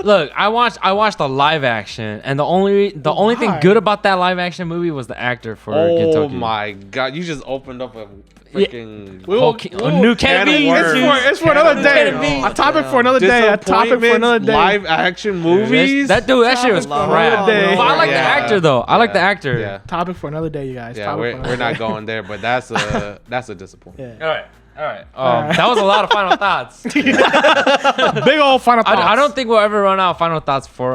Look, I watched the live action, and the only thing Why? good about that live action movie was the actor for Oh Gintoki. my god, you just opened up a freaking. A new Can can of be. worms. It's for another day. Can it be? A topic for another day. A topic for another day. Live action movies. That shit was Love crap. it. But I like the Yeah. actor though. I like the actor. Yeah, Topic for another day, you guys. yeah. Topic for We're another not day. going there, but that's a disappointment. Yeah. All right. That was a lot of final thoughts. Big old final thoughts. I don't think we'll ever run out of final thoughts for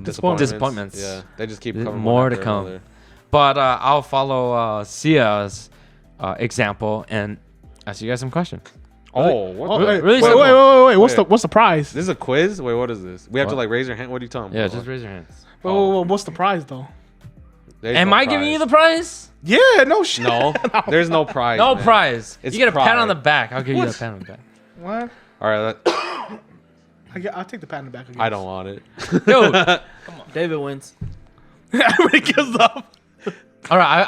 Disappointments. Yeah, they just keep coming. More one to after come. another. But I'll follow Sia's example and ask you guys some questions. Oh, what? Oh, the- wait, really wait, simple. wait. What's Wait. the prize? This is a quiz. Wait, what is this? We have to What? like raise your hand. What are you telling me? Yeah, just raise your hands. Wait, what's the prize though? There's Am no I giving you the prize. prize? Yeah, no shit. No, there's no prize. No man. prize. It's You get a pat on pride. the back. I'll give you a pat on the back. What? All right, I'll take the pat in the back. I don't want it. Dude. David wins. Everybody gives up. All right,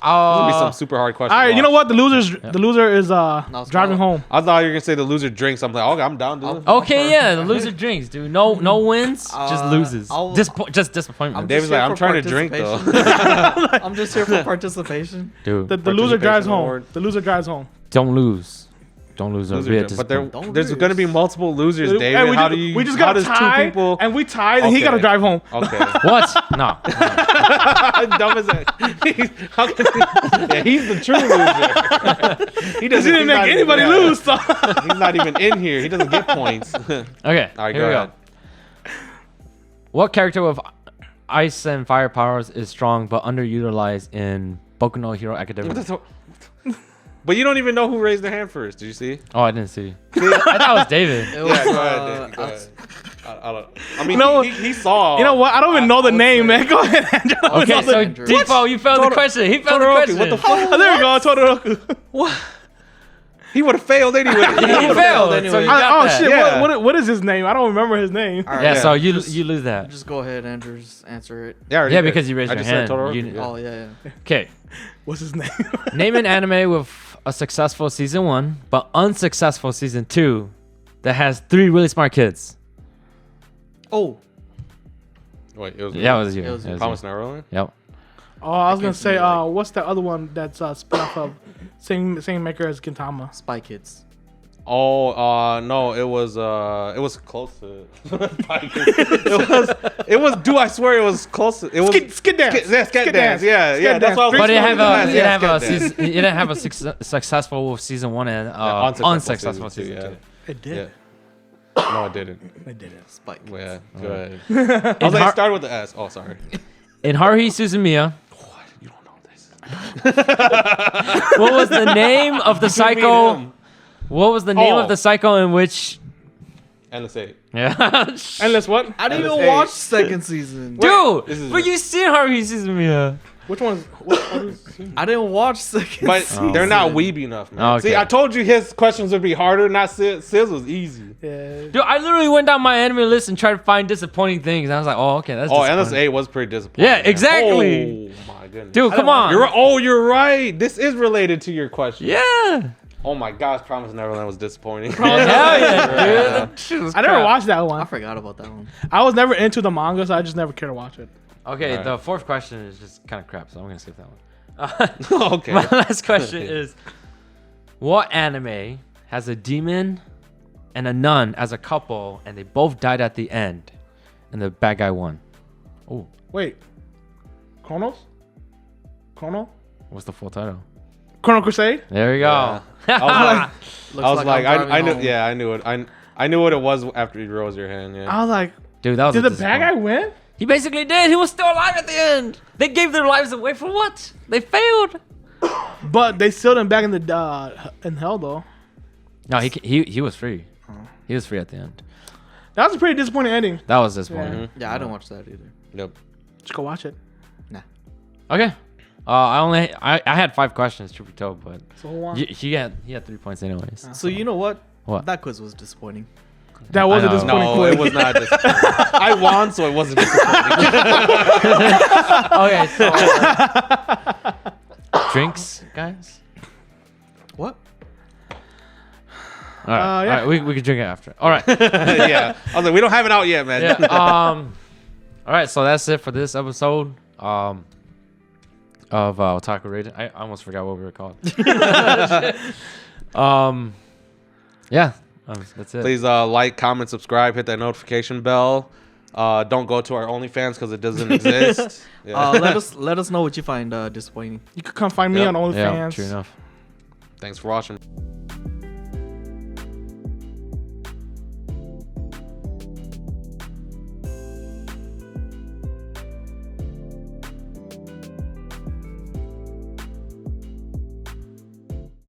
There'll be some I'll super hard questions. All right, you know what? The loser is it's driving home. I thought you were gonna say the loser drinks. I'm like, okay, I'm down, dude. Okay, yeah, the loser drinks, dude. No wins, just loses. I'll- Just disappointment, David's here like, I'm for trying to drink though. participation. I'm just here for participation. dude. The loser drives Participation home. award. The loser drives home. Don't lose. Don't lose. Loser Be a drink. But there, Don't there's lose. gonna be multiple losers, David. And How do you? we just how got does tied, two people? and we tied, and he Okay. got to drive home. Okay. What? No. Dumb as that. Yeah, he's the true loser. He He doesn't didn't make anybody lose. So. He's not even in here. He doesn't get points. Okay. All right, here go we ahead. go. What character with ice and fire powers is strong but underutilized in Boku no Hero Academia? But you don't even know who raised their hand first. Did you see? Oh, I didn't see. I thought it was David. It was, Yeah, go ahead. David, go ahead. I don't. I mean, No, he saw. You know what? I don't even know the would name, say- man. Go ahead, Andrew. I don't Okay, know the- so Andrew. Default, you failed the question. He failed the Todoroki, question. what the fuck? Oh, there we go, Todoroki. What? He would have failed anyway. He failed failed. anyway. So you got Oh that. shit! Yeah. What is his name? I don't remember his name. All right, Yeah, so you just- you lose that. Just go ahead, Andrew. Just answer it. I already Yeah, did. because you raised I your just said hand. Todoroki, You- yeah. Oh yeah. Okay. What's his name? Name an anime with a successful season 1 but unsuccessful season 2 that has 3 really smart kids. Oh, Wait, it was Yeah, it was you. It was you. Promise Neverland. Yep. Oh, I was gonna can't say, see, like- what's that other one that's spin-off of same maker as Gintama? Spy Kids. Oh, no, it was close to. it was. Do I swear it was close? To, it was Skid Dance. Skid Dance. Yeah, Skid yeah. That's Dance. what I was. But it thinking. have a, it Yeah, have a Skid Dance. season, it didn't have a successful season 1 and unsuccessful season 2. It did. Yeah. No, it didn't. It didn't. Spy Kids. Yeah, go ahead. I was like, Har- it started with the S. Oh, sorry. In Haruhi Suzumiya, What? You don't know this. what was the name of the cycle? him. What was the name Oh. of the cycle in which? And let's say. Yeah. Endless what? I didn't even Hey. watch second season. Dude, this is but it. you seen Haruhi Suzumiya? Which one's? What is? I didn't watch second But season. they're not weeby enough, man. Okay. See, I told you his questions would be harder, not Sis was easy. Yeah. Dude, I literally went down my anime list and tried to find disappointing things. And I was like, oh, okay, that's Oh, Endless disappointing. 8 was pretty disappointing. Yeah, man. exactly. Oh, my goodness. Dude, come on. You're right. This is related to your question. Yeah. Oh my gosh, Promise Neverland was disappointing. Hell yeah, dude. That shit was I never crap. watched that I one. forgot about that one. I was never into the manga, so I just never cared to watch it. Okay, Alright. the fourth question is just kind of crap, so I'm going to skip that one. Okay. My last question is, what anime has a demon and a nun as a couple, and they both died at the end, and the bad guy won? Oh, Wait. Chronos? Chrono? what's the full title? Chrono Crusade? There we go. Yeah. I Looks was like, I'm driving I knew, home. yeah, I knew it. I knew what it was after you rose your hand. Yeah. I was like, Dude, that was did a the bad guy disappointment. win? He basically did. He was still alive at the end. They gave their lives away for what? They failed. But they still didn't back in the in hell though. No, he was free. He was free at the end. That was a pretty disappointing ending. That was disappointing. Yeah, I didn't watch that either. Yep. Just go watch it. Okay. I had 5 questions, truth be told, but So who won? he had 3 points anyways. So you know what? What? That quiz was disappointing. That was I a know. disappointing No, quiz. it was not disappointing. I won, so it wasn't disappointing. Okay, so drinks, guys. What? All right, yeah. all right, we can drink it after. All right. Yeah. I was like, we don't have it out yet, man. Yeah. All right, so that's it for this episode. Of Otaku Rated. I almost forgot what we were called. Yeah, that's it. Please like, comment, subscribe, hit that notification bell. Don't go to our OnlyFans because it doesn't exist. Yeah. Let us know what you find disappointing. You could come find me Yep. on OnlyFans. Yeah, true enough. Thanks for watching.